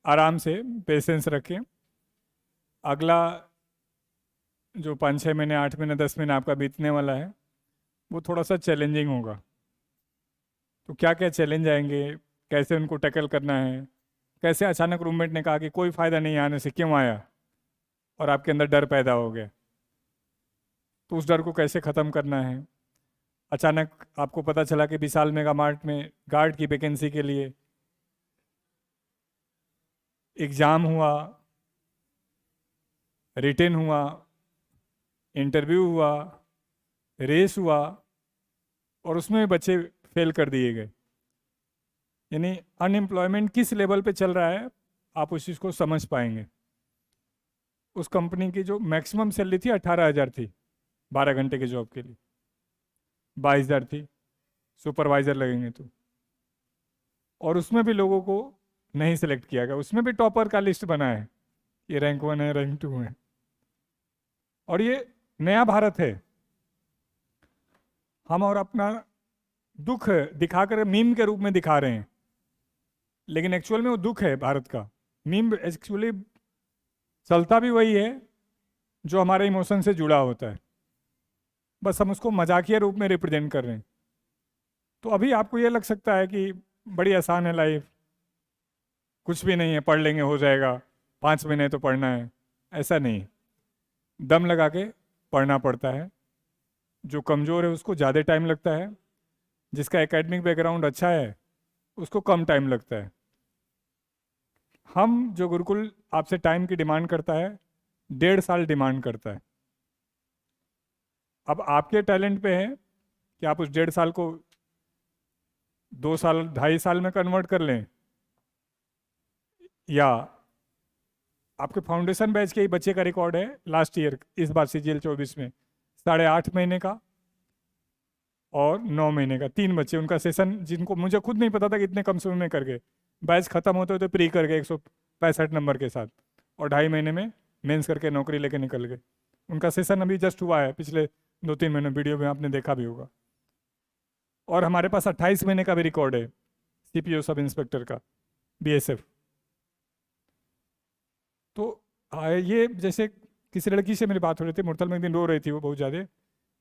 आराम से पेशेंस रखें। अगला जो 5-6 महीने, 8 महीने, 10 महीने आपका बीतने वाला है वो थोड़ा सा चैलेंजिंग होगा। तो क्या क्या चैलेंज आएंगे, कैसे उनको टैकल करना है, कैसे अचानक रूममेट ने कहा कि कोई फ़ायदा नहीं आने से, क्यों आया, और आपके अंदर डर पैदा हो गया, तो उस डर को कैसे ख़त्म करना है। अचानक आपको पता चला कि विशाल मेगा मार्ट में गार्ड की वैकेंसी के लिए एग्ज़ाम हुआ, रिटेन हुआ, इंटरव्यू हुआ, रेस हुआ, और उसमें भी बच्चे फेल कर दिए गए। यानी अनएम्प्लॉयमेंट किस लेवल पे चल रहा है आप उस चीज़ को समझ पाएंगे। उस कंपनी की जो मैक्सिमम सैलरी थी 18,000 थी 12 घंटे के जॉब के लिए, 22,000 थी सुपरवाइज़र लगेंगे तो, और उसमें भी लोगों को नहीं सेलेक्ट किया गया। उसमें भी टॉपर का लिस्ट बना है, ये रैंक 1 है, रैंक 2 है। और ये नया भारत है। हम और अपना दुख दिखाकर मीम के रूप में दिखा रहे हैं, लेकिन एक्चुअल में वो दुख है भारत का। मीम एक्चुअली चलता भी वही है जो हमारे इमोशन से जुड़ा होता है, बस हम उसको मजाकिया रूप में रिप्रेजेंट कर रहे हैं। तो अभी आपको ये लग सकता है कि बड़ी आसान है लाइफ, कुछ भी नहीं है, पढ़ लेंगे हो जाएगा, 5 महीने तो पढ़ना है। ऐसा नहीं, दम लगा के पढ़ना पड़ता है। जो कमज़ोर है उसको ज़्यादा टाइम लगता है, जिसका एकेडमिक बैकग्राउंड अच्छा है उसको कम टाइम लगता है। हम जो गुरुकुल आपसे टाइम की डिमांड करता है, 1.5 साल डिमांड करता है। अब आपके टैलेंट पे है कि आप उस 1.5 साल को 2 साल 2.5 साल में कन्वर्ट कर लें, या आपके फाउंडेशन बैच के ही बच्चे का रिकॉर्ड है लास्ट ईयर, इस बार CGL 24 में 8.5 महीने का और 9 महीने का, 3 बच्चे उनका सेशन, जिनको मुझे खुद नहीं पता था कि इतने कम समय में कर गए। बैच खत्म होते होते प्री कर गए 165 नंबर के साथ, और 2.5 महीने में मेंस करके नौकरी लेके निकल गए। उनका सेशन अभी जस्ट हुआ है पिछले 2-3 महीने, वीडियो में आपने देखा भी होगा। और हमारे पास 28 महीने का भी रिकॉर्ड है CPO सब इंस्पेक्टर का, BSF। तो ये जैसे किसी लड़की से मेरी बात हो रही थी मुरथल में, एक दिन रो रही थी वो बहुत ज़्यादा।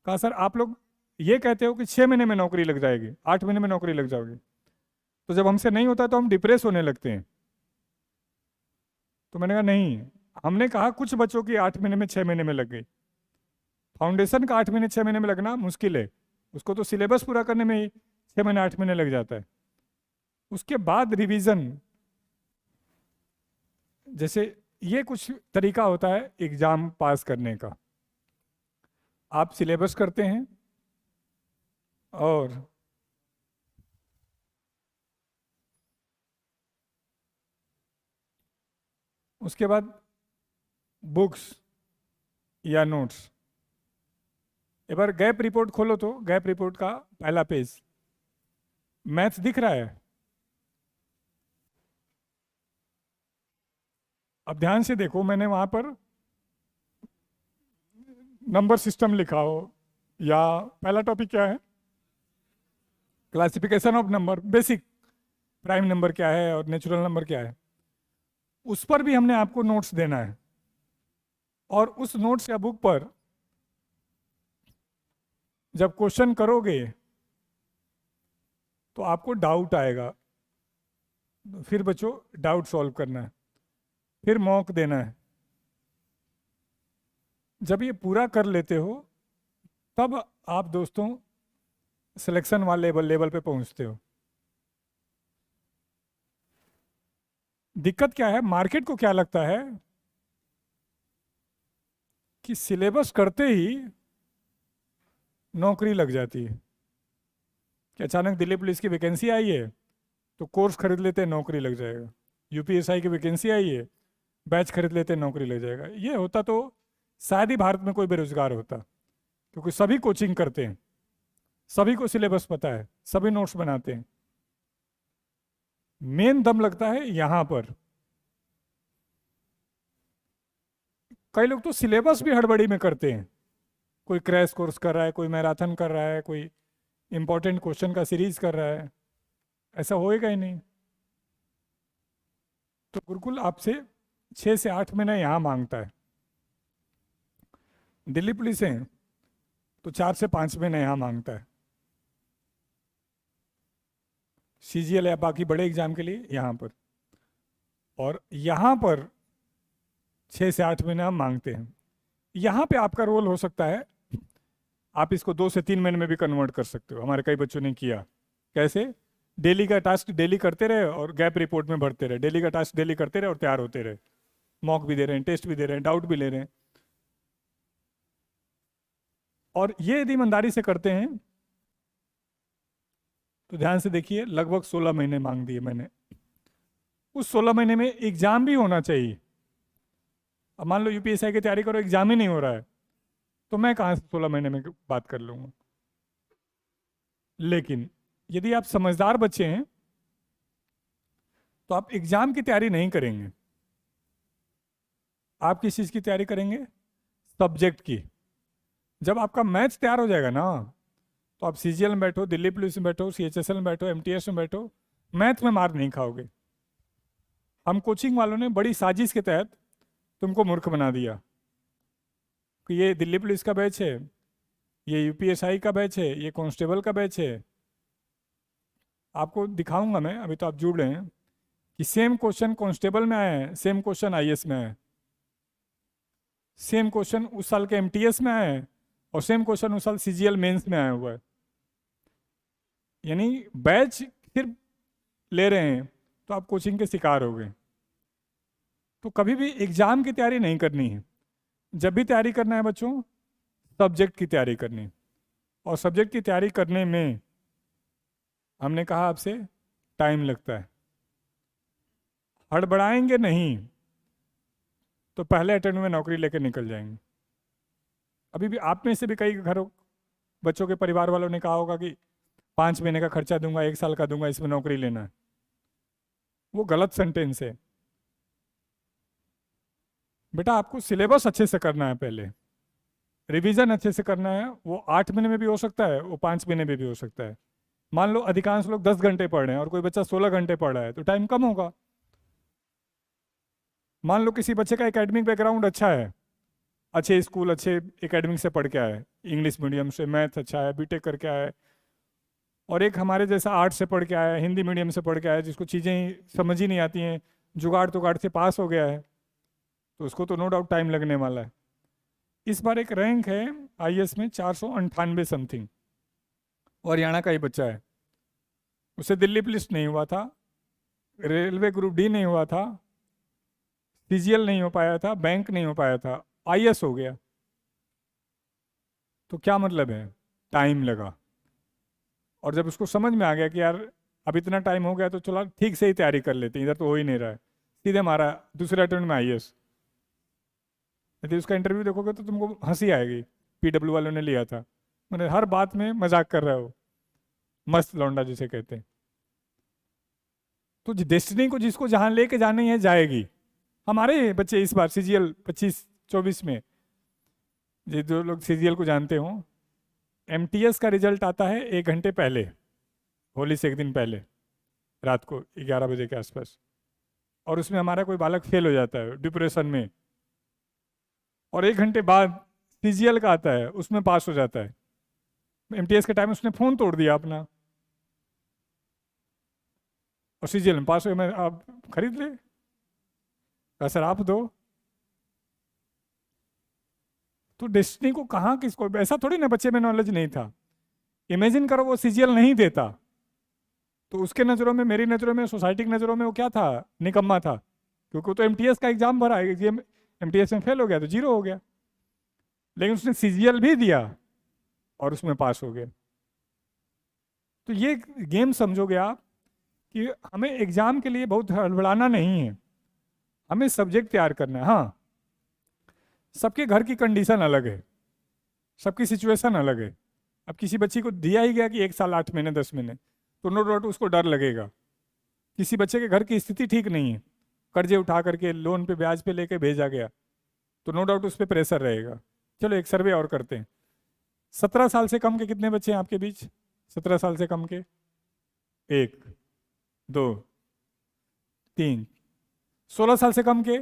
कहा सर आप लोग ये कहते हो कि 6 महीने में नौकरी लग जाएगी, 8 महीने में नौकरी लग जाओगी, तो जब हमसे नहीं होता तो हम डिप्रेस होने लगते हैं। तो मैंने कहा नहीं, हमने कहा कुछ बच्चों की 8 महीने में 6 महीने में लग गई। फाउंडेशन का 8 महीने 6 महीने में लगना मुश्किल है, उसको तो सिलेबस पूरा करने में ही 6 महीने 8 महीने लग जाता है। उसके बाद रिवीजन, जैसे ये कुछ तरीका होता है एग्जाम पास करने का। आप सिलेबस करते हैं और उसके बाद बुक्स या नोट्स। एक बार गैप रिपोर्ट खोलो तो गैप रिपोर्ट का पहला पेज, मैथ्स दिख रहा है? अब ध्यान से देखो, मैंने वहां पर नंबर सिस्टम लिखा हो, या पहला टॉपिक क्या है, classification of number, basic, prime number क्या है और नेचुरल नंबर क्या है, उस पर भी हमने आपको नोट्स देना है। और उस नोट्स या बुक पर जब क्वेश्चन करोगे तो आपको डाउट आएगा, फिर बच्चों डाउट सॉल्व करना है, फिर मॉक देना है। जब ये पूरा कर लेते हो तब आप दोस्तों सिलेक्शन वाले लेवल पे पहुंचते हो। दिक्कत क्या है, मार्केट को क्या लगता है कि सिलेबस करते ही नौकरी लग जाती है, कि अचानक दिल्ली पुलिस की वैकेंसी आई है तो कोर्स खरीद लेते हैं नौकरी लग जाएगा, UPSI की वैकेंसी आई है बैच खरीद लेते हैं नौकरी लग जाएगा। ये होता तो शायद ही भारत में कोई बेरोजगार होता, क्योंकि सभी कोचिंग करते हैं, सभी को सिलेबस पता है, सभी नोट्स बनाते हैं। मेन दम लगता है यहां पर। कई लोग तो सिलेबस भी हड़बड़ी में करते हैं, कोई क्रैश कोर्स कर रहा है, कोई मैराथन कर रहा है, कोई इंपॉर्टेंट क्वेश्चन का सीरीज कर रहा है। ऐसा होएगा ही नहीं। तो गुरुकुल आपसे 6 से 8 महीने यहाँ मांगता है। दिल्ली पुलिस है तो 4 से 5 महीने यहाँ मांगता है। सीजीएल या बाकी बड़े एग्जाम के लिए यहाँ पर, और यहाँ पर 6 से 8 महीने हम मांगते हैं। यहाँ पे आपका रोल हो सकता है, आप इसको 2 से 3 महीने में भी कन्वर्ट कर सकते हो। हमारे कई बच्चों ने किया। कैसे? डेली का टास्क डेली करते रहे और गैप रिपोर्ट में भरते रहे, डेली का टास्क डेली करते रहे और तैयार होते रहे। मॉक भी दे रहे हैं, टेस्ट भी दे रहे हैं, डाउट भी ले रहे हैं। और ये यदि ईमानदारी से करते हैं तो ध्यान से देखिए, लगभग 16 महीने मांग दिए मैंने। उस 16 महीने में एग्जाम भी होना चाहिए। अब मान लो यूपीएससी की तैयारी करो, एग्जाम ही नहीं हो रहा है, तो मैं कहाँ से 16 महीने में बात कर लूँगा। लेकिन यदि आप समझदार बच्चे हैं तो आप एग्जाम की तैयारी नहीं करेंगे। आप किस चीज़ की तैयारी करेंगे? सब्जेक्ट की। जब आपका मैथ्स तैयार हो जाएगा ना, तो आप सीजीएल में बैठो, दिल्ली पुलिस में बैठो, सीएचएसएल में बैठो, एमटीएस में बैठो, मैथ में मार नहीं खाओगे। हम कोचिंग वालों ने बड़ी साजिश के तहत तुमको मूर्ख बना दिया कि ये दिल्ली पुलिस का बैच है, ये यूपीएसआई का बैच है, ये कांस्टेबल का बैच है। आपको दिखाऊंगा मैं, अभी तो आप जुड़ रहे हैं, कि सेम क्वेश्चन कांस्टेबल में आया है, सेम क्वेश्चन आईएएस में आया है, सेम क्वेश्चन उस साल के एमटीएस में आया है और सेम क्वेश्चन उस साल सीजीएल मेंस में आया हुआ है। यानी बैच सिर्फ ले रहे हैं तो आप कोचिंग के शिकार हो गए। तो कभी भी एग्जाम की तैयारी नहीं करनी है। जब भी तैयारी करना है बच्चों, सब्जेक्ट की तैयारी करनी है। और सब्जेक्ट की तैयारी करने में हमने कहा आपसे टाइम लगता है। हड़बड़ाएंगे नहीं तो पहले अटेम्प्ट में नौकरी लेकर निकल जाएंगे। अभी भी आप में से भी कई घरों बच्चों के परिवार वालों ने कहा होगा कि 5 महीने का खर्चा दूंगा, 1 साल का दूंगा, इसमें नौकरी लेना है। वो गलत सेंटेंस है। बेटा आपको सिलेबस अच्छे से करना है, पहले रिवीजन अच्छे से करना है। वो 8 महीने में भी हो सकता है, वो 5 महीने में भी हो सकता है। मान लो अधिकांश लोग 10 घंटे पढ़ रहे हैं और कोई बच्चा 16 घंटे पढ़ रहा है, तो टाइम कम होगा। मान लो किसी बच्चे का एकेडमिक बैकग्राउंड अच्छा है, अच्छे स्कूल अच्छे एकेडमिक से पढ़ के आए, इंग्लिश मीडियम से, मैथ अच्छा है, बीटेक करके आए, और एक हमारे जैसा आर्ट से पढ़ के आया, हिंदी मीडियम से पढ़ के आया, जिसको चीज़ें ही समझ ही नहीं आती हैं, जुगाड़ तुगाड़ से पास हो गया है, तो उसको तो नो डाउट टाइम लगने वाला है। इस बार एक रैंक है आईएएस में 498 समथिंग, और हरियाणा का ही बच्चा है। उसे दिल्ली पुलिस नहीं हुआ था, रेलवे ग्रुप डी नहीं हुआ था, सीजीएल नहीं हो पाया था, बैंक नहीं हो पाया था, आईएएस हो गया। तो क्या मतलब है? टाइम लगा। और जब उसको समझ में आ गया कि यार अब इतना टाइम हो गया तो चलो ठीक से ही तैयारी कर लेते हैं, इधर तो हो ही नहीं रहा है, सीधे मारा दूसरे अटेम्प्ट में आईएएस। यदि उसका इंटरव्यू देखोगे तो तुमको हंसी आएगी। पीडब्ल्यू वालों ने लिया था, मैंने हर बात में मजाक कर रहा हो, मस्त लौंडा जिसे कहते हैं। तो डेस्टिनी को जिसको जहां लेके जानी है जाएगी। हमारे बच्चे इस बार सीजीएल 25-24 में, ये जो लोग सीजीएल को जानते हो, एमटीएस का रिजल्ट आता है 1 घंटे पहले, होली से 1 दिन पहले, रात को 11 बजे के आसपास। और उसमें हमारा कोई बालक फेल हो जाता है डिप्रेशन में, और 1 घंटे बाद सीजीएल का आता है, उसमें पास हो जाता है। एमटीएस के टाइम उसने फोन तोड़ दिया अपना, और सीजीएल में पास हो गया। मैं आप खरीद ले, सर आप दो। तो डेस्टिनी को कहाँ किसको, ऐसा थोड़ी ना बच्चे में नॉलेज नहीं था। इमेजिन करो वो सीजीएल नहीं देता तो उसके नज़रों में, मेरी नज़रों में, सोसाइटी की नज़रों में वो क्या था? निकम्मा था। क्योंकि वो तो एमटीएस का एग्जाम भरा, एमटीएस में फेल हो गया तो 0 हो गया। लेकिन उसने सीजीएल भी दिया और उसमें पास हो गया। तो ये गेम समझोगे आप कि हमें एग्जाम के लिए बहुत हड़बड़ाना नहीं है, हमें सब्जेक्ट तैयार करना है। हाँ, सबके घर की कंडीशन अलग है, सबकी सिचुएशन अलग है। अब किसी बच्ची को दिया ही गया कि 1 साल 8 महीने 10 महीने, तो नो डाउट उसको डर लगेगा। किसी बच्चे के घर की स्थिति ठीक नहीं है, कर्जे उठा करके लोन पे ब्याज पे लेके भेजा गया, तो नो डाउट उस पर प्रेशर रहेगा। चलो एक सर्वे और करते हैं। 17 साल से कम के कितने बच्चे हैं आपके बीच? 17 साल से कम के 1 2 3 16 साल से कम के?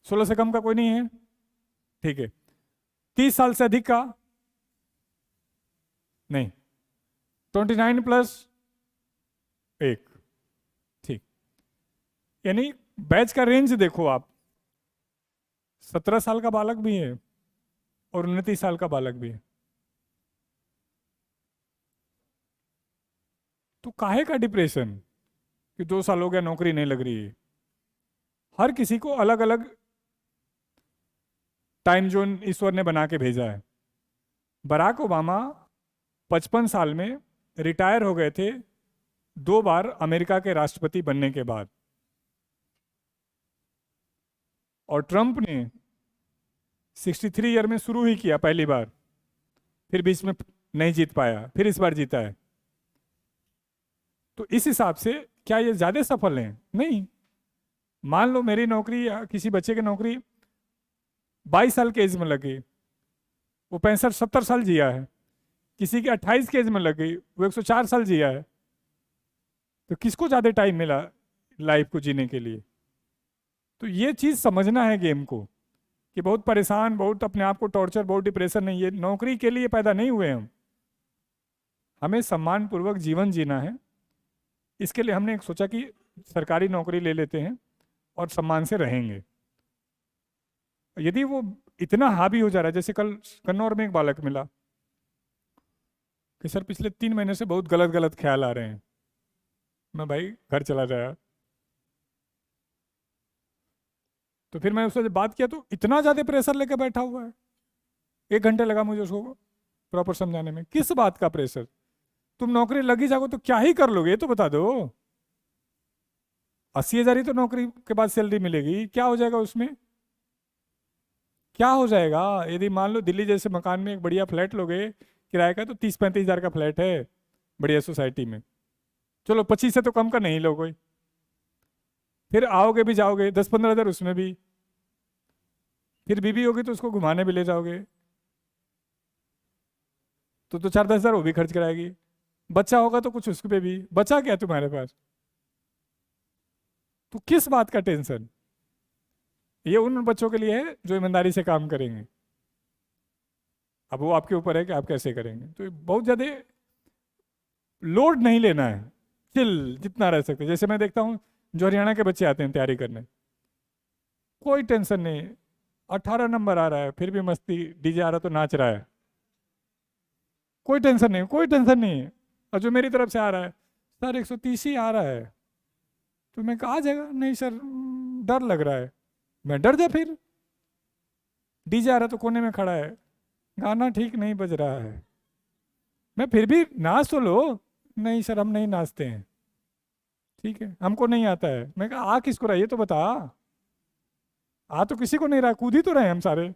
16 से कम का कोई नहीं है? ठीक है। 30 साल से अधिक का? नहीं। 29+1। ठीक। यानी बैच का रेंज देखो आप, 17 साल का बालक भी है और 29 साल का बालक भी है। तो काहे का डिप्रेशन कि 2 साल हो गया नौकरी नहीं लग रही है? हर किसी को अलग अलग टाइम जोन ईश्वर ने बना के भेजा है। बराक ओबामा 55 साल में रिटायर हो गए थे, 2 बार अमेरिका के राष्ट्रपति बनने के बाद। और ट्रंप ने 63 ईयर में शुरू ही किया पहली बार, फिर बीच में नहीं जीत पाया, फिर इस बार जीता है। तो इस हिसाब से क्या ये ज्यादा सफल हैं? नहीं। मान लो मेरी नौकरी या किसी बच्चे की नौकरी 22 साल के एज में लगी, वो 65-70 साल जिया है। किसी के 28 के एज में लग गई, वो 104 साल जिया है। तो किसको ज्यादा टाइम मिला लाइफ को जीने के लिए? तो ये चीज समझना है गेम को, कि बहुत परेशान, बहुत अपने आप को टॉर्चर, बहुत डिप्रेशन नहीं, ये नौकरी के लिए पैदा नहीं हुए हम। हमें सम्मान पूर्वक जीवन जीना है। इसके लिए हमने एक सोचा कि सरकारी नौकरी ले लेते हैं और सम्मान से रहेंगे। यदि वो इतना हावी हो जा रहा है, जैसे कल कन्नौर में एक बालक मिला कि सर पिछले 3 महीने से बहुत गलत गलत ख्याल आ रहे हैं। मैं भाई घर चला जाया। तो फिर मैं उससे जब बात किया तो इतना ज़्यादा प्रेशर लेके बैठा हुआ है। 1 घंटे लगा मुझे उसको प्रॉपर समझाने में। किस बात का प्रेशर? तुम नौकरी लगी जाओ तो क्या ही कर लोगे ये तो बता दो। 80,000 ही तो नौकरी के बाद सैलरी मिलेगी, क्या हो जाएगा उसमें? क्या हो जाएगा? यदि मान लो दिल्ली जैसे मकान में एक बढ़िया फ्लैट लोगे किराए का, तो 30-35 हज़ार का फ्लैट है बढ़िया सोसाइटी में। चलो 25 से तो कम का नहीं लो कोई। फिर आओगे भी जाओगे 10-15 हज़ार उसमें भी। फिर बीबी होगी तो उसको घुमाने भी ले जाओगे, तो 4-10 हज़ार वो भी खर्च कराएगी। बच्चा होगा तो कुछ उसके पे भी। बचा क्या तुम्हारे पास? तो किस बात का टेंशन? ये उन बच्चों के लिए है जो ईमानदारी से काम करेंगे। अब वो आपके ऊपर है कि आप कैसे करेंगे। तो बहुत ज़्यादा लोड नहीं लेना है, चिल जितना रह सकते। जैसे मैं देखता हूँ जो हरियाणा के बच्चे आते हैं तैयारी करने, कोई टेंशन नहीं, 18 नंबर आ रहा है फिर भी मस्ती, डीजे आ रहा तो नाच रहा है, कोई टेंशन नहीं, कोई टेंशन नहीं है। और जो मेरी तरफ से आ रहा है, सर 130 ही आ रहा है, तो मैं कहा, आ जाएगा। नहीं सर डर लग रहा है। मैं डर जा फिर। डीजे आ रहा तो कोने में खड़ा है, गाना ठीक नहीं बज रहा है, मैं फिर भी नाच तो लो। नहीं सर हम नहीं नाचते हैं। ठीक है हमको नहीं आता है। मैं कहा आ किसको रहा है ये तो बता। आ तो किसी को नहीं रहा, कूद ही तो रहे हम सारे।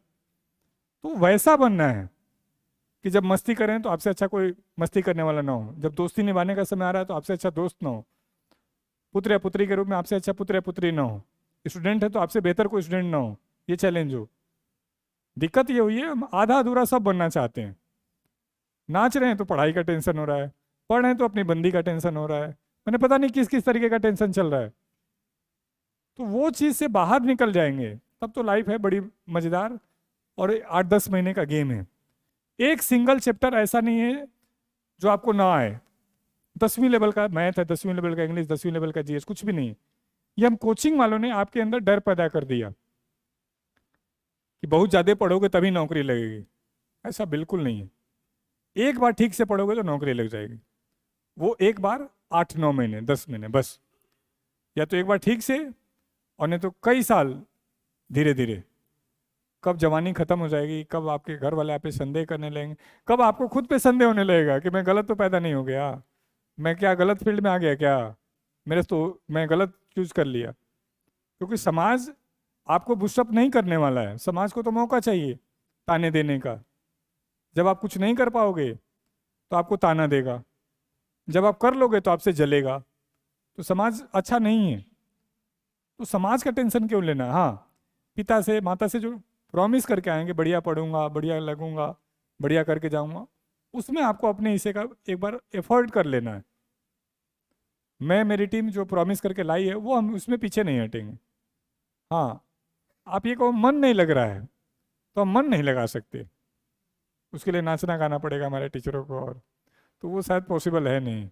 तो वैसा बनना है कि जब मस्ती करें तो आपसे अच्छा कोई मस्ती करने वाला ना हो, जब दोस्ती निभाने का समय आ रहा है तो आपसे अच्छा दोस्त ना हो, पुत्र या पुत्री के रूप में आपसे अच्छा पुत्र या पुत्री ना हो, स्टूडेंट है तो आपसे बेहतर कोई स्टूडेंट ना हो। ये चैलेंज हो। दिक्कत ये हुई है हम आधा अधूरा सब बनना चाहते हैं। नाच रहे हैं तो पढ़ाई का टेंशन हो रहा है, पढ़ रहे हैं तो अपनी बंदी का टेंशन हो रहा है, मैंने पता नहीं किस किस तरीके का टेंशन चल रहा है। तो वो चीज़ से बाहर निकल जाएंगे तब तो लाइफ है बड़ी मज़ेदार। और 8-10 महीने का गेम है। एक सिंगल चैप्टर ऐसा नहीं है जो आपको ना आए। 10वीं लेवल का मैथ है, 10वीं लेवल का इंग्लिश, 10वीं लेवल का जीएस, कुछ भी नहीं। ये हम कोचिंग वालों ने आपके अंदर डर पैदा कर दिया कि बहुत ज़्यादा पढ़ोगे तभी नौकरी लगेगी। ऐसा बिल्कुल नहीं है। एक बार ठीक से पढ़ोगे तो नौकरी लग जाएगी। वो एक बार 8-9 महीने 10 महीने बस, या तो एक बार ठीक से, और नहीं तो कई साल धीरे धीरे। कब जवानी खत्म हो जाएगी, कब आपके घर वाले आप पे संदेह करने लगेंगे, कब आपको खुद पे संदेह होने लगेगा कि मैं गलत तो पैदा नहीं हो गया, मैं क्या गलत फील्ड में आ गया क्या, मेरे तो मैं गलत चूज कर लिया। क्योंकि समाज आपको बुस्टअप नहीं करने वाला है। समाज को तो मौका चाहिए ताने देने का। जब आप कुछ नहीं कर पाओगे तो आपको ताना देगा, जब आप कर लोगे तो आपसे जलेगा। तो समाज अच्छा नहीं है। तो समाज का टेंशन क्यों लेना। हाँ, पिता से माता से जो प्रॉमिस करके आएंगे, बढ़िया पढ़ूंगा, बढ़िया लगूंगा, बढ़िया करके जाऊंगा, उसमें आपको अपने हिस्से का एक बार एफर्ट कर लेना है। मैं मेरी टीम जो प्रॉमिस करके लाई है वो हम उसमें पीछे नहीं हटेंगे। हाँ, आप ये कहो मन नहीं लग रहा है, तो हम मन नहीं लगा सकते, उसके लिए नाचना गाना पड़ेगा हमारे टीचरों को, और तो वो शायद पॉसिबल है नहीं।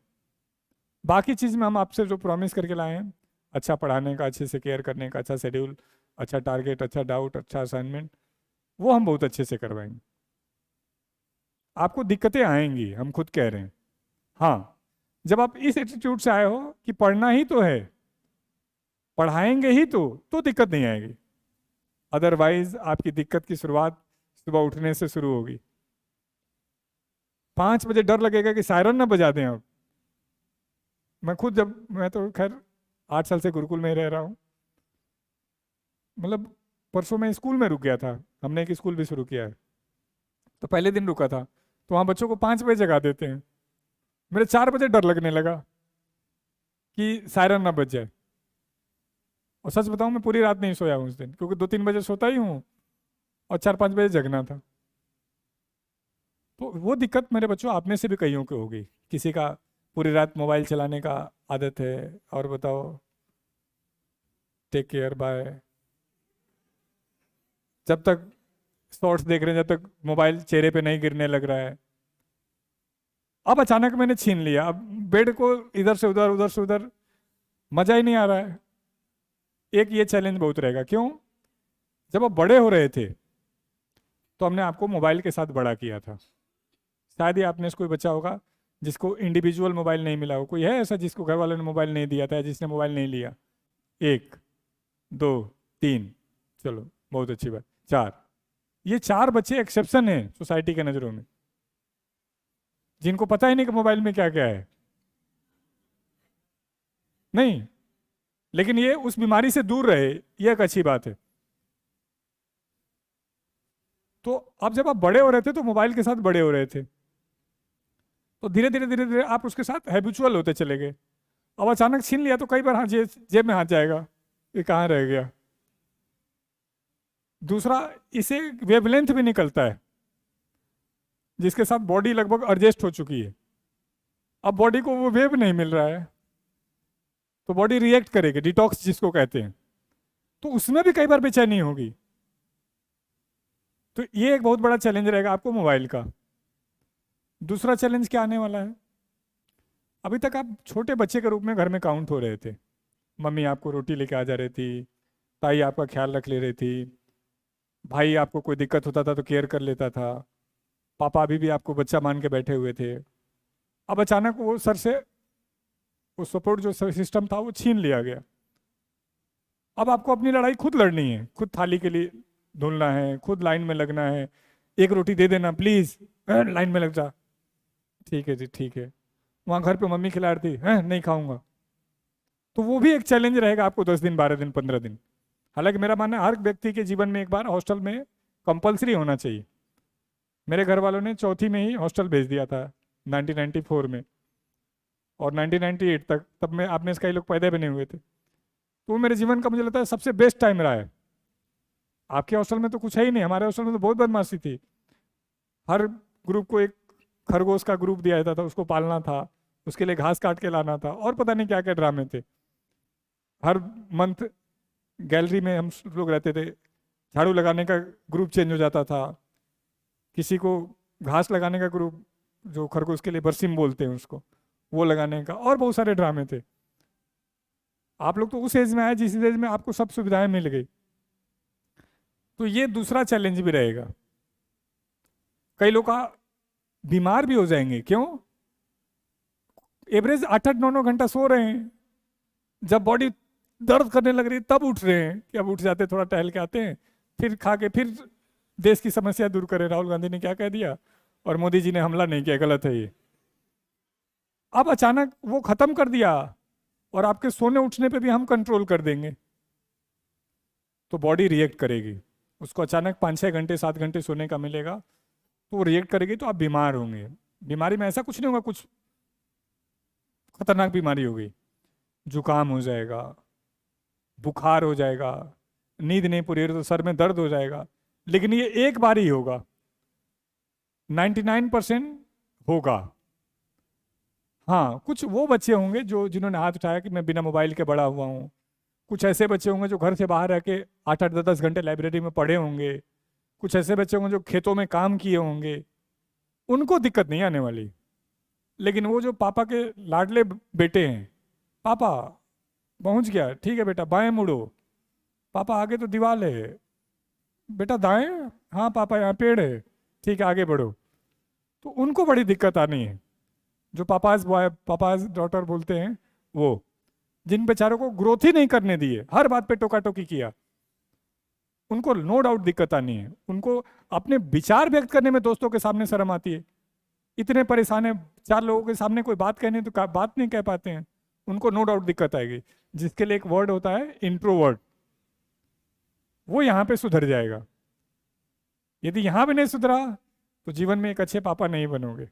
बाकी चीज़ में हम आपसे जो प्रॉमिस करके लाए हैं, अच्छा पढ़ाने का, अच्छे से केयर करने का, अच्छा शेड्यूल, अच्छा टारगेट, अच्छा डाउट, अच्छा असाइनमेंट, वो हम बहुत अच्छे से करवाएंगे। आपको दिक्कतें आएंगी, हम खुद कह रहे हैं। हाँ, जब आप इस एटीट्यूड से आए हो कि पढ़ना ही तो है, पढ़ाएंगे ही तो दिक्कत नहीं आएगी। अदरवाइज आपकी दिक्कत की शुरुआत सुबह उठने से शुरू होगी। 5 बजे डर लगेगा कि सायरन ना बजा दें अब। मैं तो खैर 8 साल से गुरुकुल में ही रह रहा हूँ। मतलब परसों मैं स्कूल में रुक गया था, हमने एक स्कूल भी शुरू किया है, तो पहले दिन रुका था, तो वहाँ बच्चों को 5 बजे जगा देते हैं। मेरे 4 बजे डर लगने लगा कि सायरन ना बज जाए। और सच बताऊं, मैं पूरी रात नहीं सोया हूँ उस दिन, क्योंकि 2-3 बजे सोता ही हूँ और 4-5 बजे जगना था। तो वो दिक्कत मेरे बच्चों आप में से भी कईयों को होगी। किसी का पूरी रात मोबाइल चलाने का आदत है, और बताओ, टेक केयर, बाय। जब तक शॉर्ट्स देख रहे हैं, जब तक मोबाइल चेहरे पे नहीं गिरने लग रहा है। अब अचानक मैंने छीन लिया, अब बेड को इधर से उधर, उधर से उधर, मजा ही नहीं आ रहा है। एक ये चैलेंज बहुत रहेगा। क्यों? जब आप बड़े हो रहे थे तो हमने आपको मोबाइल के साथ बड़ा किया था। शायद ही आप में से कोई बच्चा होगा जिसको इंडिविजुअल मोबाइल नहीं मिला हो। कोई है ऐसा जिसको घर वालों ने मोबाइल नहीं दिया था, जिसने मोबाइल नहीं लिया? 1, 2, 3, चलो बहुत अच्छी बात, 4। ये 4 बच्चे एक्सेप्शन है सोसाइटी के नज़रों में, जिनको पता ही नहीं कि मोबाइल में क्या क्या है। नहीं, लेकिन ये उस बीमारी से दूर रहे, ये एक अच्छी बात है। तो अब जब आप बड़े हो रहे थे तो मोबाइल के साथ बड़े हो रहे थे, तो धीरे धीरे धीरे धीरे आप उसके साथ हैबिचुअल होते चले गए। अब अचानक छीन लिया तो कई बार हाँ, जेब में हाथ जाएगा, ये कहाँ रह गया। दूसरा, इसे वेवलेंथ भी निकलता है जिसके साथ बॉडी लगभग एडजस्ट हो चुकी है। अब बॉडी को वो वेव नहीं मिल रहा है, तो बॉडी रिएक्ट करेगी, डिटॉक्स जिसको कहते हैं, तो उसमें भी कई बार बेचैनी होगी। तो ये एक बहुत बड़ा चैलेंज रहेगा आपको मोबाइल का। दूसरा चैलेंज क्या आने वाला है? अभी तक आप छोटे बच्चे के रूप में घर में काउंट हो रहे थे। मम्मी आपको रोटी लेके आ जा रही थी, ताई आपका ख्याल रख ले रही थी, भाई आपको कोई दिक्कत होता था तो केयर कर लेता था, पापा अभी भी आपको बच्चा मान के बैठे हुए थे। अब अचानक वो सर से वो सपोर्ट जो सिस्टम था वो छीन लिया गया। अब आपको अपनी लड़ाई खुद लड़नी है, खुद थाली के लिए धुलना है, खुद लाइन में लगना है। एक रोटी दे देना प्लीज, लाइन में लग जा। ठीक है जी, ठीक है। वहां घर पे मम्मी खिला रही थी, है नहीं खाऊंगा। तो वो भी एक चैलेंज रहेगा आपको 10 दिन, 12 दिन, 15 दिन। हालांकि मेरा मानना है हर व्यक्ति के जीवन में एक बार हॉस्टल में कंपलसरी होना चाहिए। मेरे घर वालों ने चौथी में ही हॉस्टल भेज दिया था 1994 में, और 1998 तक, तब में आप में से कई लोग पैदा भी नहीं हुए थे। तो वो मेरे जीवन का मुझे लगता है सबसे बेस्ट टाइम रहा है। आपके हॉस्टल में तो कुछ है ही नहीं, हमारे हॉस्टल में तो बहुत बदमाशी थी। हर ग्रुप को एक खरगोश का ग्रुप दिया जाता था, उसको पालना था, उसके लिए घास काट के लाना था, और पता नहीं क्या क्या ड्रामे थे। हर मंथ गैलरी में हम लोग रहते थे, झाड़ू लगाने का ग्रुप चेंज हो जाता था, किसी को घास लगाने का ग्रुप, जो खरगोश के लिए बरसिम बोलते हैं उसको, वो लगाने का, और बहुत सारे ड्रामे थे। आप लोग तो उस एज में आए जिस एज में आपको सब सुविधाएं मिल गई। तो ये दूसरा चैलेंज भी रहेगा। कई लोग बीमार भी हो जाएंगे। क्यों? एवरेज 8-8, 9-9 घंटा सो रहे हैं, जब बॉडी दर्द करने लग रही है तब उठ रहे हैं कि अब उठ जाते, थोड़ा टहल के आते हैं, फिर खा के फिर देश की समस्या दूर करें। राहुल गांधी ने क्या कह दिया और मोदी जी ने हमला नहीं किया, गलत है ये। अब अचानक वो खत्म कर दिया और आपके सोने उठने पे भी हम कंट्रोल कर देंगे, तो बॉडी रिएक्ट करेगी। उसको अचानक 5-6 घंटे, 7 घंटे सोने का मिलेगा, तो वो रिएक्ट करेगी, तो आप बीमार होंगे। बीमारी में ऐसा कुछ नहीं होगा कुछ खतरनाक बीमारी होगी, जुकाम हो जाएगा, बुखार हो जाएगा, नींद नहीं पूरी हो तो सर में दर्द हो जाएगा, लेकिन ये एक बार ही होगा। 99% होगा। हाँ, कुछ वो बच्चे होंगे जो जिन्होंने हाथ उठाया कि मैं बिना मोबाइल के बड़ा हुआ हूँ। कुछ ऐसे बच्चे होंगे जो घर से बाहर रह के 8-8 10 10 घंटे लाइब्रेरी में पढ़े होंगे। कुछ ऐसे बच्चे होंगे जो खेतों में काम किए होंगे। उनको दिक्कत नहीं आने वाली। लेकिन वो जो पापा के लाडले बेटे हैं, पापा पहुंच गया, ठीक है बेटा बाएं मुड़ो, पापा आगे तो दीवार है, बेटा दाएं, हाँ पापा यहाँ पेड़ है, ठीक है आगे बढ़ो, तो उनको बड़ी दिक्कत आनी है। जो पापाज बॉय पापाज डॉटर बोलते हैं, वो जिन बेचारों को ग्रोथ ही नहीं करने दिए, हर बात पे टोका टोकी किया, उनको नो डाउट दिक्कत आनी है। उनको अपने विचार व्यक्त करने में दोस्तों के सामने शर्म आती है। इतने परेशान है, 4 लोगों के सामने कोई बात कहनी है तो बात नहीं कह पाते हैं। उनको नो डाउट दिक्कत आएगी, जिसके लिए एक वर्ड होता है इंट्रोवर्ट। वो यहाँ पे सुधर जाएगा। यदि यहाँ भी नहीं सुधरा तो जीवन में एक अच्छे पापा नहीं बनोगे,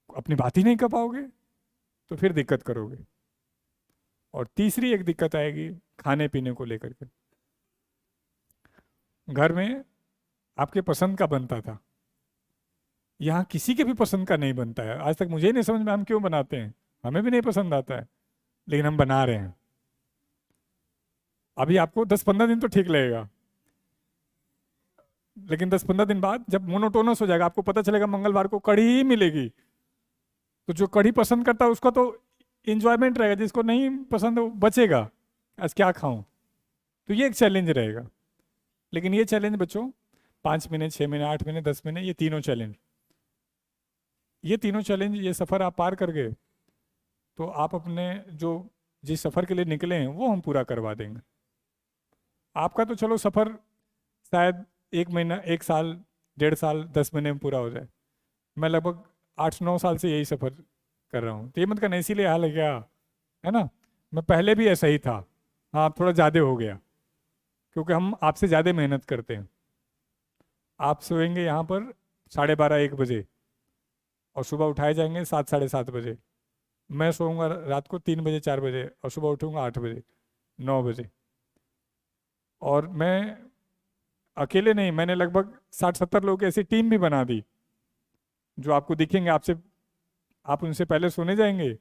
अपनी बात ही नहीं कर पाओगे, तो फिर दिक्कत करोगे। और तीसरी एक दिक्कत आएगी खाने पीने को लेकर के। घर में आपके पसंद का बनता था, यहाँ किसी के भी पसंद का नहीं बनता है। आज तक मुझे नहीं समझ में हम क्यों बनाते हैं, हमें भी नहीं पसंद आता है, लेकिन हम बना रहे हैं। अभी आपको 10-15 दिन तो ठीक लगेगा, लेकिन 10-15 दिन बाद जब मोनोटोनस हो जाएगा, आपको पता चलेगा मंगलवार को कढ़ी ही मिलेगी, तो जो कढ़ी पसंद करता है उसका तो इंजॉयमेंट रहेगा, जिसको नहीं पसंद वो बचेगा, आज क्या खाऊं। तो ये एक चैलेंज रहेगा। लेकिन ये चैलेंज बच्चों 5 महीने, 6 महीने, 8 महीने, 10 महीने, ये तीनों चैलेंज, ये सफ़र आप पार कर गए तो आप अपने जो जिस सफ़र के लिए निकले हैं वो हम पूरा करवा देंगे। आपका तो चलो सफ़र शायद 1 महीना, 1 साल, 1.5 साल, 10 महीने में पूरा हो जाए। मैं लगभग 8-9 साल से यही सफ़र कर रहा हूँ, तो ये मत करना इसीलिए हाल है क्या, है ना। मैं पहले भी ऐसा ही था, हाँ थोड़ा ज़्यादा हो गया, क्योंकि हम आपसे ज़्यादा मेहनत करते हैं। आप सोएंगे यहाँ पर 12:30-1 बजे और सुबह उठाए जाएंगे 7-7:30 बजे। मैं सोऊंगा रात को 3 बजे 4 बजे और सुबह उठूंगा 8 बजे 9 बजे। और मैं अकेले नहीं, मैंने लगभग 60-70 लोगों की ऐसी टीम भी बना दी जो आपको दिखेंगे, आप उनसे पहले सोने जाएंगे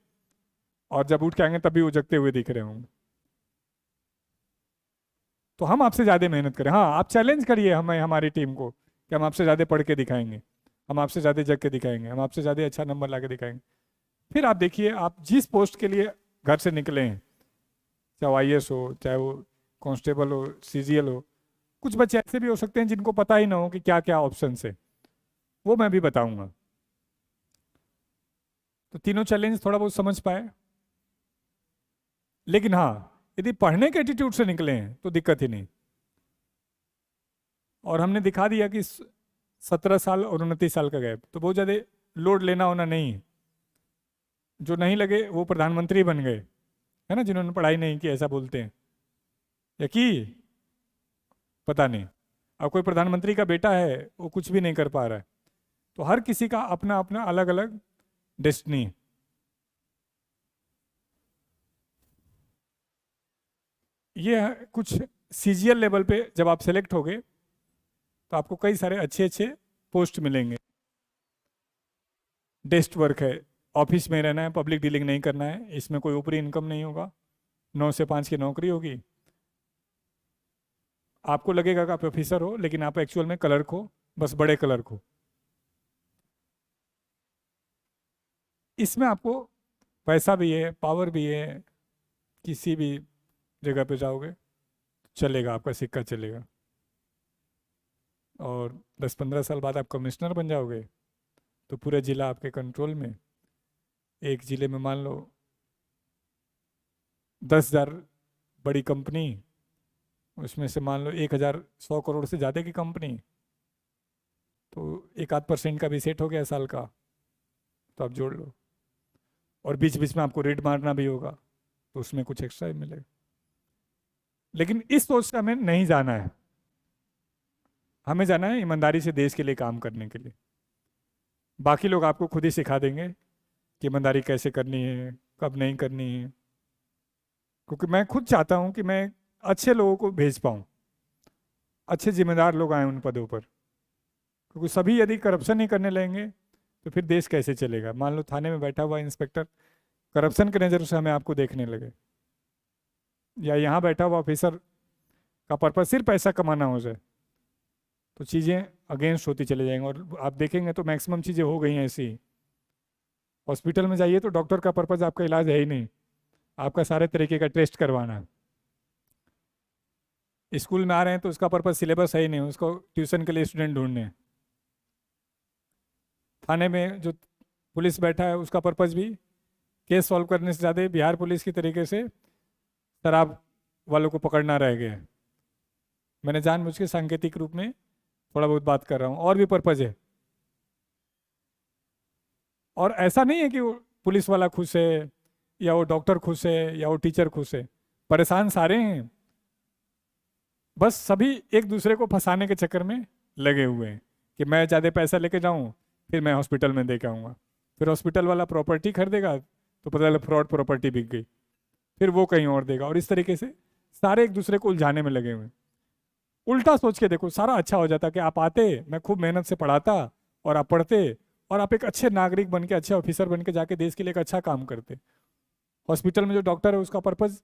और जब उठ के आएंगे तब भी वो जगते हुए दिख रहे होंगे। तो हम आपसे ज़्यादा मेहनत करें। हाँ, आप चैलेंज करिए हमें, हमारी टीम को, कि हम आपसे ज़्यादा पढ़ के दिखाएंगे, हम आपसे ज़्यादा जग के दिखाएंगे, हम आपसे ज़्यादा अच्छा नंबर ला के दिखाएंगे। फिर आप देखिए, आप जिस पोस्ट के लिए घर से निकले हैं, चाहे वो IAS हो, चाहे वो कांस्टेबल हो, CGL हो, कुछ बच्चे ऐसे भी हो सकते हैं जिनको पता ही ना हो कि क्या क्या ऑप्शन है, वो मैं भी बताऊंगा। तो तीनों चैलेंज थोड़ा बहुत समझ पाए। लेकिन हाँ, यदि पढ़ने के एटीट्यूड से निकले हैं तो दिक्कत ही नहीं। और हमने दिखा दिया कि 17 साल और 29 साल का गैप, तो बहुत ज़्यादा लोड लेना होना नहीं है। जो नहीं लगे वो प्रधानमंत्री बन गए, है ना, जिन्होंने पढ़ाई नहीं की, ऐसा बोलते हैं या की पता नहीं। अब कोई प्रधानमंत्री का बेटा है वो कुछ भी नहीं कर पा रहा है। तो हर किसी का अपना अपना अलग अलग डेस्टिनी है। ये कुछ CGL लेवल पे जब आप सेलेक्ट होगे तो आपको कई सारे अच्छे अच्छे पोस्ट मिलेंगे। डेस्क वर्क है, ऑफिस में रहना है, पब्लिक डीलिंग नहीं करना है, इसमें कोई ऊपरी इनकम नहीं होगा, 9 से 5 की नौकरी होगी। आपको लगेगा कि आप ऑफिसर हो, लेकिन आप एक्चुअल में क्लर्क हो, बस बड़े क्लर्क हो। इसमें आपको पैसा भी है, पावर भी है, किसी भी जगह पे जाओगे चलेगा, आपका सिक्का चलेगा। और 10-15 साल बाद आप कमिश्नर बन जाओगे तो पूरा जिला आपके कंट्रोल में। एक जिले में मान लो 10,000 बड़ी कंपनी, उसमें से मान लो 1,100 करोड़ से ज़्यादा की कंपनी, तो 1-8% का भी सेट हो गया साल का, तो आप जोड़ लो। और बीच बीच में आपको रेड मारना भी होगा तो उसमें कुछ एक्स्ट्रा ही मिलेगा। लेकिन इस सोच से हमें नहीं जाना है, हमें जाना है ईमानदारी से देश के लिए काम करने के लिए। बाकी लोग आपको खुद ही सिखा देंगे कि ईमानदारी कैसे करनी है, कब नहीं करनी है। क्योंकि मैं खुद चाहता हूं कि मैं अच्छे लोगों को भेज पाऊं, अच्छे जिम्मेदार लोग आए उन पदों पर। क्योंकि सभी यदि करप्शन ही करने लगेंगे तो फिर देश कैसे चलेगा? मान लो थाने में बैठा हुआ इंस्पेक्टर करप्शन के नज़र से हमें आपको देखने लगे, या यहाँ बैठा हुआ ऑफिसर का पर्पज सिर्फ पैसा कमाना हो जाए, तो चीज़ें अगेंस्ट होती चले जाएंगी। और आप देखेंगे तो मैक्सिमम चीज़ें हो गई हैं ऐसी। हॉस्पिटल में जाइए तो डॉक्टर का पर्पज आपका इलाज है ही नहीं, आपका सारे तरीके का टेस्ट करवाना है। स्कूल में आ रहे हैं तो उसका पर्पज सिलेबस है ही नहीं, उसको ट्यूशन के लिए स्टूडेंट ढूंढने हैं। थाने में जो पुलिस बैठा है उसका पर्पज भी केस सॉल्व करने से ज़्यादा बिहार पुलिस की तरीके से शराब वालों को पकड़ना रह गया है। मैंने जानबूझ के सांकेतिक रूप में थोड़ा बहुत बात कर रहा हूँ, और भी पर्पज है। और ऐसा नहीं है कि वो पुलिस वाला खुश है या वो डॉक्टर खुश है या वो टीचर खुश है, परेशान सारे हैं। बस सभी एक दूसरे को फंसाने के चक्कर में लगे हुए हैं कि मैं ज़्यादा पैसा लेके जाऊं, फिर मैं हॉस्पिटल में दे के आऊँगा, फिर हॉस्पिटल वाला प्रॉपर्टी खरीदेगा तो पता चला फ्रॉड प्रॉपर्टी बिक गई, फिर वो कहीं और देगा। और इस तरीके से सारे एक दूसरे को उलझाने में लगे हुए हैं। उल्टा सोच के देखो, सारा अच्छा हो जाता कि आप आते, मैं खूब मेहनत से पढ़ाता और आप पढ़ते, और आप एक अच्छे नागरिक बन के, अच्छे ऑफिसर बन के जाके देश के लिए एक अच्छा काम करते। हॉस्पिटल में जो डॉक्टर है उसका पर्पज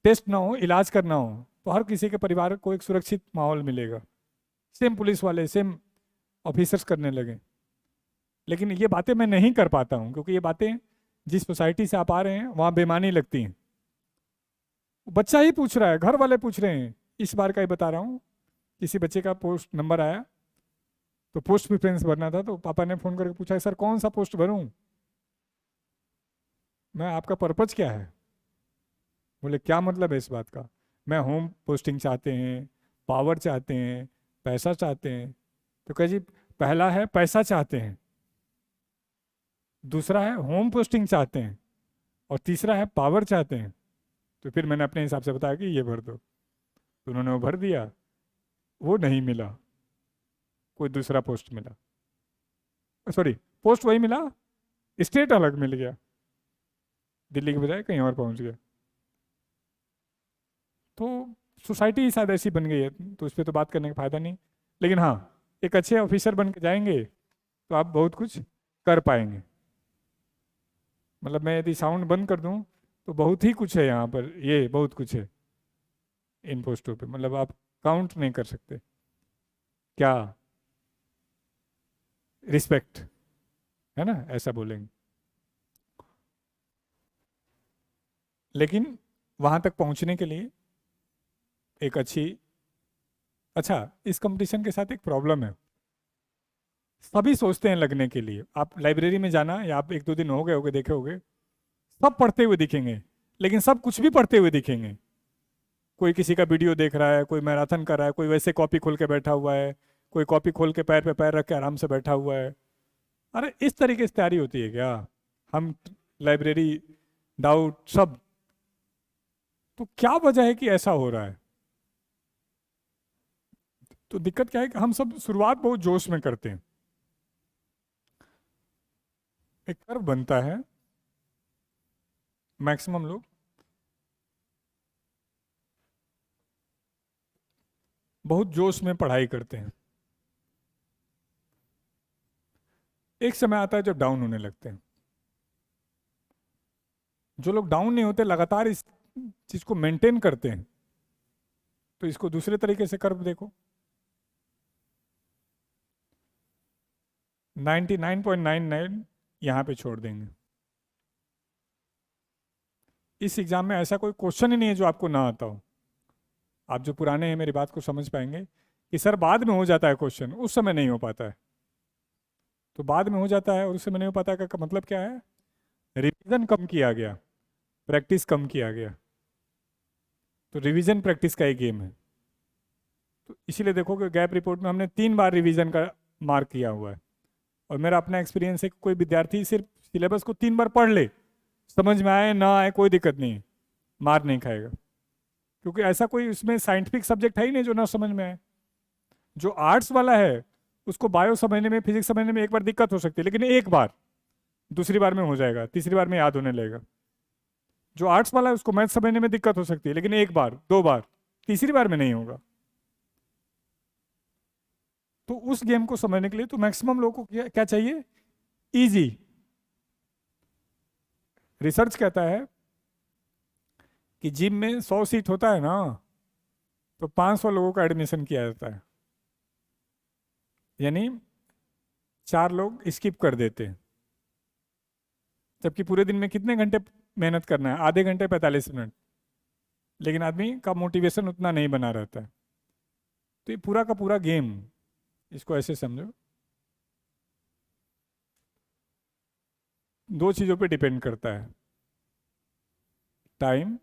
टेस्ट ना हो, इलाज करना हो, तो हर किसी के परिवार को एक सुरक्षित माहौल मिलेगा। सेम पुलिस वाले, सेम ऑफिसर्स करने लगे। लेकिन ये बातें मैं नहीं कर पाता हूँ, क्योंकि ये बातें जिस सोसाइटी से आप आ रहे हैं वहाँ बेमानी लगती हैं। बच्चा ही पूछ रहा है, घर वाले पूछ रहे हैं। इस बार का ही बता रहा हूँ, किसी बच्चे का पोस्ट नंबर आया तो पोस्ट प्रेफरेंस भरना था, तो पापा ने फ़ोन करके पूछा सर कौन सा पोस्ट भरूं? मैं, आपका पर्पज क्या है? बोले क्या मतलब है इस बात का? मैं होम पोस्टिंग चाहते हैं, पावर चाहते हैं, पैसा चाहते हैं। तो कह जी, पहला है पैसा चाहते हैं, दूसरा है होम पोस्टिंग चाहते हैं, और तीसरा है पावर चाहते हैं। तो फिर मैंने अपने हिसाब से बताया कि ये भर दो, तो उन्होंने वो भर दिया। वो नहीं मिला, कोई दूसरा पोस्ट मिला, सॉरी पोस्ट वही मिला, स्टेट अलग मिल गया, दिल्ली के बजाय कहीं और पहुंच गया। तो सोसाइटी ही शायद ऐसी बन गई है, तो उस पर तो बात करने का फायदा नहीं। लेकिन हाँ, एक अच्छे ऑफिसर बन के जाएंगे तो आप बहुत कुछ कर पाएंगे। मतलब मैं यदि साउंड बंद कर दूं तो बहुत ही कुछ है यहाँ पर, ये बहुत कुछ है इन पोस्टों पे, मतलब आप काउंट नहीं कर सकते। क्या रिस्पेक्ट है ना, ऐसा बोलेंगे। लेकिन वहां तक पहुंचने के लिए एक अच्छा, इस कंपटीशन के साथ एक प्रॉब्लम है। सभी सोचते हैं लगने के लिए। आप लाइब्रेरी में जाना, या आप एक दो दिन हो गए होगे, देखे होगे, सब पढ़ते हुए दिखेंगे, लेकिन सब कुछ भी पढ़ते हुए दिखेंगे। कोई किसी का वीडियो देख रहा है, कोई मैराथन कर रहा है, कोई वैसे कॉपी खोल के बैठा हुआ है, कोई कॉपी खोल के पैर पे पैर रख के आराम से बैठा हुआ है। अरे इस तरीके से तैयारी होती है क्या? हम लाइब्रेरी डाउट सब, तो क्या वजह है कि ऐसा हो रहा है? तो दिक्कत क्या है कि हम सब शुरुआत बहुत जोश में करते हैं, एक कर्व बनता है, मैक्सिमम लोग बहुत जोश में पढ़ाई करते हैं। एक समय आता है जब डाउन होने लगते हैं। जो लोग डाउन नहीं होते, लगातार इस चीज को मेंटेन करते हैं, तो इसको दूसरे तरीके से कर्व देखो। 99.99 यहां पे छोड़ देंगे। इस एग्जाम में ऐसा कोई क्वेश्चन ही नहीं है जो आपको ना आता हो। आप जो पुराने हैं मेरी बात को समझ पाएंगे कि सर बाद में हो जाता है क्वेश्चन, उस समय नहीं हो पाता है। तो बाद में हो जाता है और उस समय नहीं हो पाता है का मतलब क्या है? रिवीजन कम किया गया, प्रैक्टिस कम किया गया। तो रिवीजन प्रैक्टिस का एक गेम है। तो इसीलिए देखो कि गैप रिपोर्ट में हमने 3 बार रिवीजन का मार्क किया हुआ है। और मेरा अपना एक्सपीरियंस है कि कोई विद्यार्थी सिर्फ सिलेबस को 3 बार पढ़ ले, समझ में आए ना आए कोई दिक्कत नहीं है, मार नहीं खाएगा। क्योंकि ऐसा कोई उसमें साइंटिफिक सब्जेक्ट है ही नहीं जो ना समझ में आए। जो आर्ट्स वाला है उसको बायो समझने में, फिजिक्स समझने में एक बार दिक्कत हो सकती है, लेकिन एक बार, दूसरी बार में हो जाएगा, तीसरी बार में याद होने लगेगा। जो आर्ट्स वाला है उसको मैथ समझने में दिक्कत हो सकती है, लेकिन एक बार, 2 बार, तीसरी बार में नहीं होगा। तो उस गेम को समझने के लिए तो मैक्सिमम लोगों को क्या चाहिए? इजी। रिसर्च कहता है कि जिम में 100 सीट होता है ना, तो 500 लोगों का एडमिशन किया जाता है, यानी 4 लोग स्किप कर देते हैं। जबकि पूरे दिन में कितने घंटे मेहनत करना है? आधे घंटे 45 मिनट। लेकिन आदमी का मोटिवेशन उतना नहीं बना रहता है। तो ये पूरा का पूरा गेम, इसको ऐसे समझो, 2 चीज़ों पे डिपेंड करता है, टाइम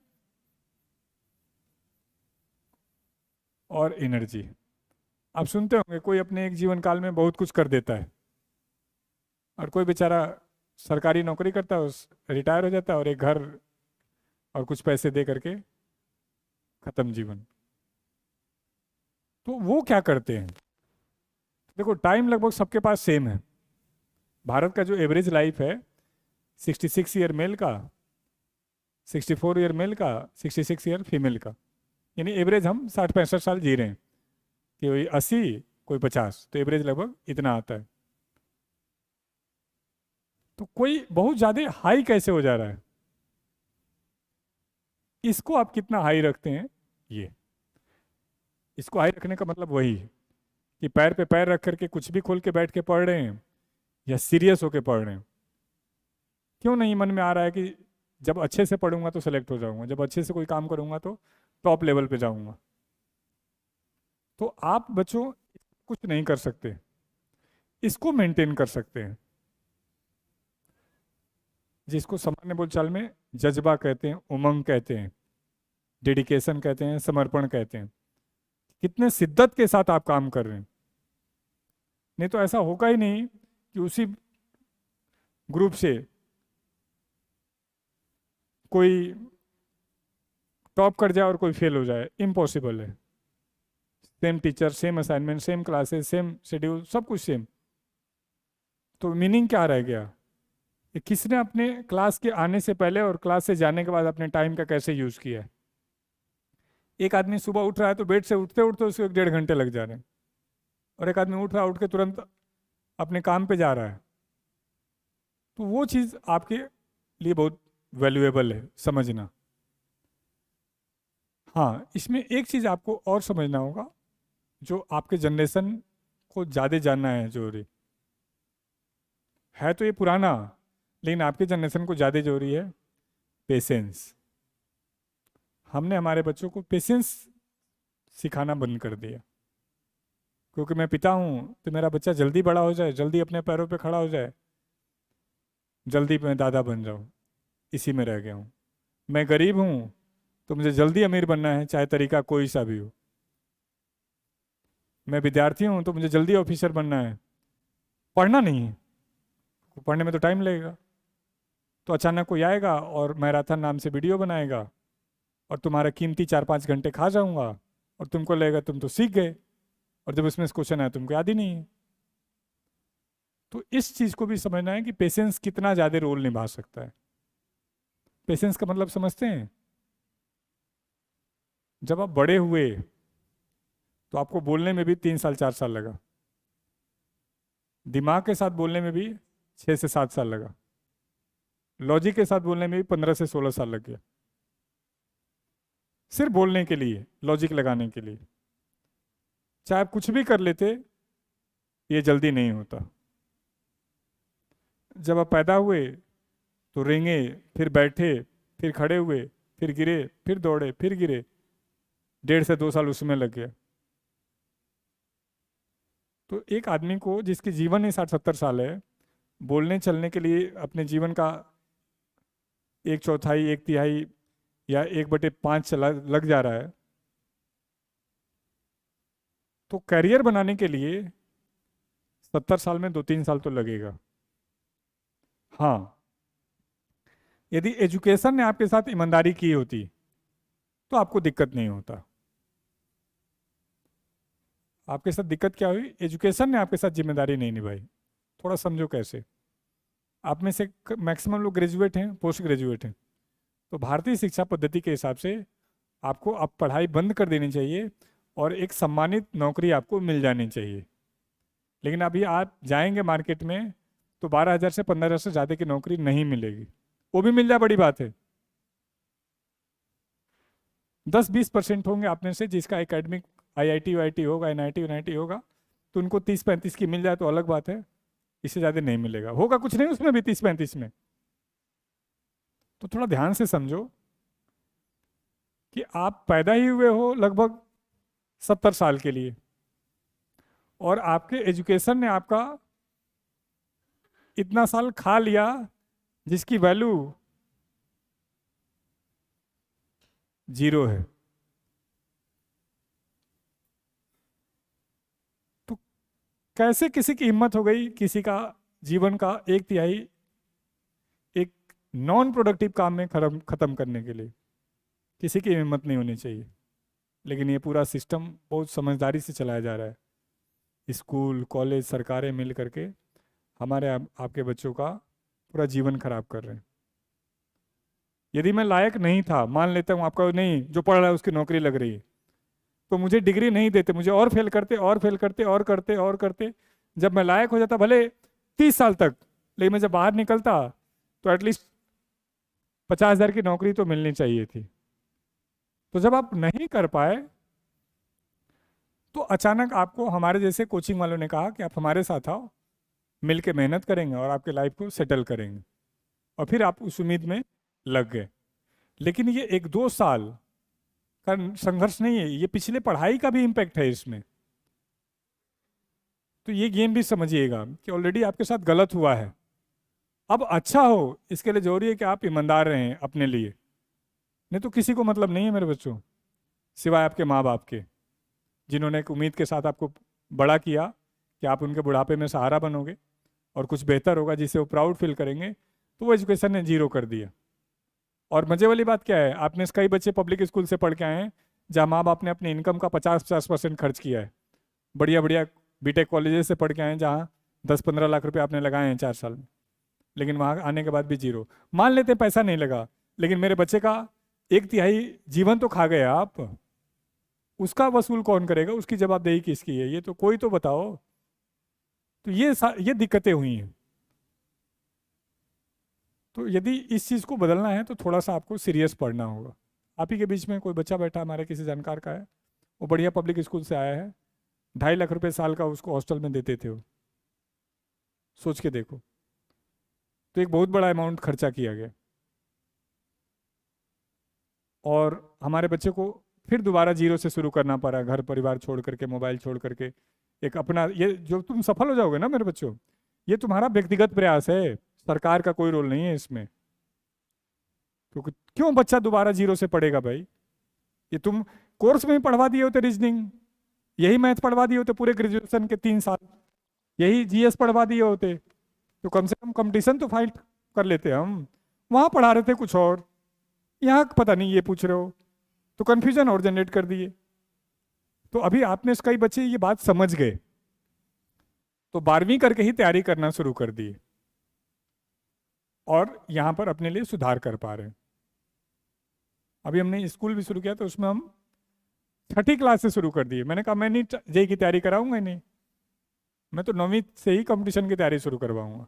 और एनर्जी। आप सुनते होंगे कोई अपने एक जीवन काल में बहुत कुछ कर देता है, और कोई बेचारा सरकारी नौकरी करता है, उस रिटायर हो जाता है, और एक घर और कुछ पैसे दे करके खत्म जीवन। तो वो क्या करते हैं? देखो, टाइम लगभग सबके पास सेम है। भारत का जो एवरेज लाइफ है 66 ईयर मेल का, 64 ईयर मेल का, 66 ईयर फीमेल का, यानी एवरेज हम 60-65 साल जी रहे हैं। कि वही 80, कोई 50, तो एवरेज लगभग इतना आता है। तो कोई बहुत ज़्यादा हाई कैसे हो जा रहा है? इसको आप कितना हाई रखते हैं, ये इसको हाई रखने का मतलब वही कि पैर पे पैर रख करके कुछ भी खोल के बैठ के पढ़ रहे हैं, या सीरियस होके पढ़ रहे हैं। क्यों नहीं मन में आ रहा है कि जब अच्छे से पढ़ूंगा तो सेलेक्ट हो जाऊंगा, जब अच्छे से कोई काम करूंगा तो टॉप लेवल पे जाऊंगा। तो आप बच्चों कुछ नहीं कर सकते, इसको मेंटेन कर सकते हैं, जिसको सामान्य बोलचाल में जज्बा कहते हैं, उमंग कहते हैं, डेडिकेशन कहते हैं, समर्पण कहते हैं। कितने शिद्दत के साथ आप काम कर रहे हैं। नहीं तो ऐसा होगा ही नहीं कि उसी ग्रुप से कोई टॉप कर जाए और कोई फेल हो जाए, इम्पॉसिबल है। Same teacher, same assignment, same classes, same schedule, सब कुछ सेम। तो मीनिंग क्या रह गया? कि किसने अपने क्लास के आने से पहले और क्लास से जाने के बाद अपने टाइम का कैसे यूज किया है। एक आदमी सुबह उठ रहा है तो बेड से उठते उठते उसको 1-1.5 घंटे लग जा रहे हैं, और एक आदमी उठ रहा है, उठ के तुरंत अपने काम पे जा रहा है। तो वो चीज़ आपके लिए बहुत वैल्यूएबल है, समझना। हाँ, इसमें एक चीज़ आपको और समझना होगा, जो आपके जनरेशन को ज़्यादा जानना है जरूरी है। तो ये पुराना, लेकिन आपके जनरेशन को ज़्यादा जरूरी है पेशेंस। हमने हमारे बच्चों को पेशेंस सिखाना बंद कर दिया, क्योंकि मैं पिता हूँ तो मेरा बच्चा जल्दी बड़ा हो जाए, जल्दी अपने पैरों पे खड़ा हो जाए, जल्दी मैं दादा बन जाऊँ, इसी में रह गया हूँ। मैं गरीब हूँ तो मुझे जल्दी अमीर बनना है, चाहे तरीका कोई सा भी हो। मैं विद्यार्थी हूँ तो मुझे जल्दी ऑफिसर बनना है, पढ़ना नहीं है। पढ़ने में तो टाइम लगेगा। तो अचानक कोई आएगा और मैराथन नाम से वीडियो बनाएगा, और तुम्हारा कीमती 4-5 घंटे खा जाऊंगा, और तुमको लगेगा तुम तो सीख गए, और जब उसमें से क्वेश्चन आया तुमको याद ही नहीं है। तो इस चीज़ को भी समझना है कि पेशेंस कितना ज़्यादा रोल निभा सकता है। पेशेंस का मतलब समझते हैं? जब आप बड़े हुए तो आपको बोलने में भी 3 साल 4 साल लगा, दिमाग के साथ बोलने में भी 6 से 7 साल लगा, लॉजिक के साथ बोलने में भी 15 से 16 साल लग गया, सिर्फ बोलने के लिए, लॉजिक लगाने के लिए। चाहे आप कुछ भी कर लेते, ये जल्दी नहीं होता। जब आप पैदा हुए तो रेंगे, फिर बैठे, फिर खड़े हुए, फिर गिरे, फिर दौड़े, फिर गिरे, 1.5 से 2 साल उसमें लग गया। तो एक आदमी को जिसकी जीवन ही 60-70 साल है, बोलने चलने के लिए अपने जीवन का 1/4, 1/3 या 1/5 चला लग जा रहा है, तो करियर बनाने के लिए 70 साल में 2-3 साल तो लगेगा। हाँ, यदि एजुकेशन ने आपके साथ ईमानदारी की होती तो आपको दिक्कत नहीं होता। आपके साथ दिक्कत क्या हुई? एजुकेशन ने आपके साथ जिम्मेदारी नहीं निभाई। थोड़ा समझो कैसे। आप में से मैक्सिमम लोग ग्रेजुएट हैं, पोस्ट ग्रेजुएट हैं, तो भारतीय शिक्षा पद्धति के हिसाब से आपको अब पढ़ाई बंद कर देनी चाहिए और एक सम्मानित नौकरी आपको मिल जानी चाहिए। लेकिन अभी आप जाएंगे मार्केट में तो 12,000 से 15,000 से ज़्यादा की नौकरी नहीं मिलेगी। वो भी मिल जाए बड़ी बात है। 10-20% होंगे आप में से जिसका एकेडमिक आईआईटी वाईटी होगा, एनआईटी यूनाइटी होगा, तो उनको 30-35 की मिल जाए तो अलग बात है। इससे ज़्यादा नहीं मिलेगा, होगा कुछ नहीं उसमें भी 30-35 में। तो थोड़ा ध्यान से समझो कि आप पैदा ही हुए हो लगभग 70 साल के लिए, और आपके एजुकेशन ने आपका इतना साल खा लिया जिसकी वैल्यू 0 है। तो कैसे किसी की हिम्मत हो गई किसी का जीवन का 1/3 एक नॉन प्रोडक्टिव काम में खत्म करने के लिए? किसी की हिम्मत नहीं होनी चाहिए। लेकिन ये पूरा सिस्टम बहुत समझदारी से चलाया जा रहा है। स्कूल कॉलेज सरकारें मिल करके हमारे आपके बच्चों का पूरा जीवन खराब कर रहे हैं। यदि मैं लायक नहीं था, मान लेता हूँ आपका नहीं, जो पढ़ रहा है उसकी नौकरी लग रही है, तो मुझे डिग्री नहीं देते, मुझे और फेल करते और फेल करते और करते और करते। जब मैं लायक हो जाता भले 30 साल तक, लेकिन मैं जब बाहर निकलता तो एटलीस्ट 50,000 की नौकरी तो मिलनी चाहिए थी। तो जब आप नहीं कर पाए तो अचानक आपको हमारे जैसे कोचिंग वालों ने कहा कि आप हमारे साथ आओ, मिल के मेहनत करेंगे और आपके लाइफ को सेटल करेंगे। और फिर आप उस उम्मीद में लग गए। लेकिन ये 1-2 साल का संघर्ष नहीं है, ये पिछले पढ़ाई का भी इम्पैक्ट है इसमें। तो ये गेम भी समझिएगा कि ऑलरेडी आपके साथ गलत हुआ है। अब अच्छा हो इसके लिए जरूरी है कि आप ईमानदार रहें अपने लिए, नहीं तो किसी को मतलब नहीं है मेरे बच्चों, सिवाय आपके माँ बाप के, जिन्होंने एक उम्मीद के साथ आपको बड़ा किया कि आप उनके बुढ़ापे में सहारा बनोगे और कुछ बेहतर होगा जिसे वो प्राउड फील करेंगे। तो वो एजुकेशन ने 0 कर दिया। और मजे वाली बात क्या है, आपने कई बच्चे पब्लिक स्कूल से पढ़ के आए हैं जहाँ माँ बाप ने अपनी इनकम का 50-50% खर्च किया है। बढ़िया बढ़िया बीटेक कॉलेजेस से पढ़ के आए हैं जहाँ 10-15 लाख रुपए आपने लगाए हैं 4 साल में, लेकिन वहाँ आने के बाद भी 0। मान लेते हैं पैसा नहीं लगा, लेकिन मेरे बच्चे का 1/3 जीवन तो खा गए आप, उसका वसूल कौन करेगा, उसकी जवाबदेही किसकी है? ये तो कोई तो बताओ। तो ये दिक्कतें हुई हैं। तो यदि इस चीज़ को बदलना है तो थोड़ा सा आपको सीरियस पढ़ना होगा। आप ही के बीच में कोई बच्चा बैठा हमारे किसी जानकार का है, वो बढ़िया पब्लिक स्कूल से आया है, 2.5 लाख रुपए साल का उसको हॉस्टल में देते थे वो, सोच के देखो। तो एक बहुत बड़ा अमाउंट खर्चा किया गया, और हमारे बच्चे को फिर दोबारा 0 से शुरू करना पड़ा, घर परिवार छोड़ करके, मोबाइल छोड़ करके। एक अपना, ये जो तुम सफल हो जाओगे ना मेरे बच्चों, ये तुम्हारा व्यक्तिगत प्रयास है, सरकार का कोई रोल नहीं है इसमें। क्योंकि क्यों बच्चा दोबारा 0 से पढ़ेगा भाई? ये तुम कोर्स में ही पढ़वा दिए होते, रीजनिंग यही मैथ पढ़वा दिए होते पूरे ग्रेजुएशन के 3 साल, यही जीएस पढ़वा दिए होते, तो कम से कम कंपटीशन तो फाइट कर लेते हम। वहां पढ़ा रहे थे कुछ और, यहाँ पता नहीं ये पूछ रहे हो, तो कंफ्यूजन और जनरेट कर दिए। तो अभी आपने कई बच्चे ये बात समझ गए, तो 12वीं करके ही तैयारी करना शुरू कर दी और यहाँ पर अपने लिए सुधार कर पा रहे हैं। अभी हमने स्कूल भी शुरू किया, तो उसमें हम 6ठी क्लास से शुरू कर दिए। मैंने कहा मैं नहीं जेई की तैयारी कराऊंगा ही नहीं, मैं तो 9वीं से ही कंपटीशन की तैयारी शुरू करवाऊंगा,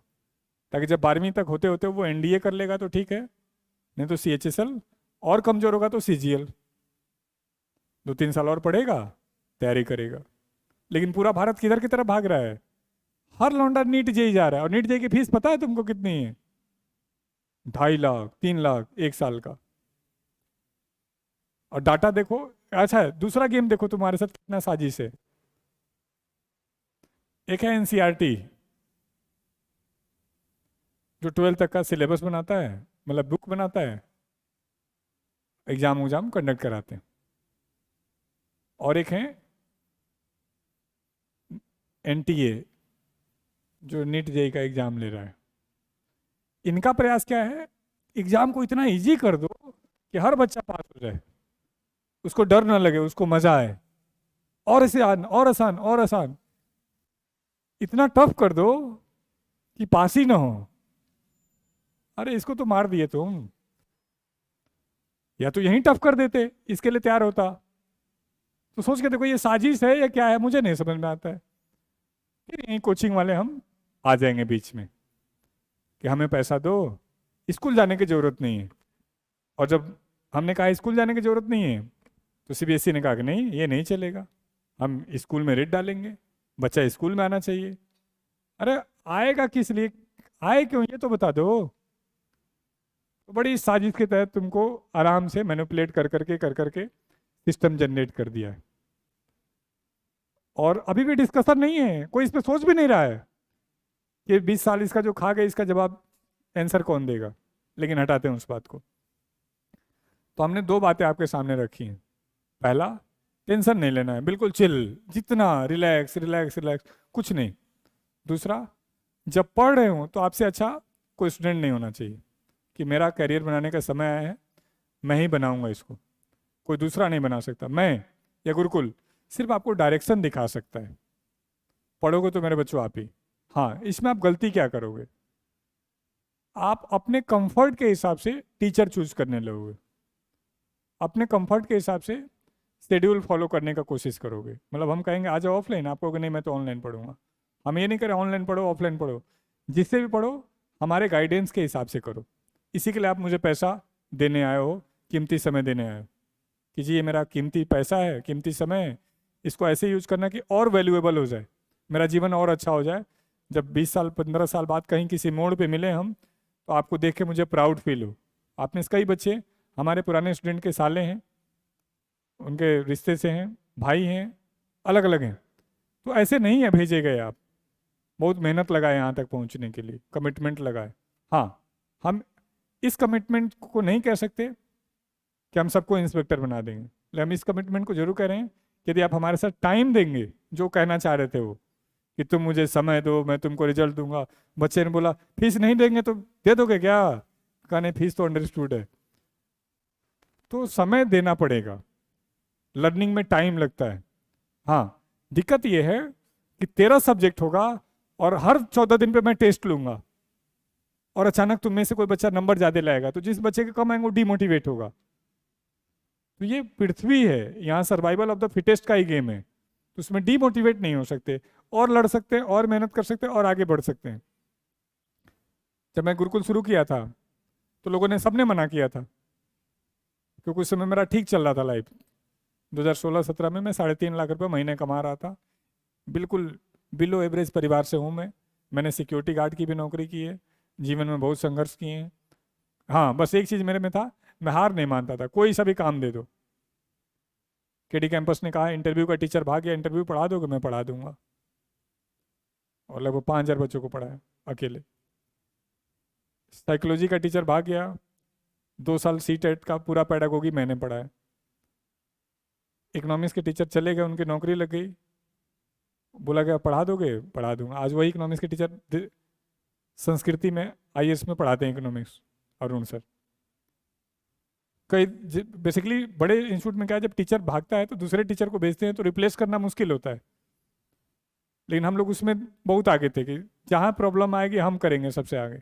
ताकि जब 12वीं तक होते होते वो एनडीए कर लेगा तो ठीक है, नहीं तो सीएचएसएल, और कमजोर होगा तो सीजीएल, 2-3 साल और पढ़ेगा, तैयारी करेगा। लेकिन पूरा भारत किधर की तरफ भाग रहा है? हर लौंडा नीट जेई जा रहा है, और नीट जेई की फीस पता है तुमको कितनी है? 2.5 लाख 3 लाख 1 साल का। और डाटा देखो। अच्छा है, दूसरा गेम देखो तुम्हारे साथ कितना साजिश है। एक है एनसीईआरटी, जो 12th तक का सिलेबस बनाता है, मतलब बुक बनाता है, एग्जाम कंडक्ट कराते हैं। और एक है एनटीए, जो नीट जेई का एग्जाम ले रहा है। इनका प्रयास क्या है? एग्जाम को इतना इजी कर दो कि हर बच्चा पास हो जाए, उसको डर ना लगे, उसको मजा आए, और आसान और आसान और आसान। इतना टफ कर दो कि पास ही ना हो। अरे इसको तो मार दिए तुम, या तो यहीं टफ कर देते, इसके लिए तैयार होता। तो सोच के देखो ये साजिश है या क्या है, मुझे नहीं समझ में आता है। फिर यहीं कोचिंग वाले हम आ जाएंगे बीच में, कि हमें पैसा दो, स्कूल जाने की ज़रूरत नहीं है। और जब हमने कहा स्कूल जाने की ज़रूरत नहीं है, तो सीबीएसई ने कहा कि नहीं, ये नहीं चलेगा, हम स्कूल में रेट डालेंगे, बच्चा स्कूल में आना चाहिए। अरे आएगा किस लिए, आए क्यों, ये तो बता दो। तो बड़ी साजिश के तहत तुमको आराम से मैनिपुलेट कर करके सिस्टम जनरेट कर दिया है। और अभी भी डिस्कशन नहीं है, कोई इस पर सोच भी नहीं रहा है कि 20 साल इसका जो खा गए, इसका जवाब आंसर कौन देगा। लेकिन हटाते हैं उस बात को। तो हमने दो बातें आपके सामने रखी हैं। पहला, टेंशन नहीं लेना है, बिल्कुल चिल, जितना रिलैक्स रिलैक्स रिलैक्स, कुछ नहीं। दूसरा, जब पढ़ रहे हो तो आपसे अच्छा कोई स्टूडेंट नहीं होना चाहिए, कि मेरा करियर बनाने का समय आया है, मैं ही बनाऊंगा इसको, कोई दूसरा नहीं बना सकता। मैं या गुरुकुल सिर्फ आपको डायरेक्शन दिखा सकता है, पढ़ोगे तो मेरे बच्चों आप ही। हाँ, इसमें आप गलती क्या करोगे, आप अपने कंफर्ट के हिसाब से टीचर चूज करने लगोगे, अपने कंफर्ट के हिसाब से शेड्यूल फॉलो करने का कोशिश करोगे। मतलब हम कहेंगे आ जाओ ऑफलाइन, आप कहोगे नहीं मैं तो ऑनलाइन पढ़ूंगा। हम ये नहीं करें ऑनलाइन पढ़ो ऑफलाइन पढ़ो, जिससे भी पढ़ो हमारे गाइडेंस के हिसाब से करो। इसी के लिए आप मुझे पैसा देने आए हो, कीमती समय देने आए हो, कि जी ये मेरा कीमती पैसा है, कीमती समय है, इसको ऐसे यूज करना कि और वैल्यूएबल हो जाए, मेरा जीवन और अच्छा हो जाए। जब 20 साल 15 साल बाद कहीं किसी मोड़ पे मिले हम, तो आपको देख के मुझे प्राउड फील हो। आपने कई बच्चे हमारे पुराने स्टूडेंट के साले हैं, उनके रिश्ते से हैं, भाई हैं, अलग अलग हैं। तो ऐसे नहीं है भेजे गए आप, बहुत मेहनत लगाए यहाँ तक पहुँचने के लिए, कमिटमेंट लगाए। हाँ, हम इस कमिटमेंट को नहीं कह सकते कि हम सबको इंस्पेक्टर बना देंगे, लेकिन हम इस कमिटमेंट को जरूर कह रहे हैं कि यदि आप हमारे साथ टाइम देंगे, जो कहना चाह रहे थे वो, कि तुम मुझे समय दो मैं तुमको रिजल्ट दूंगा। बच्चे ने बोला फीस नहीं देंगे तो दे दोगे क्या, कहा नहीं फीस तो अंडरस्टूड है। तो समय देना पड़ेगा, लर्निंग में टाइम लगता है। हाँ, दिक्कत यह है कि 13 सब्जेक्ट होगा और हर 14 दिन पे मैं टेस्ट लूंगा, और अचानक तुम में से कोई बच्चा नंबर ज्यादा लाएगा, तो जिस बच्चे के कम आएंगे वो डिमोटिवेट होगा। तो ये पृथ्वी है, यहाँ सर्वाइवल ऑफ द फिटेस्ट का ही गेम है, तो उसमें डिमोटिवेट नहीं हो सकते, और लड़ सकते हैं, और मेहनत कर सकते हैं, और आगे बढ़ सकते हैं। जब मैं गुरुकुल शुरू किया था तो लोगों ने, सबने मना किया था, क्योंकि उस समय मेरा ठीक चल रहा था लाइफ। 2016-17 में मैं 3.5 लाख रुपए महीने कमा रहा था, बिल्कुल बिलो एवरेज परिवार से हूँ मैं। मैंने सिक्योरिटी गार्ड की भी नौकरी की है, जीवन में बहुत संघर्ष किए हैं। हाँ, बस एक चीज़ मेरे में था, मैं हार नहीं मानता था, कोई सा भी काम दे दो। केडी कैंपस ने कहा इंटरव्यू का टीचर भाग गया, इंटरव्यू पढ़ा दोगे, मैं पढ़ा दूंगा, और लगभग 5,000 बच्चों को पढ़ाया अकेले। साइकोलॉजी का टीचर भाग गया, 2 साल सी टेट का पूरा पैडागोगी मैंने पढ़ाया। इकोनॉमिक्स के टीचर चले गए, उनकी नौकरी लग गई, बोला गया पढ़ा दोगे, पढ़ा दूंगा। आज वही इकोनॉमिक्स के टीचर संस्कृति में आईएएस में पढ़ाते हैं इकोनॉमिक्स, अरुण सर। कई बेसिकली बड़े इंस्टीट्यूट में क्या है, जब टीचर भागता है तो दूसरे टीचर को भेजते हैं, तो रिप्लेस करना मुश्किल होता है। लेकिन हम लोग उसमें बहुत आगे थे, कि जहाँ प्रॉब्लम आएगी हम करेंगे सबसे आगे।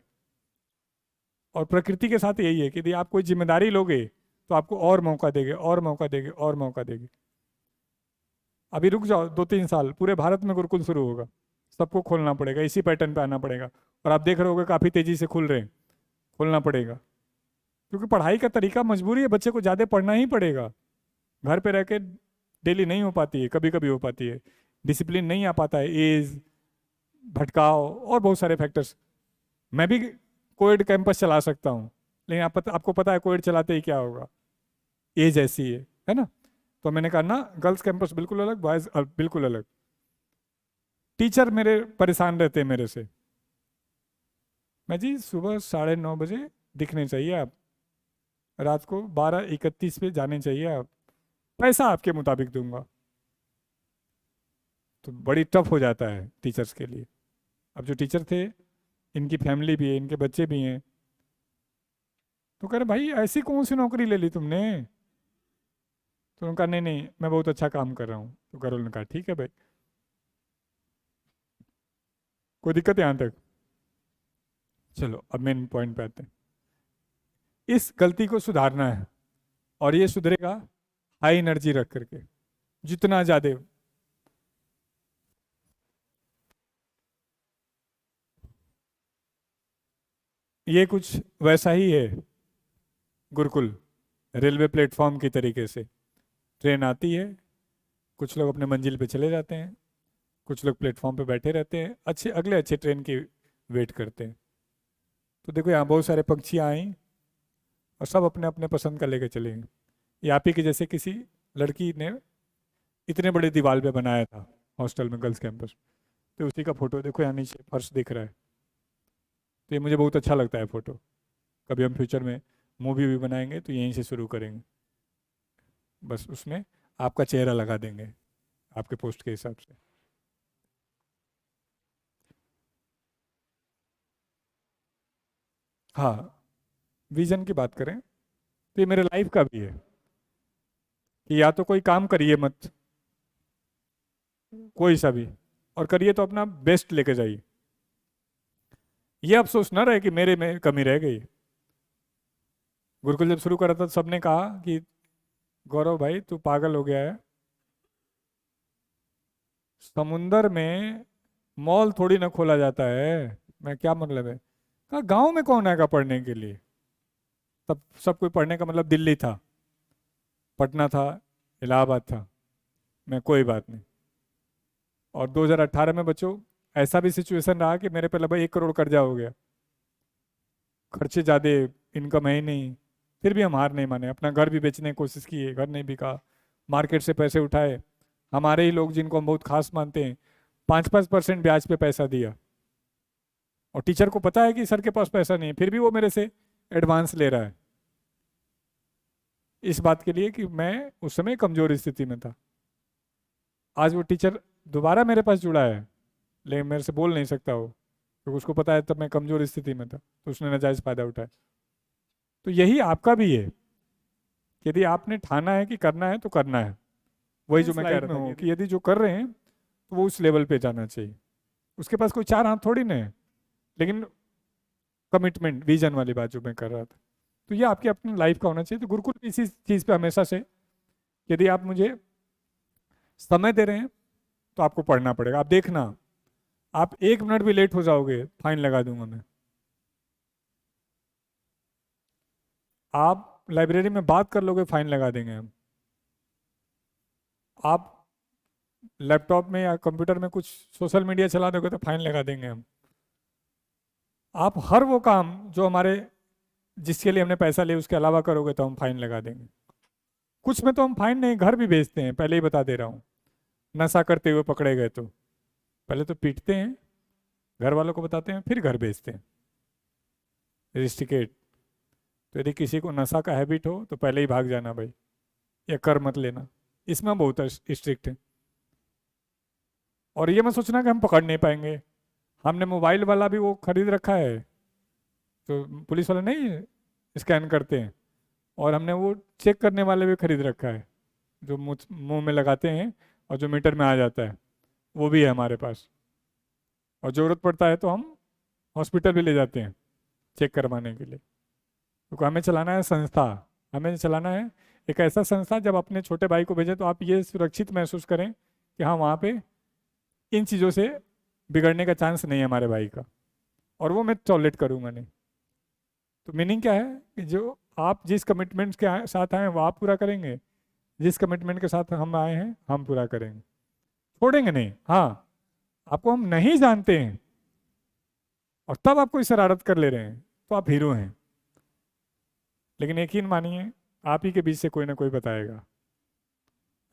और प्रकृति के साथ यही है कि यदि आप कोई जिम्मेदारी लोगे तो आपको और मौका देंगे, और मौका देंगे, और मौका देंगे। अभी रुक जाओ 2-3 साल, पूरे भारत में गुरुकुल शुरू होगा, सबको खोलना पड़ेगा, इसी पैटर्न पे आना पड़ेगा। और आप देख रहे होगे काफ़ी तेज़ी से खुल रहे हैं, खोलना पड़ेगा, क्योंकि पढ़ाई का तरीका मजबूरी है, बच्चे को ज़्यादा पढ़ना ही पड़ेगा। घर पे रह के डेली नहीं हो पाती है, कभी कभी हो पाती है, डिसिप्लिन नहीं आ पाता है, एज, भटकाव और बहुत सारे फैक्टर्स। मैं भी कोएड कैंपस चला सकता हूँ, लेकिन आपको पता है कोएड चलाते ही क्या होगा, एज ऐसी है ना। तो मैंने कहा ना, गर्ल्स कैंपस बिल्कुल अलग, बॉयज बिल्कुल अलग। टीचर मेरे परेशान रहते हैं मेरे से, मैं जी सुबह 9:30 बजे दिखने चाहिए आप, रात को 12:31 पे जाने चाहिए आप, पैसा आपके मुताबिक दूंगा। तो बड़ी टफ हो जाता है टीचर्स के लिए। अब जो टीचर थे, इनकी फैमिली भी है, इनके बच्चे भी हैं, तो कह रहे भाई ऐसी कौन सी नौकरी ले ली तुमने। तो उन्होंने कहा नहीं नहीं मैं बहुत अच्छा काम कर रहा हूँ। तो घर ने कहा ठीक है भाई, कोई दिक्कत है यहाँ तक। चलो अब मेन पॉइंट पे आते हैं। इस गलती को सुधारना है, और ये सुधरेगा हाई एनर्जी रख करके, जितना ज्यादा। ये कुछ वैसा ही है गुरुकुल, रेलवे प्लेटफॉर्म की तरीके से। ट्रेन आती है, कुछ लोग अपने मंजिल पे चले जाते हैं, कुछ लोग प्लेटफॉर्म पे बैठे रहते हैं, अच्छे ट्रेन की वेट करते हैं। तो देखो यहाँ बहुत सारे पक्षी आई और सब अपने अपने पसंद का लेके चलेंगे। ये आप ही के जैसे किसी लड़की ने इतने बड़े दीवार पे बनाया था हॉस्टल में, गर्ल्स कैंपस, तो उसी का फोटो देखो यहाँ नीचे फर्श दिख रहा है। तो ये मुझे बहुत अच्छा लगता है फोटो। कभी हम फ्यूचर में मूवी भी बनाएंगे तो यहीं से शुरू करेंगे, बस उसमें आपका चेहरा लगा देंगे आपके पोस्ट के हिसाब से। हाँ, विजन की बात करें तो ये मेरे लाइफ का भी है कि या तो कोई काम करिए मत, कोई सा भी, और करिए तो अपना बेस्ट लेके जाइए। ये अफसोस ना रहे कि मेरे में कमी रह गई। गुरुकुल जब शुरू करा था तो सबने कहा कि गौरव भाई तू पागल हो गया है, समुंदर में मॉल थोड़ी ना खोला जाता है। मैं क्या मतलब है? कहा गांव में कौन आएगा पढ़ने के लिए? तब सब कोई पढ़ने का मतलब दिल्ली था, पटना था, इलाहाबाद था। मैं कोई बात नहीं। और 2018 में बच्चों ऐसा भी सिचुएशन रहा कि मेरे पे लगभग 1 करोड़ कर्जा हो गया, खर्चे ज़्यादा, इनकम है ही नहीं। फिर भी हम हार नहीं माने, अपना घर भी बेचने की कोशिश की, घर नहीं बिका, मार्केट से पैसे उठाए। हमारे ही लोग जिनको हम बहुत खास मानते हैं 5-5% ब्याज पे पैसा दिया, और टीचर को पता है कि सर के पास पैसा नहीं है, फिर भी वो मेरे से एडवांस ले रहा है, इस बात के लिए कि मैं उस समय कमजोर स्थिति में था। आज वो टीचर दोबारा मेरे पास जुड़ा है, लेकिन मेरे से बोल नहीं सकता वो, क्योंकि उसको पता है तब मैं कमजोर स्थिति में था, तो उसने नाजायज फायदा उठाया। तो यही आपका भी है कि यदि आपने ठाना है कि करना है तो करना है। वही जो मैं कह रहा हूँ कि यदि जो कर रहे हैं तो वो उस लेवल पे जाना चाहिए। उसके पास कोई चार हाथ थोड़ी ना है, लेकिन कमिटमेंट, विजन वाली बात जो मैं कर रहा था, तो ये आपकी अपनी लाइफ का होना चाहिए। तो गुरुकुल इसी चीज़ पे हमेशा से, यदि आप मुझे समय दे रहे हैं तो आपको पढ़ना पड़ेगा। आप देखना, आप 1 मिनट भी लेट हो जाओगे फाइन लगा दूंगा मैं। आप लाइब्रेरी में बात कर लोगे फाइन लगा देंगे हम। आप लैपटॉप में या कंप्यूटर में कुछ सोशल मीडिया चला दोगे तो फाइन लगा देंगे हम। आप हर वो काम जो हमारे, जिसके लिए हमने पैसा लिया उसके अलावा करोगे तो हम फाइन लगा देंगे। कुछ में तो हम फाइन नहीं, घर भी भेजते हैं, पहले ही बता दे रहा हूँ। नशा करते हुए पकड़े गए तो पहले तो पीटते हैं, घर वालों को बताते हैं, फिर घर भेजते हैं रिस्टिकेट। तो यदि किसी को नशा का हैबिट हो तो पहले ही भाग जाना भाई, या कर मत लेना। इसमें हम बहुत स्ट्रिक्ट हैं। और ये मत सोचना कि हम पकड़ नहीं पाएंगे। हमने मोबाइल वाला भी वो खरीद रखा है, तो पुलिस वाले नहीं स्कैन करते हैं, और हमने वो चेक करने वाले भी खरीद रखा है, जो मुंह में लगाते हैं और जो मीटर में आ जाता है, वो भी है हमारे पास। और ज़रूरत पड़ता है तो हम हॉस्पिटल भी ले जाते हैं चेक करवाने के लिए। तो हमें चलाना है संस्था, हमें चलाना है एक ऐसा संस्था, जब अपने छोटे भाई को भेजें तो आप ये सुरक्षित महसूस करें कि हाँ वहाँ पे इन चीज़ों से बिगड़ने का चांस नहीं है हमारे भाई का, और वो मैं टॉलरेट करूँगा नहीं। तो मीनिंग क्या है कि जो आप जिस कमिटमेंट्स के साथ आए हैं वो आप पूरा करेंगे, जिस कमिटमेंट के साथ हम आए हैं हम पूरा करेंगे, छोड़ेंगे नहीं। हाँ, आपको हम नहीं जानते हैं और तब आपको इस शरारत कर ले रहे हैं तो आप हीरो हैं, लेकिन यकीन मानिए आप ही के बीच से कोई ना कोई बताएगा,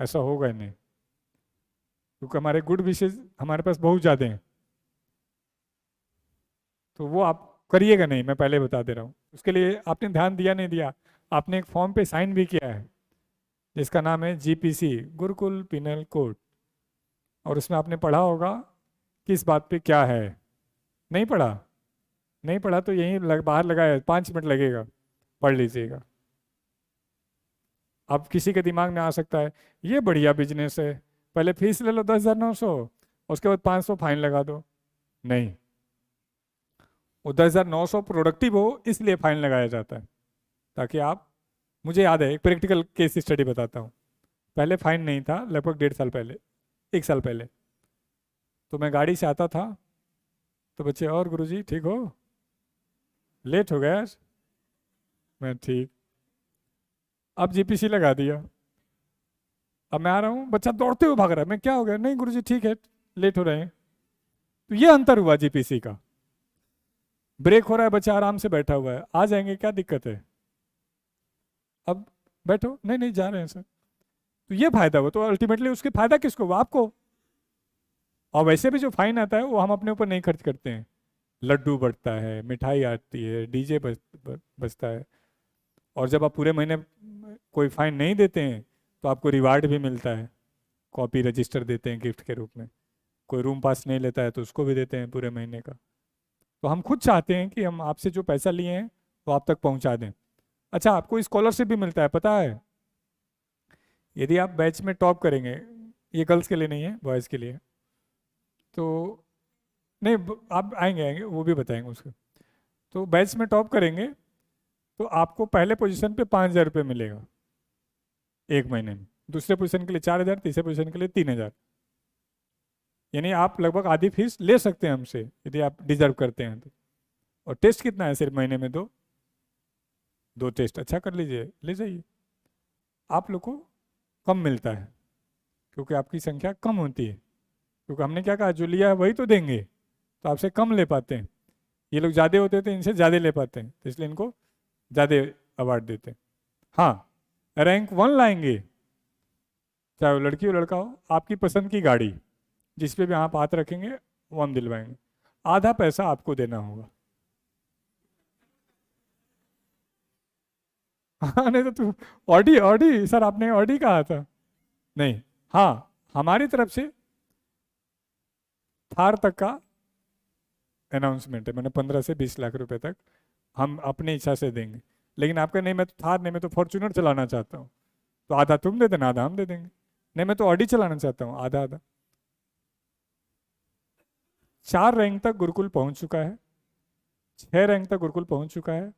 ऐसा होगा ही नहीं, क्योंकि हमारे गुड विशेष हमारे पास बहुत ज़्यादा हैं। तो वो आप करिएगा नहीं, मैं पहले बता दे रहा हूँ। उसके लिए आपने ध्यान दिया नहीं दिया, आपने एक फॉर्म पे साइन भी किया है जिसका नाम है जीपीसी, गुरुकुल पिनल कोड, और उसमें आपने पढ़ा होगा किस बात पे क्या है। नहीं पढ़ा? नहीं पढ़ा तो यहीं बाहर लगाया, 5 मिनट लगेगा, पढ़ लीजिएगा। अब किसी के दिमाग में आ सकता है ये बढ़िया बिजनेस है, पहले फीस ले लो 10,900, उसके बाद 500 फाइन लगा दो। नहीं, वो 10,900 प्रोडक्टिव हो इसलिए फाइन लगाया जाता है, ताकि आप, मुझे याद है एक प्रैक्टिकल केस स्टडी बताता हूँ। पहले फाइन नहीं था, लगभग 1.5 साल पहले, 1 साल पहले, तो मैं गाड़ी से आता था तो बच्चे, और गुरुजी ठीक हो? लेट हो गया आज? मैं ठीक। अब जीपीसी लगा दिया। अब मैं आ रहा हूँ, बच्चा दौड़ते हुए भाग रहा है, मैं क्या हो गया? नहीं गुरुजी ठीक है, लेट हो रहे हैं। तो ये अंतर हुआ जीपीसी का। ब्रेक हो रहा है, बच्चा आराम से बैठा हुआ है, आ जाएंगे, क्या दिक्कत है? अब बैठो, नहीं नहीं जा रहे हैं सर। तो ये फायदा हुआ, तो अल्टीमेटली उसके फायदा किसको हुआ? आपको। और वैसे भी जो फाइन आता है वो हम अपने ऊपर नहीं खर्च करते हैं। लड्डू बढ़ता है, मिठाई आती है, डीजे बजता है। और जब आप पूरे महीने कोई फाइन नहीं देते हैं तो आपको रिवार्ड भी मिलता है। कॉपी रजिस्टर देते हैं गिफ्ट के रूप में। कोई रूम पास नहीं लेता है तो उसको भी देते हैं पूरे महीने का। तो हम खुद चाहते हैं कि हम आपसे जो पैसा लिए हैं वो आप तक पहुंचा दें। अच्छा, आपको स्कॉलरशिप भी मिलता है, पता है? यदि आप बैच में टॉप करेंगे, ये गर्ल्स के लिए नहीं है, बॉयज़ के लिए है। तो नहीं, आप आएंगे आएंगे वो भी बताएंगे उसको। तो बैच में टॉप करेंगे तो आपको पहले पोजीशन पे 5,000 रुपये मिलेगा एक महीने में। दूसरे पोजीशन के लिए 4,000, तीसरे पोजीशन के लिए 3,000। यानी आप लगभग आधी फीस ले सकते हैं हमसे यदि आप डिजर्व करते हैं तो। और टेस्ट कितना है? सिर्फ महीने में दो। दो टेस्ट अच्छा कर लीजिए, ले जाइए। आप लोग को कम मिलता है क्योंकि आपकी संख्या कम होती है। क्योंकि हमने क्या कहा, जो लिया है वही तो देंगे, तो आपसे कम ले पाते हैं। ये लोग ज़्यादा होते हैं तो इनसे ज़्यादा ले पाते हैं, तो इसलिए इनको ज़्यादा अवार्ड देते हैं। हाँ, रैंक 1 लाएंगे, चाहे वो लड़की हो लड़का हो, आपकी पसंद की गाड़ी जिस पे भी आप हाथ रखेंगे वो हम दिलवाएंगे। आधा पैसा आपको देना होगा। हाँ, नहीं तो तू ऑडी ऑडी सर, आपने ऑडी कहा था। नहीं, हाँ, हमारी तरफ से थार तक का अनाउंसमेंट है, मैंने 15 से 20 लाख रुपए तक हम अपनी इच्छा से देंगे। लेकिन आपका नहीं, मैं तो थार नहीं, मैं तो फॉर्च्यूनर चलाना चाहता हूँ, तो आधा तुम दे देना, आधा हम दे देंगे। नहीं, मैं तो ऑडी चलाना चाहता हूँ, आधा आधा। 4 रैंक तक गुरुकुल पहुंच चुका है, 6 रैंक तक गुरुकुल पहुंच चुका है।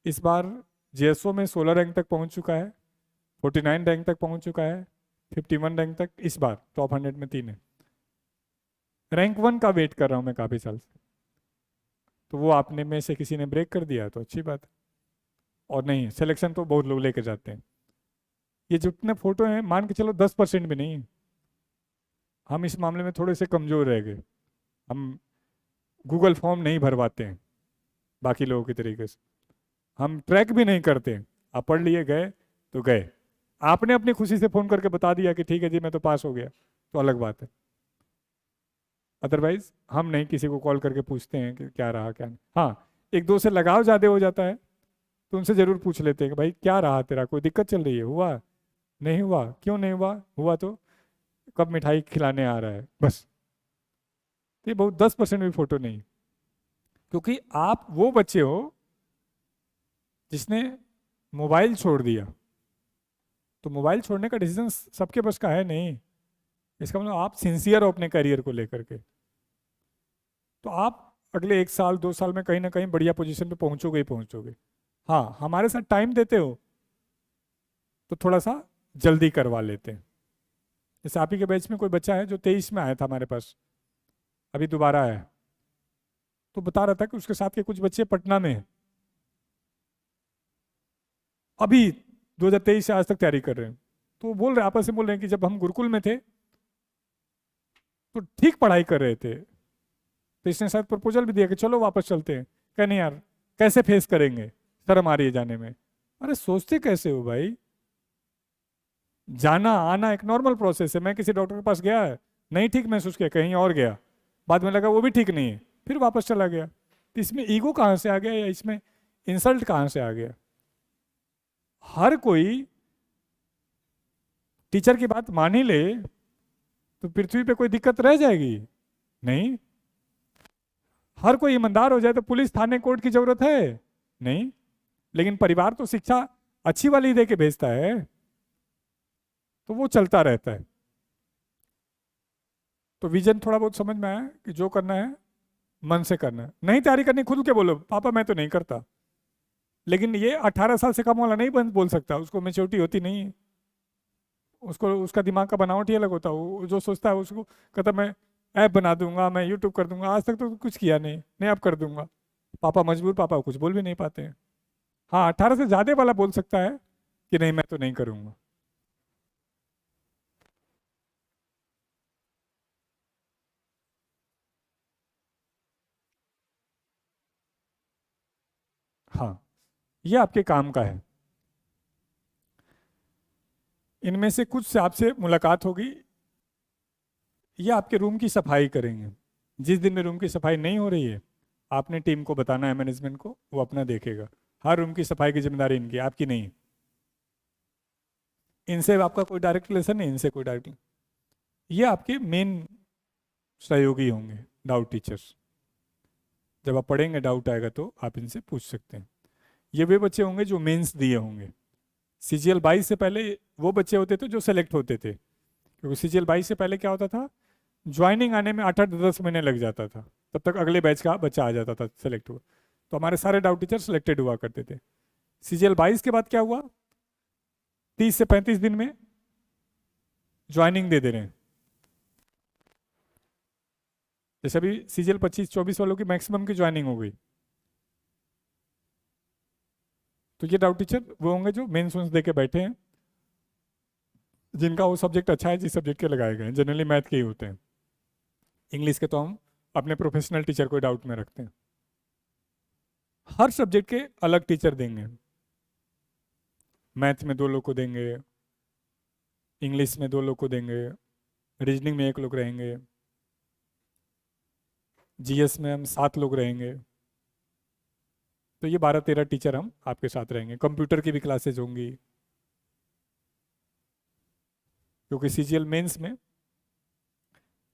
इस बार जेएसओ में 16 रैंक तक पहुंच चुका है, 49 रैंक तक पहुंच चुका है, 51 रैंक तक इस बार टॉप 100 में 3 है। रैंक 1 का वेट कर रहा हूँ मैं काफ़ी साल से। तो वो आपने में से किसी ने ब्रेक कर दिया तो अच्छी बात है। और नहीं, सिलेक्शन तो बहुत लोग लेके जाते हैं। ये जितने फोटो हैं, मान के चलो 10% भी नहीं है। हम इस मामले में थोड़े से कमज़ोर रह गए। हम गूगल फॉर्म नहीं भरवाते हैं बाकी लोगों के तरीके से। हम ट्रैक भी नहीं करते हैं। आप पढ़ लिए, गए तो गए। आपने अपनी खुशी से फ़ोन करके बता दिया कि ठीक है जी मैं तो पास हो गया, तो अलग बात है। अदरवाइज हम नहीं किसी को कॉल करके पूछते हैं कि क्या रहा क्या नहीं। हाँ, एक दो से लगाव ज़्यादा हो जाता है तो उनसे ज़रूर पूछ लेते हैं कि भाई क्या रहा तेरा, कोई दिक्कत चल रही है, हुआ नहीं हुआ, क्यों नहीं हुआ, हुआ तो कब मिठाई खिलाने आ रहा है, बस। तो ये बहुत 10% भी फोटो नहीं। क्योंकि आप वो बच्चे हो जिसने मोबाइल छोड़ दिया। तो मोबाइल छोड़ने का डिसीजन सबके बस का है नहीं। इसका मतलब आप सिंसियर हो अपने करियर को लेकर के। तो आप अगले 1 साल 2 साल में कहीं ना कहीं बढ़िया पोजीशन पे पहुंचोगे ही पहुंचोगे। हाँ, हमारे साथ टाइम देते हो तो थोड़ा सा जल्दी करवा लेते हैं। जैसे आप ही के बैच में कोई बच्चा है जो 23 में आया था हमारे पास, अभी दोबारा आया, तो बता रहा था कि उसके साथ के कुछ बच्चे पटना में हैं, अभी 2023 से आज तक तैयारी कर रहे हैं। तो वो बोल रहे, आपस में बोल रहे हैं कि जब हम गुरुकुल में थे तो ठीक पढ़ाई कर रहे थे, तो इसने शायद प्रपोजल भी दिया कि चलो वापस चलते हैं। कह नहीं यार, कैसे फेस करेंगे, शर्म आ रही है जाने में। अरे सोचते कैसे हो भाई? जाना आना एक नॉर्मल प्रोसेस है। मैं किसी डॉक्टर के पास गया है, नहीं ठीक महसूस किया, कहीं और गया, बाद में लगा वो भी ठीक नहीं है, फिर वापस चला गया। तो इसमें ईगो कहाँ से आ गया, या इसमें इंसल्ट कहाँ से आ गया? हर कोई टीचर की बात मान ही ले तो पृथ्वी पे कोई दिक्कत रह जाएगी? नहीं। हर कोई ईमानदार हो जाए तो पुलिस थाने कोर्ट की जरूरत है? नहीं। लेकिन परिवार तो शिक्षा अच्छी वाली दे के भेजता है, तो वो चलता रहता है। तो विजन थोड़ा बहुत समझ में आया कि जो करना है मन से करना है। नहीं तैयारी करनी, खुल के बोलो पापा मैं तो नहीं करता। लेकिन ये 18 साल से कम वाला नहीं बंद बोल सकता, उसको मैच्योरिटी होती नहीं है। उसको उसका दिमाग का बनावट ही अलग होता है। वो जो सोचता है उसको कहता मैं ऐप बना दूंगा, मैं यूट्यूब कर दूंगा। आज तक तो कुछ किया नहीं, नहीं अब कर दूंगा। पापा मजबूर, पापा कुछ बोल भी नहीं पाते हैं। हाँ, 18 से ज्यादा वाला बोल सकता है कि नहीं मैं तो नहीं करूंगा। हाँ, ये आपके काम का है। इनमें से कुछ से आपसे मुलाकात होगी, ये आपके रूम की सफाई करेंगे। जिस दिन में रूम की सफाई नहीं हो रही है, आपने टीम को बताना है, मैनेजमेंट को, वो अपना देखेगा। हर रूम की सफाई की जिम्मेदारी इनकी, आपकी नहीं है। इनसे आपका कोई डायरेक्ट रिलेशन नहीं, इनसे कोई डायरेक्ट। ये आपके मेन सहयोगी होंगे, डाउट टीचर्स। जब आप पढ़ेंगे डाउट आएगा तो आप इनसे पूछ सकते हैं। ये वे बच्चे होंगे जो मेंस दिए होंगे। सीजीएल 22 से पहले वो बच्चे होते थे जो सेलेक्ट होते थे, क्योंकि सीजीएल 22 से पहले क्या होता था, ज्वाइनिंग आने में 8-10 महीने लग जाता था, तब तक अगले बैच का बच्चा आ जाता था सेलेक्ट हुआ। तो हमारे सारे डाउट टीचर सिलेक्टेड हुआ करते थे। सीजीएल 22 के बाद क्या हुआ, 30 से 35 दिन में ज्वाइनिंग दे दे रहे हैं। जैसे अभी सीजीएल 25-24 वालों की मैक्सिमम की ज्वाइनिंग हो गई। तो ये डाउट टीचर वो होंगे जो मेंस वेंस दे के बैठे हैं, जिनका वो सब्जेक्ट अच्छा है, जिस सब्जेक्ट के लगाए गए हैं, जनरली मैथ के ही होते हैं। इंग्लिश के तो हम अपने प्रोफेशनल टीचर को डाउट में रखते हैं। हर सब्जेक्ट के अलग टीचर देंगे। मैथ में 2 लोग को देंगे, इंग्लिश में 2 लोग को देंगे, रीजनिंग में 1 लोग रहेंगे, जीएस में हम 7 लोग रहेंगे। तो ये 12-13 टीचर हम आपके साथ रहेंगे। कंप्यूटर की भी क्लासेज होंगी, क्योंकि सीजीएल मेंस में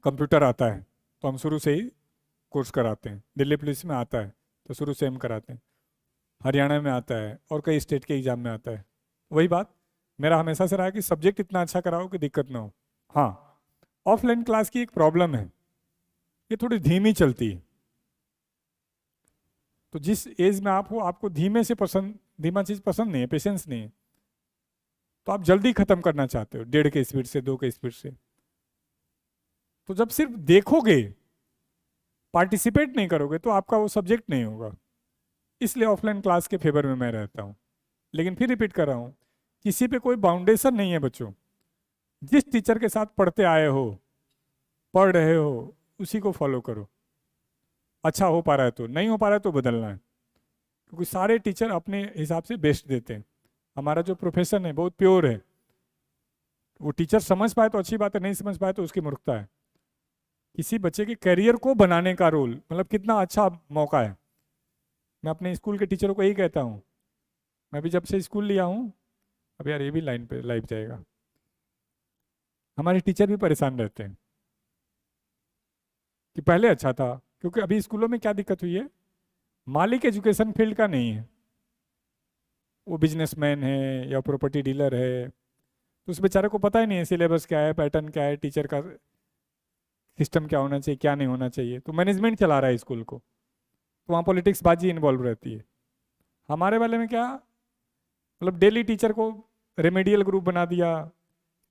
कंप्यूटर आता है तो हम शुरू से ही कोर्स कराते हैं। दिल्ली पुलिस में आता है तो शुरू से हम कराते हैं, हरियाणा में आता है और कई स्टेट के एग्जाम में आता है। वही बात मेरा हमेशा से रहा है कि सब्जेक्ट इतना अच्छा कराओ कि दिक्कत ना हो। हाँ, ऑफलाइन क्लास की एक प्रॉब्लम है, ये थोड़ी धीमी चलती है। तो जिस एज में आप हो, आपको धीमे से पसंद, धीमा चीज पसंद नहीं है, पेशेंस नहीं है, तो आप जल्दी खत्म करना चाहते हो 1.5 के स्पीड से, 2 के स्पीड से। तो जब सिर्फ देखोगे, पार्टिसिपेट नहीं करोगे, तो आपका वो सब्जेक्ट नहीं होगा। इसलिए ऑफलाइन क्लास के फेवर में मैं रहता हूँ। लेकिन फिर रिपीट कर रहा हूँ, किसी पे कोई बाउंडेशन नहीं है बच्चों। जिस टीचर के साथ पढ़ते आए हो, पढ़ रहे हो, उसी को फॉलो करो। अच्छा हो पा रहा है तो, नहीं हो पा रहा है तो बदलना है, क्योंकि सारे टीचर अपने हिसाब से बेस्ट देते हैं। हमारा जो प्रोफेशन है बहुत प्योर है। वो टीचर समझ पाए तो अच्छी बात है, नहीं समझ पाए तो उसकी मूर्खता है। किसी बच्चे के करियर को बनाने का रोल, मतलब कितना अच्छा मौका है। मैं अपने स्कूल के टीचरों को यही कहता हूँ। मैं भी जब से स्कूल लिया हूँ, अब यार ये भी लाइन पे लाइव जाएगा, हमारे टीचर भी परेशान रहते हैं कि पहले अच्छा था। क्योंकि अभी स्कूलों में क्या दिक्कत हुई है, मालिक एजुकेशन फील्ड का नहीं है, वो बिजनेसमैन है या प्रॉपर्टी डीलर है। तो उस बेचारे को पता ही नहीं है सिलेबस क्या है, पैटर्न क्या है, टीचर का सिस्टम क्या होना चाहिए, क्या नहीं होना चाहिए। तो मैनेजमेंट चला रहा है स्कूल को, तो वहाँ पॉलिटिक्स बाजी इन्वॉल्व रहती है। हमारे वाले में क्या, मतलब डेली टीचर को रेमेडियल ग्रुप बना दिया,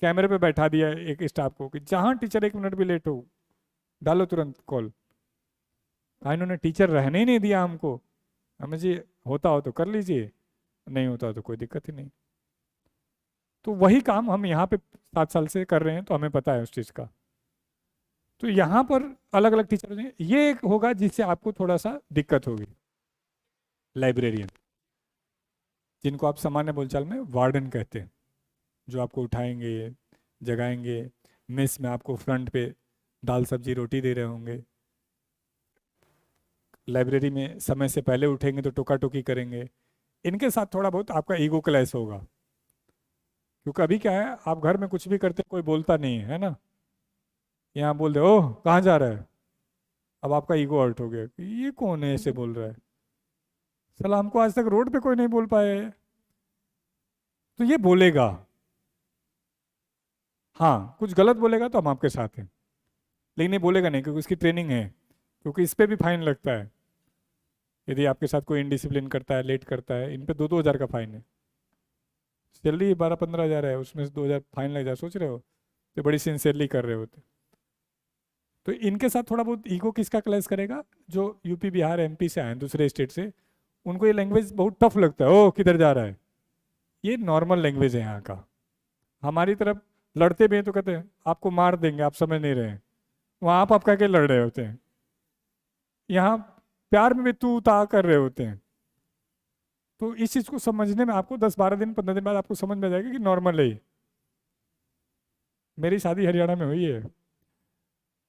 कैमरे पे बैठा दिया एक स्टाफ को कि जहाँ टीचर 1 मिनट भी लेट हो, डालो तुरंत कॉल। हाँ, इन्होंने टीचर रहने ही नहीं दिया हमको। हमें जी होता हो तो कर लीजिए, नहीं होता तो कोई दिक्कत ही नहीं। तो वही काम हम यहाँ पे 7 साल से कर रहे हैं, तो हमें पता है उस चीज़ का। तो यहाँ पर अलग अलग टीचर हैं, ये एक होगा जिससे आपको थोड़ा सा दिक्कत होगी। लाइब्रेरियन, जिनको आप सामान्य बोलचाल में वार्डन कहते हैं, जो आपको उठाएंगे, जगाएंगे, मेस में आपको फ्रंट पे दाल सब्जी रोटी दे रहे होंगे, लाइब्रेरी में समय से पहले उठेंगे तो टोका टोकी करेंगे। इनके साथ थोड़ा बहुत आपका ईगो क्लैश होगा, क्योंकि अभी क्या है, आप घर में कुछ भी करते कोई बोलता नहीं है ना, यहाँ बोल दे ओह कहाँ जा रहा है, अब आपका ईगो हर्ट हो गया कि ये कौन है ऐसे बोल रहा है, साला हमको आज तक रोड पे कोई नहीं बोल पाए। तो ये बोलेगा, हाँ कुछ गलत बोलेगा तो हम आपके साथ हैं, लेकिन ये बोलेगा नहीं, क्योंकि उसकी ट्रेनिंग है। क्योंकि इस पे भी फाइन लगता है, यदि आपके साथ कोई इनडिसिप्लिन करता है, लेट करता है, इन पे 2-2 हज़ार का फाइन है। सैलरी 12-15 हज़ार है, उसमें से 2 हज़ार फाइन लग जाए, सोच रहे हो, तो बड़ी सिंसियरली कर रहे होते। तो इनके साथ थोड़ा बहुत ईगो किसका क्लैश करेगा? जो यूपी बिहार एमपी से आए हैं दूसरे स्टेट से, उनको ये लैंग्वेज बहुत टफ लगता है। ओ किधर जा रहा है, ये नॉर्मल लैंग्वेज है यहाँ का। हमारी तरफ लड़ते भी हैं तो कहते हैं आपको मार देंगे, आप समझ नहीं रहे हैं। वहाँ आप कह के लड़ रहे होते हैं, यहाँ प्यार में भी तू ता कर रहे होते हैं। तो इस चीज़ को समझने में आपको 10-12 दिन 15 दिन बाद आपको समझ में आ जाएगा कि नॉर्मल है ये। मेरी शादी हरियाणा में हुई है,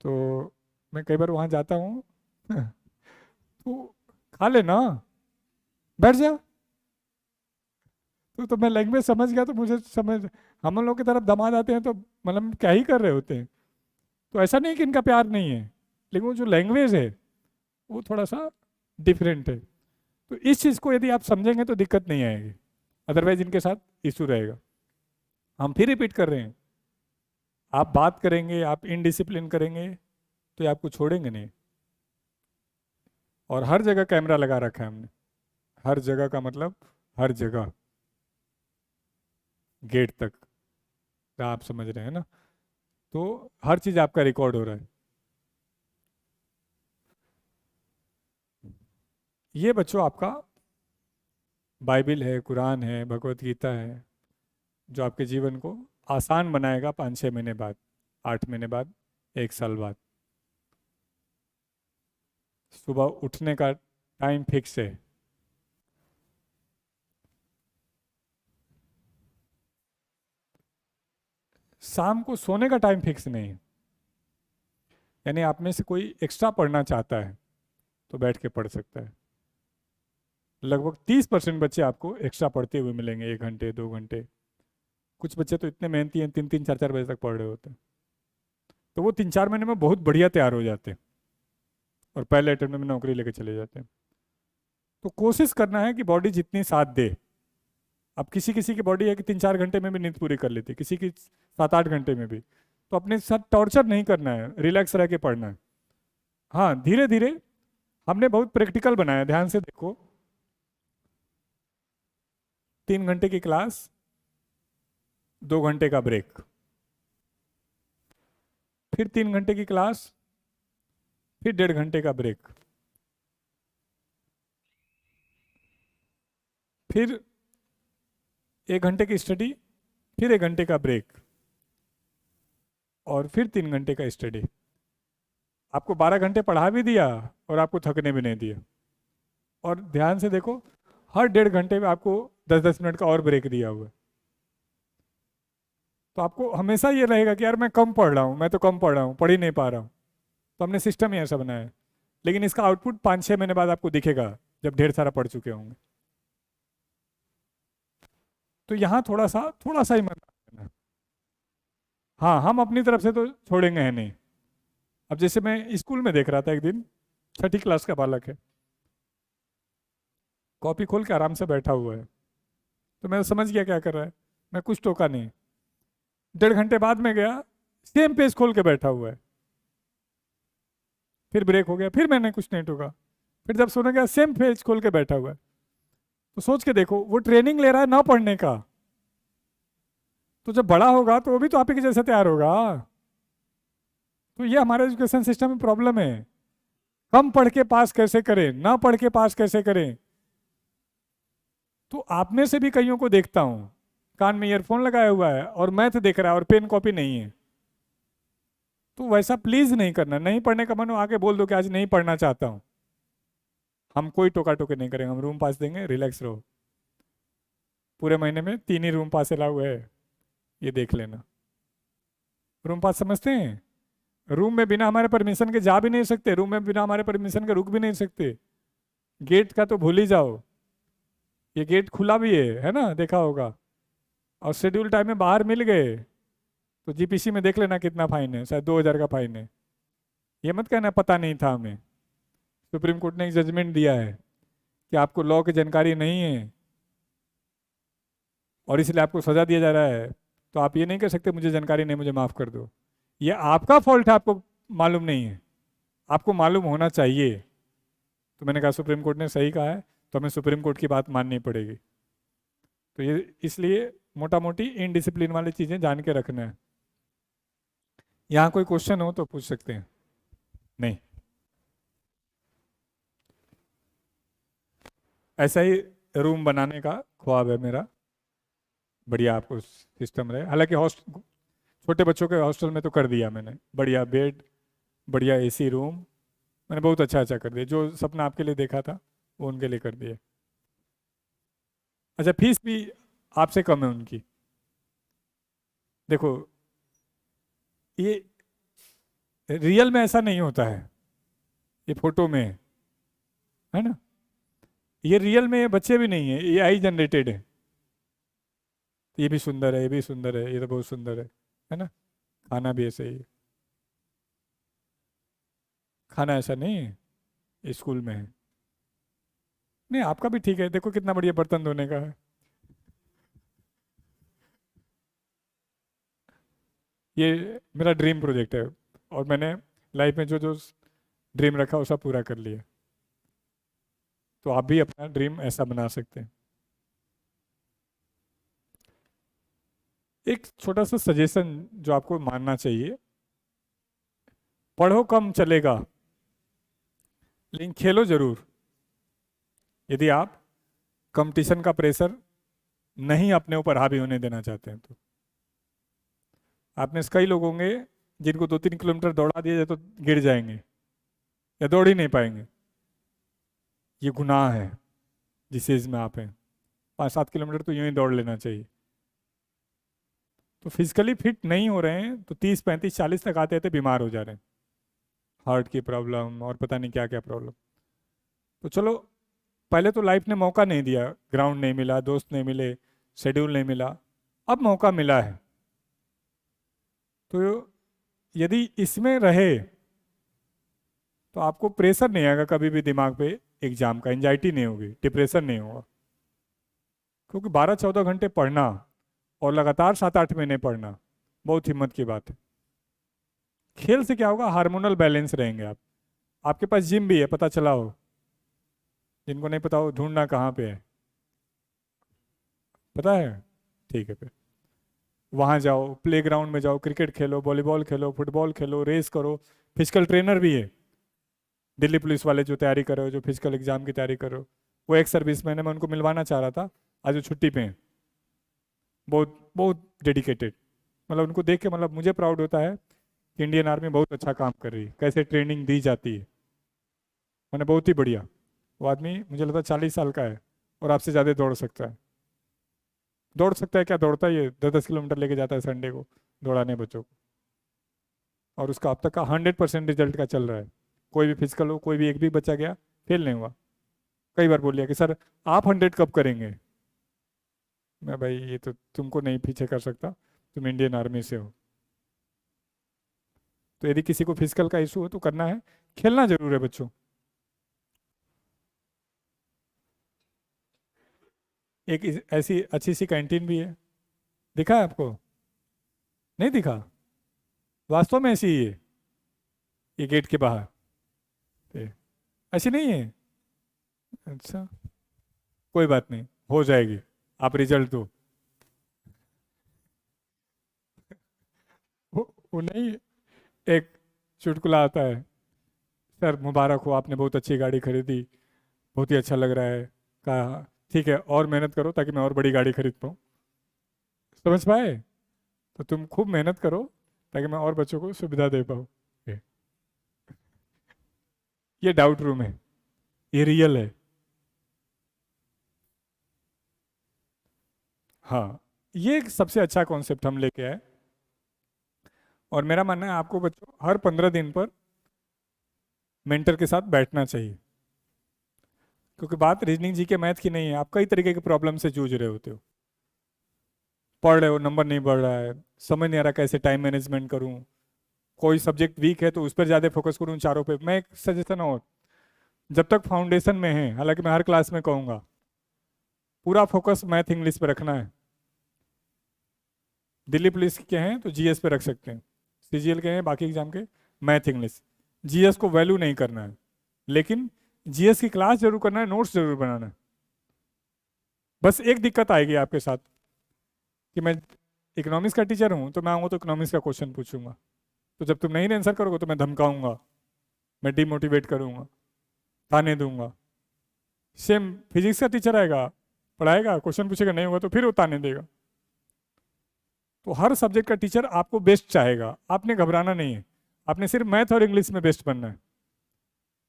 तो मैं कई बार वहाँ जाता हूँ तो खा लेना, बैठ जा। तो मैं लैंग्वेज समझ गया तो मुझे समझ, हम लोग की तरफ दामाद आते हैं तो मतलब क्या ही कर रहे होते हैं। तो ऐसा नहीं कि इनका प्यार नहीं है, लेकिन वो जो लैंग्वेज है वो थोड़ा सा डिफरेंट है। तो इस चीज़ को यदि आप समझेंगे तो दिक्कत नहीं आएगी, अदरवाइज इनके साथ इशू रहेगा। हम फिर रिपीट कर रहे हैं, आप बात करेंगे, आप इनडिसिप्लिन करेंगे तो ये आपको छोड़ेंगे नहीं। और हर जगह कैमरा लगा रखा है हमने, हर जगह का मतलब हर जगह, गेट तक, आप समझ रहे हैं ना? तो हर चीज आपका रिकॉर्ड हो रहा है। ये बच्चों आपका बाइबल है, कुरान है, भगवत गीता है, जो आपके जीवन को आसान बनाएगा 5-6 महीने बाद, 8 महीने बाद, 1 साल बाद। सुबह उठने का टाइम फिक्स है, शाम को सोने का टाइम फिक्स नहीं है। यानी आप में से कोई एक्स्ट्रा पढ़ना चाहता है तो बैठ के पढ़ सकता है। लगभग 30% बच्चे आपको एक्स्ट्रा पढ़ते हुए मिलेंगे, 1 घंटे 2 घंटे। कुछ बच्चे तो इतने मेहनती हैं, 3-3 4-4 बजे तक पढ़ रहे होते हैं। तो वो 3-4 महीने में बहुत बढ़िया तैयार हो जाते हैं और पहले अटेम्प्ट में नौकरी लेके चले जाते हैं। तो कोशिश करना है कि बॉडी जितनी साथ दे। अब किसी किसी की बॉडी है कि 3-4 घंटे में भी नींद पूरी कर लेती है, किसी की 7-8 घंटे में भी। तो अपने साथ टॉर्चर नहीं करना है, रिलैक्स रह के पढ़ना है। हाँ, धीरे धीरे हमने बहुत प्रैक्टिकल बनाया, ध्यान से देखो। 3 घंटे की क्लास, 2 घंटे का ब्रेक, फिर 3 घंटे की क्लास, फिर 1.5 घंटे का ब्रेक, फिर 1 घंटे की स्टडी, फिर 1 घंटे का ब्रेक, और फिर 3 घंटे का स्टडी। आपको 12 घंटे पढ़ा भी दिया और आपको थकने भी नहीं दिया। और ध्यान से देखो, हर 1.5 घंटे में आपको 10-10 मिनट का और ब्रेक दिया हुआ है। तो आपको हमेशा ये रहेगा कि यार मैं कम पढ़ रहा हूँ, मैं तो कम पढ़ रहा हूँ, पढ़ ही नहीं पा रहा हूँ। तो हमने सिस्टम ही ऐसा बनाया है। लेकिन इसका आउटपुट 5-6 महीने बाद आपको दिखेगा, जब ढेर सारा पढ़ चुके होंगे। तो यहाँ थोड़ा सा ही मत करना। हाँ, हम अपनी तरफ से तो छोड़ेंगे है नहीं। अब जैसे मैं स्कूल में देख रहा था एक दिन, 6ठी क्लास का बालक है, कॉपी खोल के आराम से बैठा हुआ है। तो मैं समझ गया क्या कर रहा है, मैं कुछ टोका नहीं। 1.5 घंटे बाद में गया, सेम पेज खोल के बैठा हुआ है। फिर ब्रेक हो गया, फिर मैंने कुछ नहीं टोका। फिर जब सोने गया, सेम पेज खोल के बैठा हुआ है। तो सोच के देखो, वो ट्रेनिंग ले रहा है ना पढ़ने का। तो जब बड़ा होगा तो वो भी तो आप ही के जैसे तैयार होगा। तो ये हमारे एजुकेशन सिस्टम में प्रॉब्लम है। कम पढ़ के पास कैसे करें, ना पढ़ के पास कैसे करें। तो आप में से भी कईयों को देखता हूं, कान में ईयरफोन लगाया हुआ है और मैथ देख रहा है और पेन कॉपी नहीं है। तो वैसा प्लीज नहीं करना। नहीं पढ़ने का मन हो, आके बोल दो कि आज नहीं पढ़ना चाहता हूं। हम कोई टोका टोकी नहीं करेंगे, हम रूम पास देंगे, रिलैक्स रहो। पूरे महीने में 3 ही रूम पास अलाउ है, ये देख लेना। रूम पास समझते हैं? रूम में बिना हमारे परमिशन के जा भी नहीं सकते, रूम में बिना हमारे परमिशन के रुक भी नहीं सकते। गेट का तो भूल ही जाओ, ये गेट खुला भी है ना, देखा होगा। और शेड्यूल टाइम में बाहर मिल गए तो जीपीसी में देख लेना कितना फाइन है, शायद 2,000 का फाइन है। ये मत कहना पता नहीं था हमें। सुप्रीम कोर्ट ने एक जजमेंट दिया है कि आपको लॉ की जानकारी नहीं है और इसलिए आपको सजा दिया जा रहा है। तो आप ये नहीं कह सकते मुझे जानकारी नहीं, मुझे माफ कर दो। ये आपका फॉल्ट है, आपको मालूम नहीं है, आपको मालूम होना चाहिए। तो मैंने कहा सुप्रीम कोर्ट ने सही कहा है, तो हमें सुप्रीम कोर्ट की बात माननी पड़ेगी। तो ये इसलिए मोटा मोटी इनडिसिप्लिन वाली चीज़ें जान के रखना है। यहाँ कोई क्वेश्चन हो तो पूछ सकते हैं। नहीं, ऐसा ही रूम बनाने का ख्वाब है मेरा, बढ़िया आपको सिस्टम रहे। हालांकि हॉस्टल, छोटे बच्चों के हॉस्टल में तो कर दिया मैंने, बढ़िया बेड, बढ़िया एसी रूम, मैंने बहुत अच्छा अच्छा कर दिया। जो सपना आपके लिए देखा था वो उनके लिए कर दिए। अच्छा, फीस भी आपसे कम है उनकी। देखो, ये रियल में ऐसा नहीं होता है, ये फोटो में है ना। ये रियल में ये बच्चे भी नहीं है, ये आई जनरेटेड है। ये भी सुंदर है, ये भी सुंदर है, ये तो बहुत सुंदर है ना। खाना भी ऐसे ही है। खाना ऐसा नहीं है, स्कूल में है। नहीं, आपका भी ठीक है, देखो कितना बढ़िया बर्तन धोने का है। ये मेरा ड्रीम प्रोजेक्ट है, और मैंने लाइफ में जो जो ड्रीम रखा वो सब पूरा कर लिया। तो आप भी अपना ड्रीम ऐसा बना सकते हैं। एक छोटा सा सजेशन जो आपको मानना चाहिए, पढ़ो कम चलेगा, लेकिन खेलो जरूर। यदि आप कंपटीशन का प्रेशर नहीं अपने ऊपर हावी होने देना चाहते हैं तो। आप में से कई लोग होंगे जिनको 2-3 किलोमीटर दौड़ा दिया जाए तो गिर जाएंगे या दौड़ ही नहीं पाएंगे। ये गुनाह है जिस एज में आप हैं। 5-7 किलोमीटर तो यूं ही दौड़ लेना चाहिए। तो फिजिकली फिट नहीं हो रहे हैं तो 30-35-40 तक आते आते बीमार हो जा रहे हैं, हार्ट की प्रॉब्लम और पता नहीं क्या क्या प्रॉब्लम। तो चलो, पहले तो लाइफ ने मौका नहीं दिया, ग्राउंड नहीं मिला, दोस्त नहीं मिले, शेड्यूल नहीं मिला, अब मौका मिला है। तो यदि इसमें रहे तो आपको प्रेशर नहीं आएगा कभी भी दिमाग पे एग्जाम का, एंजाइटी नहीं होगी, डिप्रेशन नहीं होगा। क्योंकि 12-14 घंटे पढ़ना और लगातार 7-8 महीने पढ़ना बहुत हिम्मत की बात है। खेल से क्या होगा, हार्मोनल बैलेंस रहेंगे आप। आपके पास जिम भी है, पता चला हो, जिनको नहीं पता हो ढूंढना कहाँ पे है, पता है, ठीक है। फिर वहाँ जाओ, प्लेग्राउंड में जाओ, क्रिकेट खेलो, वॉलीबॉल खेलो, फुटबॉल खेलो, रेस करो। फिजिकल ट्रेनर भी है, दिल्ली पुलिस वाले जो तैयारी कर रहे हो, जो फिजिकल एग्जाम की तैयारी कर रहे हो, वो एक सर्विस मैंने मैं उनको मिलवाना चाह रहा था, आज वो छुट्टी पे हैं। बहुत बहुत डेडिकेटेड, मतलब उनको देख के मतलब मुझे प्राउड होता है कि इंडियन आर्मी बहुत अच्छा काम कर रही है, कैसे ट्रेनिंग दी जाती है, मैंने बहुत ही बढ़िया। वो आदमी मुझे लगता है 40 साल का है और आपसे ज़्यादा दौड़ सकता है। दौड़ सकता है क्या, दौड़ता ही है, 10-10 किलोमीटर लेके जाता है संडे को दौड़ाने बच्चों को। और उसका अब तक का 100% रिजल्ट का चल रहा है। कोई भी फिजिकल हो, कोई भी एक भी बच्चा गया फेल नहीं हुआ। कई बार बोल लिया कि सर आप 100 कब करेंगे। मैं, भाई ये तो तुमको नहीं पीछे कर सकता, तुम इंडियन आर्मी से हो। तो यदि किसी को फिजिकल का इशू हो तो करना है, खेलना जरूर है बच्चों। एक ऐसी अच्छी सी कैंटीन भी है, दिखा है आपको, नहीं दिखा, वास्तव में ऐसी ही है, ये गेट के बाहर। ए, ऐसी नहीं है, अच्छा, कोई बात नहीं, हो जाएगी, आप रिजल्ट दो। वो नहीं, एक चुटकुला आता है, सर मुबारक हो, आपने बहुत अच्छी गाड़ी खरीदी, बहुत ही अच्छा लग रहा है। कहा ठीक है, और मेहनत करो ताकि मैं और बड़ी गाड़ी खरीद पाऊँ। समझ पाए, तो तुम खूब मेहनत करो ताकि मैं और बच्चों को सुविधा दे पाऊँ। ये डाउट रूम है, ये रियल है। हाँ, ये एक सबसे अच्छा कॉन्सेप्ट हम लेके आए। और मेरा मानना है आपको बच्चों हर 15 दिन पर मेंटर के साथ बैठना चाहिए। क्योंकि बात रीजनिंग जी के मैथ की नहीं है, आप कई तरीके के प्रॉब्लम से जूझ रहे होते हो, पढ़ रहे हो, नंबर नहीं बढ़ रहा है, समझ नहीं आ रहा कैसे टाइम मैनेजमेंट करूं, कोई सब्जेक्ट वीक है तो उस पर ज़्यादा फोकस करूं, चारों पे। मैं एक सजेशन और, जब तक फाउंडेशन में है, हालांकि मैं हर क्लास में कहूँगा, पूरा फोकस मैथ इंग्लिश पे रखना है। दिल्ली पुलिस के हैं तो जीएस पे रख सकते हैं, सीजीएल के हैं बाकी एग्जाम के, मैथ इंग्लिश। जीएस को वैल्यू नहीं करना है, लेकिन जीएस की क्लास जरूर करना है, नोट्स जरूर बनाना है। बस एक दिक्कत आएगी आपके साथ कि मैं इकोनॉमिक्स का टीचर हूँ, तो मैं आऊँगा तो इकोनॉमिक्स का क्वेश्चन पूछूंगा, तो जब तुम नहीं आंसर करोगे तो मैं धमकाऊंगा, मैं डिमोटिवेट करूँगा, ताने दूंगा। सेम फिजिक्स का टीचर आएगा, पढ़ाएगा, क्वेश्चन पूछेगा, नहीं होगा तो फिर वो ताने देगा। तो हर सब्जेक्ट का टीचर आपको बेस्ट चाहेगा, आपने घबराना नहीं है। आपने सिर्फ मैथ और इंग्लिश में बेस्ट बनना है।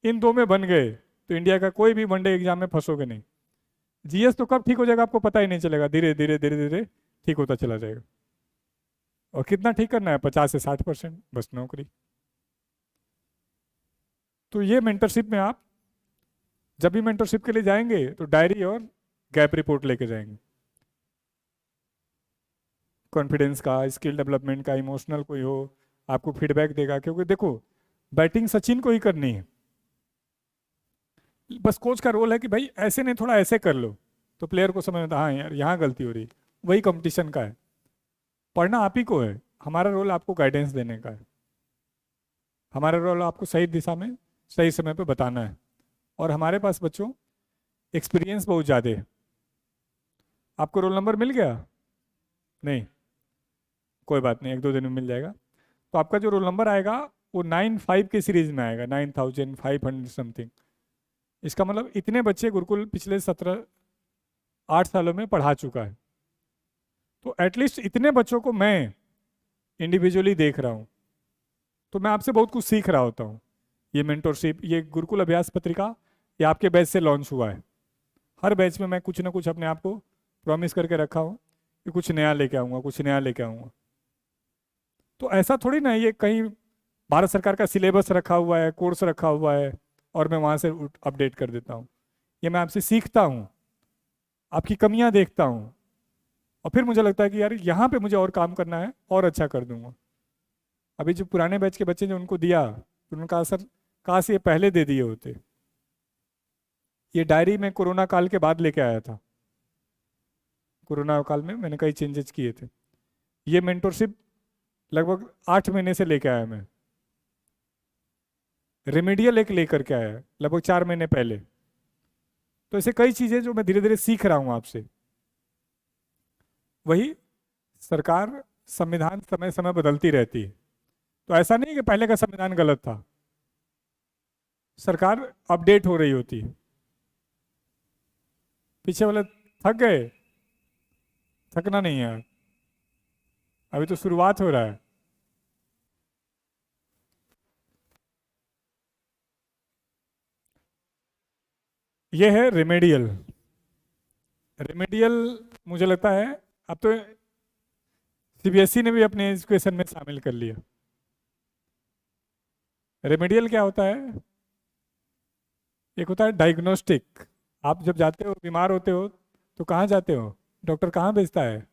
इन दो में बन गए तो इंडिया का कोई भी वनडे एग्जाम में फंसोगे नहीं। जीएस तो कब ठीक हो जाएगा आपको पता ही नहीं चलेगा, धीरे धीरे धीरे धीरे ठीक होता चला जाएगा। और कितना ठीक करना है, 50 से 60% बस नौकरी। तो ये मेंटरशिप में आप जब भी मेंटरशिप के लिए जाएंगे तो डायरी और गैप रिपोर्ट लेके जाएंगे, कॉन्फिडेंस का, स्किल डेवलपमेंट का, इमोशनल कोई हो, आपको फीडबैक देगा। क्योंकि देखो बैटिंग सचिन को ही करनी है, बस कोच का रोल है कि भाई ऐसे नहीं थोड़ा ऐसे कर लो, तो प्लेयर को समझ में आता हाँ यार यहाँ गलती हो रही। वही कंपटीशन का है, पढ़ना आप ही को है, हमारा रोल आपको गाइडेंस देने का है। हमारा रोल आपको सही दिशा में सही समय पे बताना है। और हमारे पास बच्चों एक्सपीरियंस बहुत ज़्यादा है। आपको रोल नंबर मिल गया? नहीं, कोई बात नहीं, 1-2 दिन में मिल जाएगा। तो आपका जो रोल नंबर आएगा वो 9-5 के सीरीज में आएगा, 9500 समथिंग। इसका मतलब इतने बच्चे गुरुकुल पिछले 17-8 सालों में पढ़ा चुका है। तो एटलीस्ट इतने बच्चों को मैं इंडिविजुअली देख रहा हूँ, तो मैं आपसे बहुत कुछ सीख रहा होता हूँ। ये मेंटरशिप, ये गुरुकुल अभ्यास पत्रिका, ये आपके बैच से लॉन्च हुआ है। हर बैच में मैं कुछ ना कुछ अपने आप को प्रॉमिस करके रखा हूँ कि कुछ नया लेके आऊँगा, कुछ नया लेके आऊँगा। तो ऐसा थोड़ी ना ये कहीं भारत सरकार का सिलेबस रखा हुआ है, कोर्स रखा हुआ है और मैं वहाँ से अपडेट कर देता हूँ। ये मैं आपसे सीखता हूँ, आपकी कमियाँ देखता हूँ, और फिर मुझे लगता है कि यार यहाँ पे मुझे और काम करना है और अच्छा कर दूंगा। अभी जो पुराने बैच के बच्चे जो उनको दिया तो उनका असर काश ये पहले दे दिए होते। ये डायरी में कोरोना काल के बाद लेके आया था। कोरोना काल में मैंने कई चेंजेस किए थे। ये मेंटरशिप लगभग 8 महीने से लेके आया मैं। रेमेडियल एक लेकर के आया लगभग 4 महीने पहले। तो ऐसे कई चीजें जो मैं धीरे धीरे सीख रहा हूं आपसे। वही सरकार, संविधान समय समय बदलती रहती है, तो ऐसा नहीं कि पहले का संविधान गलत था। सरकार अपडेट हो रही होती है। पीछे वाले थक गए? थकना नहीं है, अभी तो शुरुआत हो रहा है। ये है रेमेडियल। रेमेडियल मुझे लगता है अब तो सीबीएसई ने भी अपने एजुकेशन में शामिल कर लिया। रेमेडियल क्या होता है? एक होता है डायग्नोस्टिक। आप जब जाते हो, बीमार होते हो, तो कहाँ जाते हो? डॉक्टर कहाँ भेजता है?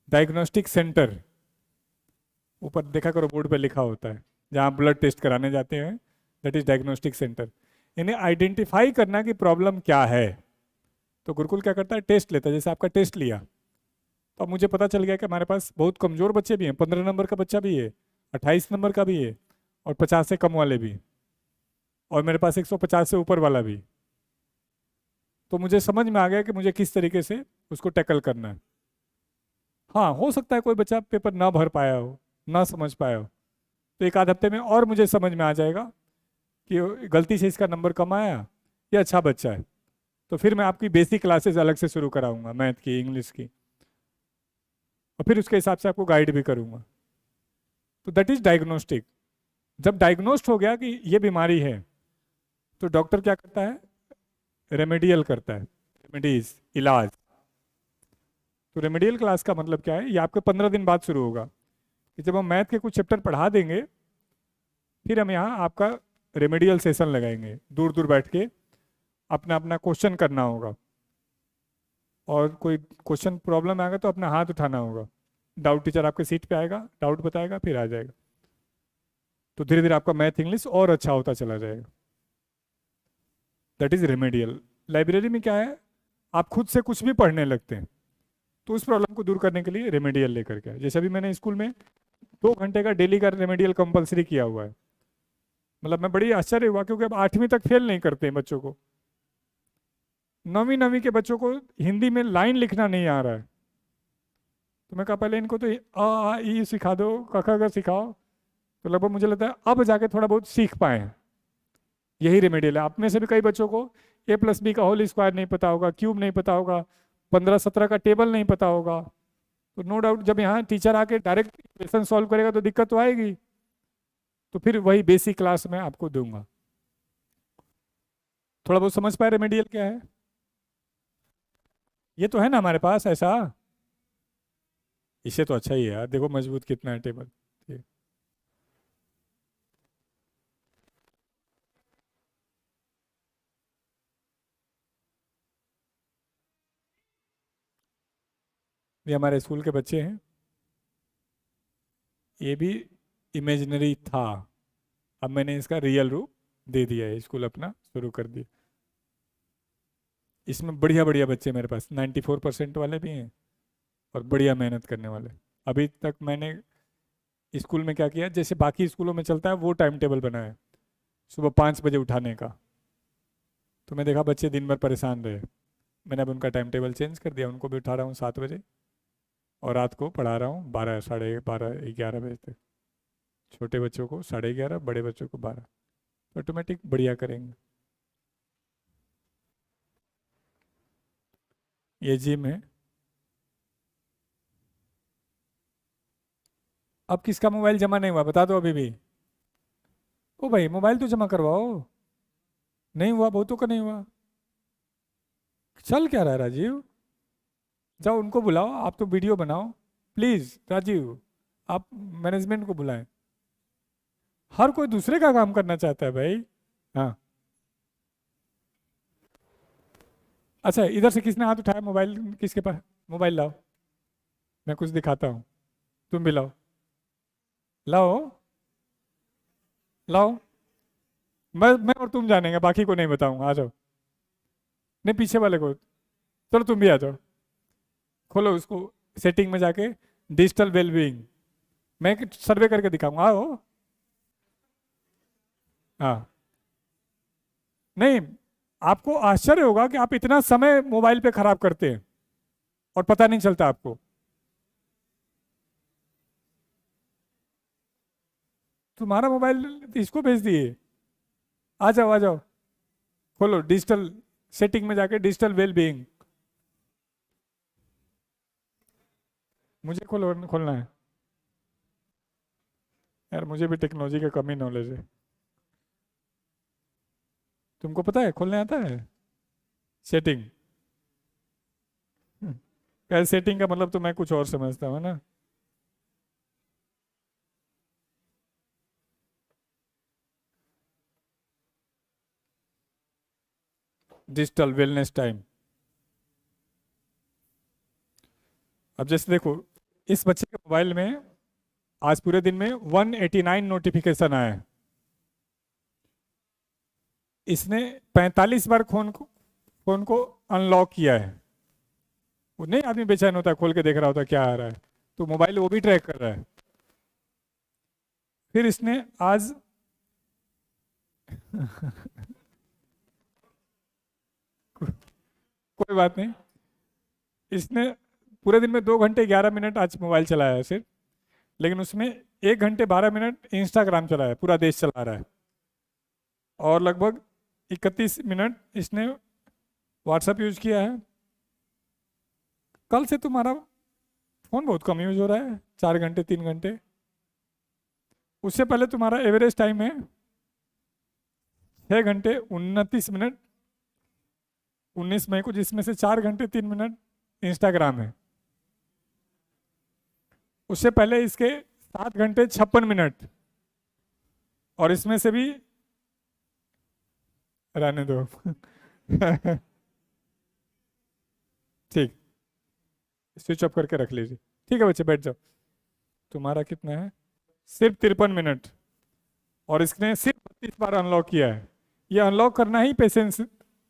Diagnostic centre. ऊपर देखा करो, बोर्ड पे लिखा होता है, जहाँ ब्लड टेस्ट कराने जाते हैं, दैट इज डायग्नोस्टिक सेंटर। इन्हें आइडेंटिफाई करना कि प्रॉब्लम क्या है। तो गुरुकुल क्या करता है? टेस्ट लेता है। जैसे आपका टेस्ट लिया, तो अब मुझे पता चल गया कि हमारे पास बहुत कमज़ोर बच्चे भी हैं, 15 नंबर का बच्चा भी है, 28 नंबर का भी है, और 50 से कम वाले भी, और मेरे पास 150 से ऊपर वाला भी। तो मुझे समझ में आ गया कि मुझे किस तरीके से उसको टैकल करना है। हाँ, हो सकता है कोई बच्चा पेपर ना भर पाया हो, ना समझ पाया हो, तो 1-आध हफ्ते में और मुझे समझ में आ जाएगा कि गलती से इसका नंबर कम आया, ये अच्छा बच्चा है। तो फिर मैं आपकी बेसिक क्लासेस अलग से शुरू कराऊंगा, मैथ की, इंग्लिश की, और फिर उसके हिसाब से आपको गाइड भी करूंगा। तो दैट इज डायग्नोस्टिक। जब डायग्नोस्ट हो गया कि ये बीमारी है, तो डॉक्टर क्या करता है? रेमेडियल करता है, रेमेडीज, इलाज। तो रेमेडियल क्लास का मतलब क्या है? ये आपके 15 दिन बाद शुरू होगा, कि जब हम मैथ के कुछ चैप्टर पढ़ा देंगे, फिर हम यहाँ आपका रेमेडियल सेशन लगाएंगे। दूर दूर बैठ के अपना अपना क्वेश्चन करना होगा, और कोई क्वेश्चन प्रॉब्लम आएगा तो अपना हाथ उठाना होगा। डाउट टीचर आपके सीट पे आएगा, डाउट बताएगा, फिर आ जाएगा। तो धीरे धीरे आपका मैथ इंग्लिश और अच्छा होता चला जाएगा। That is remedial. लाइब्रेरी में क्या है? आप खुद से कुछ भी पढ़ने लगते हैं, तो उस प्रॉब्लम को दूर करने के लिए रेमेडियल लेकर के आए। जैसे अभी मैंने स्कूल में 2 घंटे का डेली का रेमेडियल कंपलसरी किया हुआ है। मतलब मैं बड़ी आश्चर्य हुआ, क्योंकि अब 8वीं तक फेल नहीं करते हैं बच्चों को। 9वीं के बच्चों को हिंदी में लाइन लिखना नहीं आ रहा है। तो मैं कहा पहले इनको तो आ आ ई सिखा दो, क ख ग सिखाओ, तो लगभग मुझे लगता है अब जाके थोड़ा बहुत सीख पाए हैं। यही रेमेडियल है। आप में से भी कई बच्चों को a+b का होल स्क्वायर नहीं पता होगा, क्यूब नहीं पता होगा, 15-17 का टेबल नहीं पता होगा। तो नो डाउट जब यहाँ टीचर आके डायरेक्ट इक्वेशन सॉल्व करेगा तो दिक्कत तो आएगी। तो फिर वही बेसिक क्लास में आपको दूंगा। थोड़ा बहुत समझ पाए रेमेडियल क्या है? ये तो है ना हमारे पास ऐसा। इसे तो अच्छा ही है यार, देखो मजबूत कितना है टेबल। ठीक। ये हमारे स्कूल के बच्चे हैं। ये भी इमेजिनरी था, अब मैंने इसका रियल रूप दे दिया है, स्कूल अपना शुरू कर दिया। इसमें बढ़िया बढ़िया बच्चे मेरे पास 94% वाले भी हैं और बढ़िया मेहनत करने वाले। अभी तक मैंने स्कूल में क्या किया, जैसे बाकी स्कूलों में चलता है वो टाइम टेबल बनाया, सुबह 5 बजे उठाने का। तो मैं देखा बच्चे दिन भर परेशान रहे, मैंने अब उनका टाइम टेबल चेंज कर दिया, उनको भी उठा रहा हूँ 7 बजे और रात को पढ़ा रहा हूँ 12, साढ़े 12, 11 बजे तक। छोटे बच्चों को 11:30, बड़े बच्चों को 12। ऑटोमेटिक बढ़िया करेंगे। ये जिम है। अब किसका मोबाइल जमा नहीं हुआ बता दो अभी भी। ओ भाई मोबाइल तो जमा करवाओ। नहीं हुआ, बहुतों का नहीं हुआ। चल क्या रहा है राजीव? जाओ उनको बुलाओ, आप तो वीडियो बनाओ प्लीज राजीव। आप मैनेजमेंट को बुलाएं। हर कोई दूसरे का काम करना चाहता है भाई। हाँ। अच्छा इधर से किसने हाथ उठाया? मोबाइल किसके पास? मोबाइल लाओ, मैं कुछ दिखाता हूँ। तुम भी लाओ, लाओ लाओ। मैं और तुम जानेंगे, बाकी को नहीं बताऊंगा। आ जाओ। नहीं पीछे वाले को, चलो तुम भी आ जाओ। खोलो उसको, सेटिंग में जाके डिजिटल वेलबींग, मैं एक सर्वे करके दिखाऊंगा। आओ। हाँ। नहीं, आपको आश्चर्य होगा कि आप इतना समय मोबाइल पे खराब करते हैं और पता नहीं चलता आपको। तुम्हारा मोबाइल इसको भेज दिए। आ जाओ आ जाओ। खोलो डिजिटल सेटिंग में जाके डिजिटल वेलबींग। मुझे खोलना है यार, मुझे भी टेक्नोलॉजी का कमी नॉलेज है। तुमको पता है खोलने आता है? सेटिंग। यार सेटिंग का मतलब तो मैं कुछ और समझता हूँ ना। Digital wellness time. अब जैसे देखो, इस बच्चे के मोबाइल में आज पूरे दिन में 189 नोटिफिकेशन आए हैं। इसने 45 बार फोन को अनलॉक किया है। वो नहीं, आदमी बेचैन होता है, खोल के देख रहा होता है क्या आ रहा है, तो मोबाइल वो भी ट्रैक कर रहा है। फिर इसने आज कोई बात नहीं, इसने पूरे दिन में 2 घंटे 11 मिनट आज मोबाइल चलाया है सिर्फ, लेकिन उसमें 1 घंटे 12 मिनट इंस्टाग्राम चलाया है, पूरा देश चला रहा है। और लगभग 31 मिनट इसने व्हाट्सएप यूज किया है। कल से तुम्हारा फोन बहुत कम यूज हो रहा है, 4 घंटे 3 घंटे। उससे पहले तुम्हारा एवरेज टाइम है 6 घंटे 29 मिनट 19 मई को, जिसमें से 4 घंटे 3 मिनट इंस्टाग्राम है। उससे पहले इसके 7 घंटे 56 मिनट, और इसमें से भी रहने दो। ठीक, स्विच ऑफ करके रख लीजिए। ठीक है बच्चे बैठ जाओ। तुम्हारा कितना है? सिर्फ 53 मिनट, और इसने सिर्फ 32 बार अनलॉक किया है। ये अनलॉक करना ही पेशेंस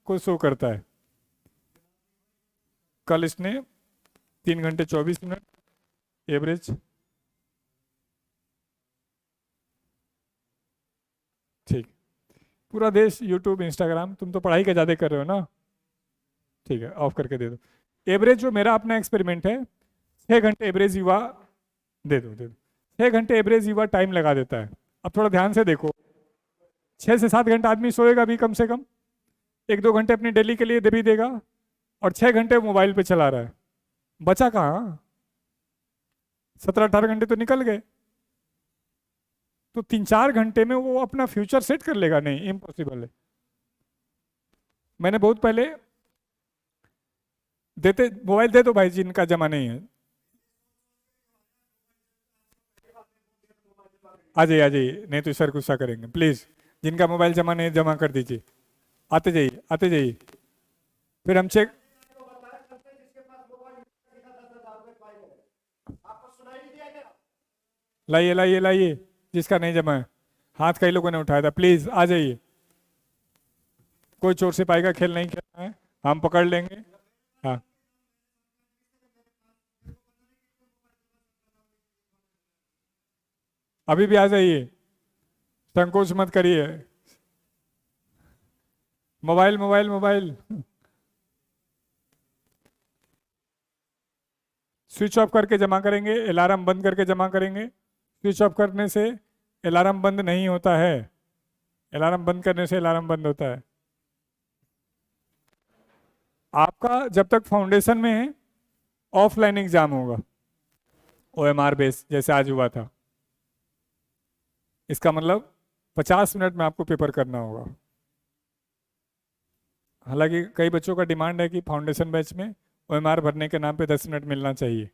को शो करता है। कल इसने 3 घंटे 24 मिनट एवरेज। ठीक। पूरा देश यूट्यूब इंस्टाग्राम, तुम तो पढ़ाई का ज़्यादा कर रहे हो ना। ठीक है ऑफ करके दे दो। एवरेज जो मेरा अपना एक्सपेरिमेंट है, 6 घंटे एवरेज युवा, दे दो 6 घंटे एवरेज युवा टाइम लगा देता है। अब थोड़ा ध्यान से देखो, 6 से 7 घंटा आदमी सोएगा भी कम से कम, 1-2 घंटे अपनी डेली के लिए दे भी देगा, और 6 घंटे मोबाइल पे चला रहा है। बचा कहाँ? 17-18 घंटे तो निकल गए। तो 3-4 घंटे में वो अपना फ्यूचर सेट कर लेगा? नहीं, इम्पॉसिबल है। मैंने बहुत पहले, देते मोबाइल दे दो भाई, जिनका जमा नहीं है आ जाइए, आ जाइए, नहीं तो सर गुस्सा करेंगे। प्लीज, जिनका मोबाइल जमा नहीं है, जमा कर दीजिए। आते जाइए, आते जाइए। फिर हम चेक, लाइए लाइए लाइए, जिसका नहीं जमा है। हाथ कई लोगों ने उठाया था, प्लीज आ जाइए। कोई चोर सिपाही का खेल नहीं खेलना है, हम पकड़ लेंगे। हाँ, अभी भी आ जाइए, संकोच मत करिए। Mobile mobile mobile switch off करके जमा करेंगे, अलार्म बंद करके जमा करेंगे। स्विच ऑफ करने से अलार्म बंद नहीं होता है, अलार्म बंद करने से अलार्म बंद होता है। आपका जब तक फाउंडेशन में है, ऑफलाइन एग्जाम होगा, ओएमआर बेस, जैसे आज हुआ था। इसका मतलब 50 मिनट में आपको पेपर करना होगा। हालांकि कई बच्चों का डिमांड है कि फाउंडेशन बैच में ओएमआर भरने के नाम पे 10 मिनट मिलना चाहिए,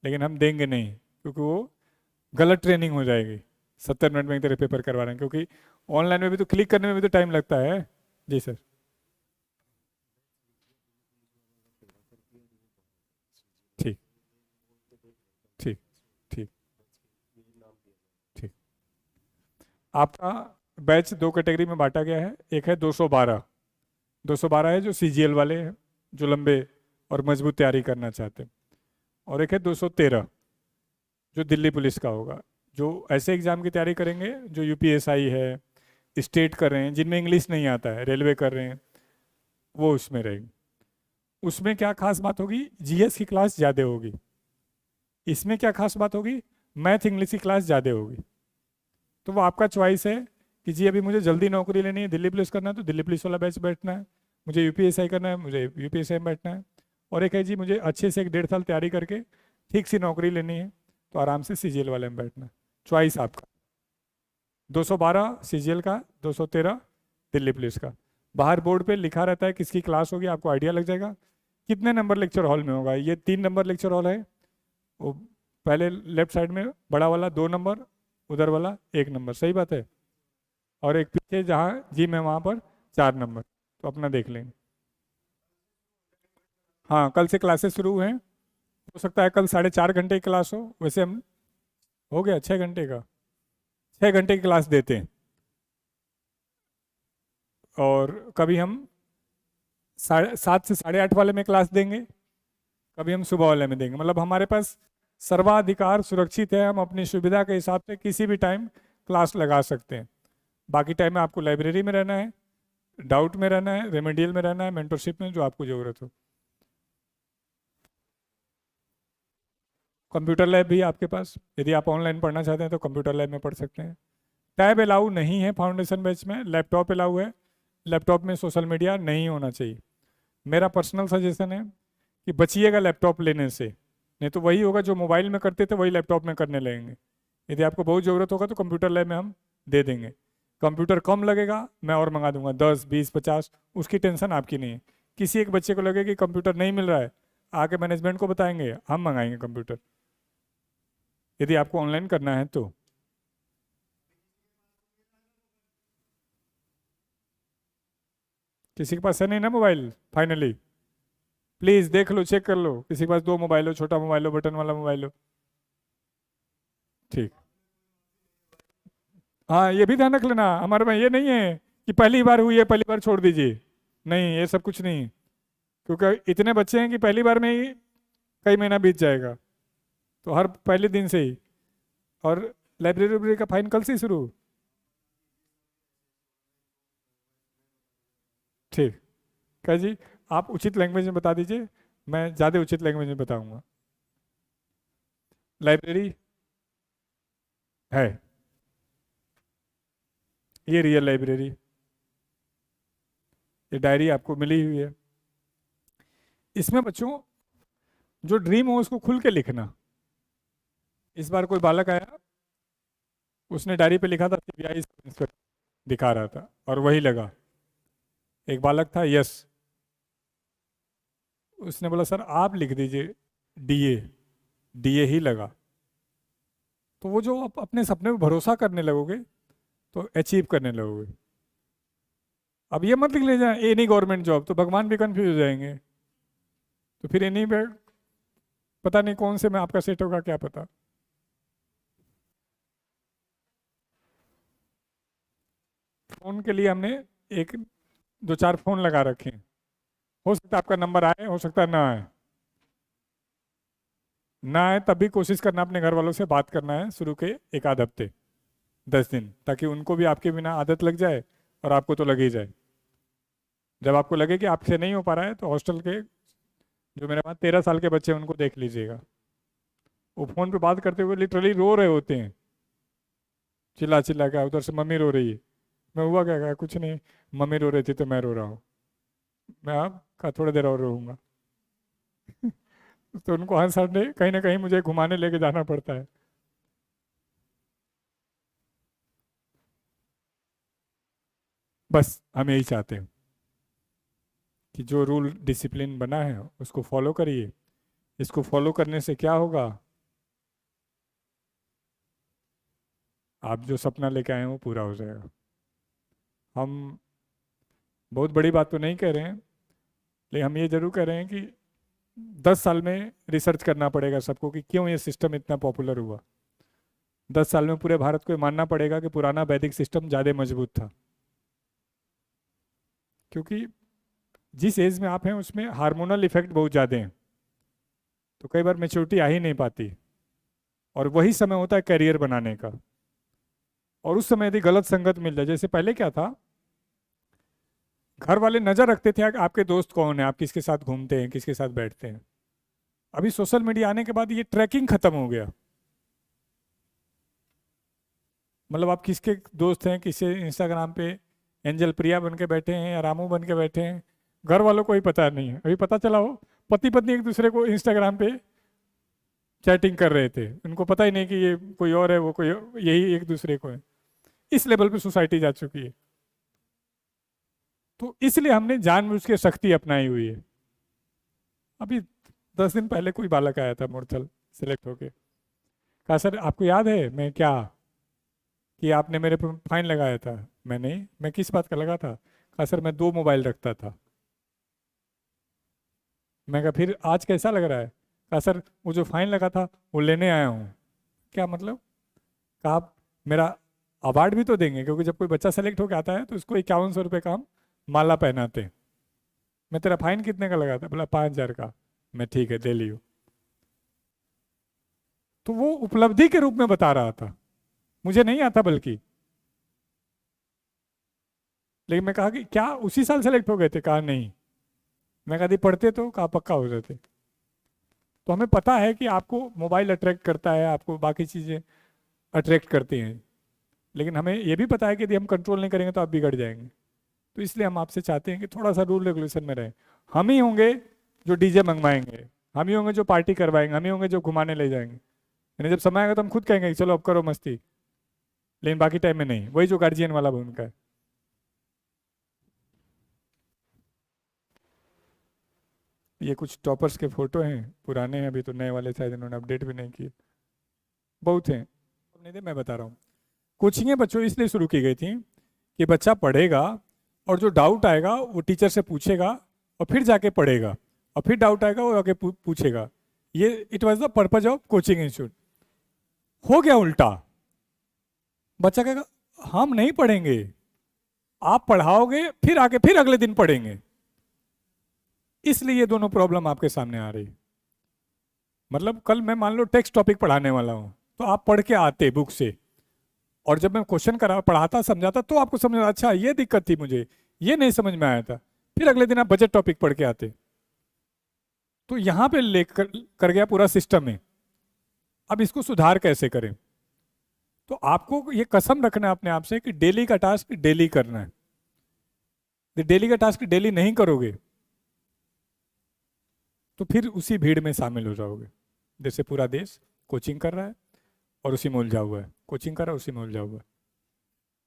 लेकिन हम देंगे नहीं, क्योंकि वो गलत ट्रेनिंग हो जाएगी। 70 मिनट में तेरे पेपर करवा रहे हैं, क्योंकि ऑनलाइन में भी तो क्लिक करने में भी तो टाइम लगता है। जी सर। ठीक ठीक ठीक ठीक। आपका बैच 2 कैटेगरी में बांटा गया है। एक है 212, 212 है जो सीजीएल वाले हैं, जो लंबे और मजबूत तैयारी करना चाहते हैं। और एक है 213, जो दिल्ली पुलिस का होगा, जो ऐसे एग्जाम की तैयारी करेंगे जो यूपीएसआई है, स्टेट कर रहे हैं, जिनमें इंग्लिश नहीं आता है, रेलवे कर रहे हैं, वो उसमें रहेंगे। उसमें क्या खास बात होगी? जीएस की क्लास ज़्यादा होगी। इसमें क्या खास बात होगी? मैथ इंग्लिश की क्लास ज़्यादा होगी। तो वो आपका चॉइस है कि जी अभी मुझे जल्दी नौकरी लेनी है, दिल्ली पुलिस करना है तो दिल्ली पुलिस वाला बैच बैठना है, मुझे यूपीएसआई करना है, मुझे यूपीएसआई में बैठना है। और एक है जी मुझे अच्छे से 1-1.5 साल तैयारी करके ठीक सी नौकरी लेनी है, तो आराम से सीजीएल वाले में बैठना है। चॉइस आपका। 212 सीजीएल का, 213 दिल्ली पुलिस का। बाहर बोर्ड पे लिखा रहता है किसकी क्लास होगी, आपको आइडिया लग जाएगा। कितने नंबर लेक्चर हॉल में होगा? ये 3 नंबर लेक्चर हॉल है। वो पहले लेफ्ट साइड में बड़ा वाला 2 नंबर, उधर वाला 1 नंबर, सही बात है। और एक पीछे जहाँ जिम है वहाँ पर 4 नंबर, तो अपना देख लेंगे। हाँ, कल से क्लासेस शुरू हैं। हो सकता है कल 4.5 घंटे की क्लास हो, वैसे हम हो गया 6 घंटे का, 6 घंटे की क्लास देते हैं। और कभी हम 7 से 8:30 वाले में क्लास देंगे, कभी हम सुबह वाले में देंगे। मतलब हमारे पास सर्वाधिकार सुरक्षित है, हम अपनी सुविधा के हिसाब से किसी भी टाइम क्लास लगा सकते हैं। बाकी टाइम में आपको लाइब्रेरी में रहना है, डाउट में रहना है, रेमेडियल में रहना है, मेंटरशिप में, जो आपको ज़रूरत हो। कंप्यूटर लैब भी आपके पास, यदि आप ऑनलाइन पढ़ना चाहते हैं तो कंप्यूटर लैब में पढ़ सकते हैं। टैब अलाउ नहीं है फाउंडेशन बैच में, लैपटॉप अलाउ है। लैपटॉप में सोशल मीडिया नहीं होना चाहिए। मेरा पर्सनल सजेशन है कि बचिएगा लैपटॉप लेने से, नहीं तो वही होगा जो मोबाइल में करते थे वही लैपटॉप में करने लगेंगे। यदि आपको बहुत ज़रूरत होगा तो कंप्यूटर लैब में हम दे देंगे। कंप्यूटर कम लगेगा, मैं और मंगा दूंगा, 10, 20, 50, उसकी टेंशन आपकी नहीं है। किसी एक बच्चे को लगे कि कंप्यूटर नहीं मिल रहा है, आके मैनेजमेंट को बताएंगे, हम मंगाएंगे कंप्यूटर, यदि आपको ऑनलाइन करना है तो। किसी के पास है नहीं ना मोबाइल फाइनली? प्लीज देख लो, चेक कर लो, किसी के पास 2 मोबाइल हो, छोटा मोबाइल हो, बटन वाला मोबाइल हो। ठीक। हाँ, ये भी ध्यान रख लेना, हमारे में ये नहीं है कि पहली बार हुई है पहली बार छोड़ दीजिए, नहीं, ये सब कुछ नहीं। क्योंकि इतने बच्चे हैं कि पहली बार में ही कई महीना बीत जाएगा, तो हर पहले दिन से ही। और लाइब्रेरी का फाइन कल से ही शुरू। ठीक। क्या जी, आप उचित लैंग्वेज में बता दीजिए, मैं ज़्यादा उचित लैंग्वेज में बताऊंगा। लाइब्रेरी है, ये रियल लाइब्रेरी, ये डायरी आपको मिली हुई है। इसमें बच्चों जो ड्रीम हो उसको खुल के लिखना। इस बार कोई बालक आया, उसने डायरी पे लिखा था सीबीआई इंस्पेक्टर, दिखा रहा था और वही लगा। एक बालक था यस, उसने बोला सर आप लिख दीजिए डीए, डीए ही लगा। तो वो जो आप अपने सपने पे भरोसा करने लगोगे तो अचीव करने लगोगे। अब ये मत लिख ले जाए एनी गवर्नमेंट जॉब, तो भगवान भी कंफ्यूज हो जाएंगे। तो फिर एनी पे पता नहीं कौन से में आपका सेट होगा, क्या पता। फोन के लिए हमने एक दो चार फोन लगा रखे हैं, हो सकता है आपका नंबर आए, हो सकता है ना आए। ना आए तब भी कोशिश करना अपने घर वालों से बात करना है शुरू के एक आध हफ्ते 10 दिन, ताकि उनको भी आपके बिना आदत लग जाए और आपको तो लग ही जाए। जब आपको लगे कि आपसे नहीं हो पा रहा है तो हॉस्टल के जो मेरे पास 13 साल के बच्चे हैं उनको देख लीजिएगा, वो फोन पे बात करते हुए लिटरली रो रहे होते हैं, चिल्ला चिल्ला के। उधर से मम्मी रो रही है, मैं हुआ क्या, कहा कुछ नहीं, मम्मी रो रही थी तो मैं रो रहा हूँ। मैं आपका थोड़ी देर और रोऊंगा। तो उनको हर संडे कहीं ना कहीं मुझे घुमाने लेके जाना पड़ता है। बस हम यही चाहते हैं कि जो रूल डिसिप्लिन बना है उसको फॉलो करिए। इसको फॉलो करने से क्या होगा, आप जो सपना लेके आए हैं वो पूरा हो जाएगा। हम बहुत बड़ी बात तो नहीं कह रहे हैं, लेकिन हम ये जरूर कह रहे हैं कि 10 साल में रिसर्च करना पड़ेगा सबको कि क्यों ये सिस्टम इतना पॉपुलर हुआ। 10 साल में पूरे भारत को ये मानना पड़ेगा कि पुराना वैदिक सिस्टम ज़्यादा मजबूत था, क्योंकि जिस एज में आप हैं उसमें हार्मोनल इफेक्ट बहुत ज़्यादा हैं, तो कई बार मेच्योरिटी आ ही नहीं पाती, और वही समय होता है करियर बनाने का। और उस समय यदि गलत संगत मिल जाए, जैसे पहले क्या था, घर वाले नजर रखते थे कि आपके दोस्त कौन है, आप किसके साथ घूमते हैं, किसके साथ बैठते हैं। अभी सोशल मीडिया आने के बाद ये ट्रैकिंग खत्म हो गया। मतलब आप किसके दोस्त हैं, किसे इंस्टाग्राम पे एंजल प्रिया बन के बैठे हैं या रामू बन के बैठे हैं, घर वालों को ही पता नहीं है। अभी पता चला हो पति पत्नी एक दूसरे को इंस्टाग्राम पे चैटिंग कर रहे थे, उनको पता ही नहीं कि ये कोई और है, वो कोई यही एक दूसरे को है। इस लेवल पे सोसाइटी जा चुकी है। तो इसलिए हमने जानबूझ के सख्ती अपनाई हुई है। अभी 10 दिन पहले कोई बालक आया था मुरथल सेलेक्ट होके, कहा सर आपको याद है मैं क्या, कि आपने मेरे पे फाइन लगाया था। मैं नहीं, मैं किस बात का लगा था। कहा सर मैं 2 मोबाइल रखता था। मैं कहा फिर आज कैसा लग रहा है। कहा सर वो जो फाइन लगा था वो लेने आया हूँ। क्या मतलब। कहा आप मेरा अवार्ड भी तो देंगे, क्योंकि जब कोई बच्चा सेलेक्ट होकर आता है तो उसको 5100 रुपये का हम माला पहनाते हैं। मैं तेरा फाइन कितने का लगा था, बोला 5000 का। मैं ठीक है दे लियो। तो वो उपलब्धि के रूप में बता रहा था, मुझे नहीं आता बल्कि। लेकिन मैं कहा कि क्या उसी साल सेलेक्ट हो गए थे, कहा नहीं। मैं कहा पढ़ते तो, कहा पक्का हो जाते। तो हमें पता है कि आपको मोबाइल अट्रैक्ट करता है, आपको बाकी चीज़ें अट्रैक्ट करती हैं, लेकिन हमें ये भी पता है कि यदि हम कंट्रोल नहीं करेंगे तो आप बिगड़ जाएंगे। तो इसलिए हम आपसे चाहते हैं कि थोड़ा सा रूल रेगुलेशन में रहें। हम ही होंगे जो डीजे मंगवाएंगे, हम ही होंगे जो पार्टी करवाएंगे, हम ही होंगे जो घुमाने ले जाएंगे। यानी जब समय आएगा तो हम खुद कहेंगे कि चलो अब करो मस्ती, लेकिन बाकी टाइम में नहीं। वही जो गार्जियन वाला भूमिका है। ये कुछ टॉपर्स के फोटो हैं, पुराने हैं, अभी तो नए वाले शायद इन्होंने अपडेट भी नहीं किए, बहुत हैं। नहीं दे, मैं बता रहा हूँ। कोचिंगें बच्चों इसलिए शुरू की गई थी कि बच्चा पढ़ेगा और जो डाउट आएगा वो टीचर से पूछेगा, और फिर जाके पढ़ेगा, और फिर डाउट आएगा वो आके पूछेगा। ये it was the purpose of coaching institute. हो गया उल्टा, बच्चा कहेगा हम नहीं पढ़ेंगे, आप पढ़ाओगे फिर आके फिर अगले दिन पढ़ेंगे। इसलिए ये दोनों प्रॉब्लम आपके सामने आ रही। मतलब कल मैं मान लो टेक्स्ट टॉपिक पढ़ाने वाला हूँ, तो आप पढ़ के आते बुक से, और जब मैं क्वेश्चन करा पढ़ाता समझाता तो आपको समझ में अच्छा ये दिक्कत थी मुझे, ये नहीं समझ में आया था। फिर अगले दिन आप बजट टॉपिक पढ़ के आते। तो यहाँ पे लेकर कर गया पूरा सिस्टम में। अब इसको सुधार कैसे करें। तो आपको ये कसम रखना है अपने आप से कि डेली का टास्क डेली करना है। डेली का टास्क डेली नहीं करोगे तो फिर उसी भीड़ में शामिल हो जाओगे। जैसे पूरा देश कोचिंग कर रहा है और उसी में उलझा हुआ है, कोचिंग कर रहा है उसी में उलझा हुआ है।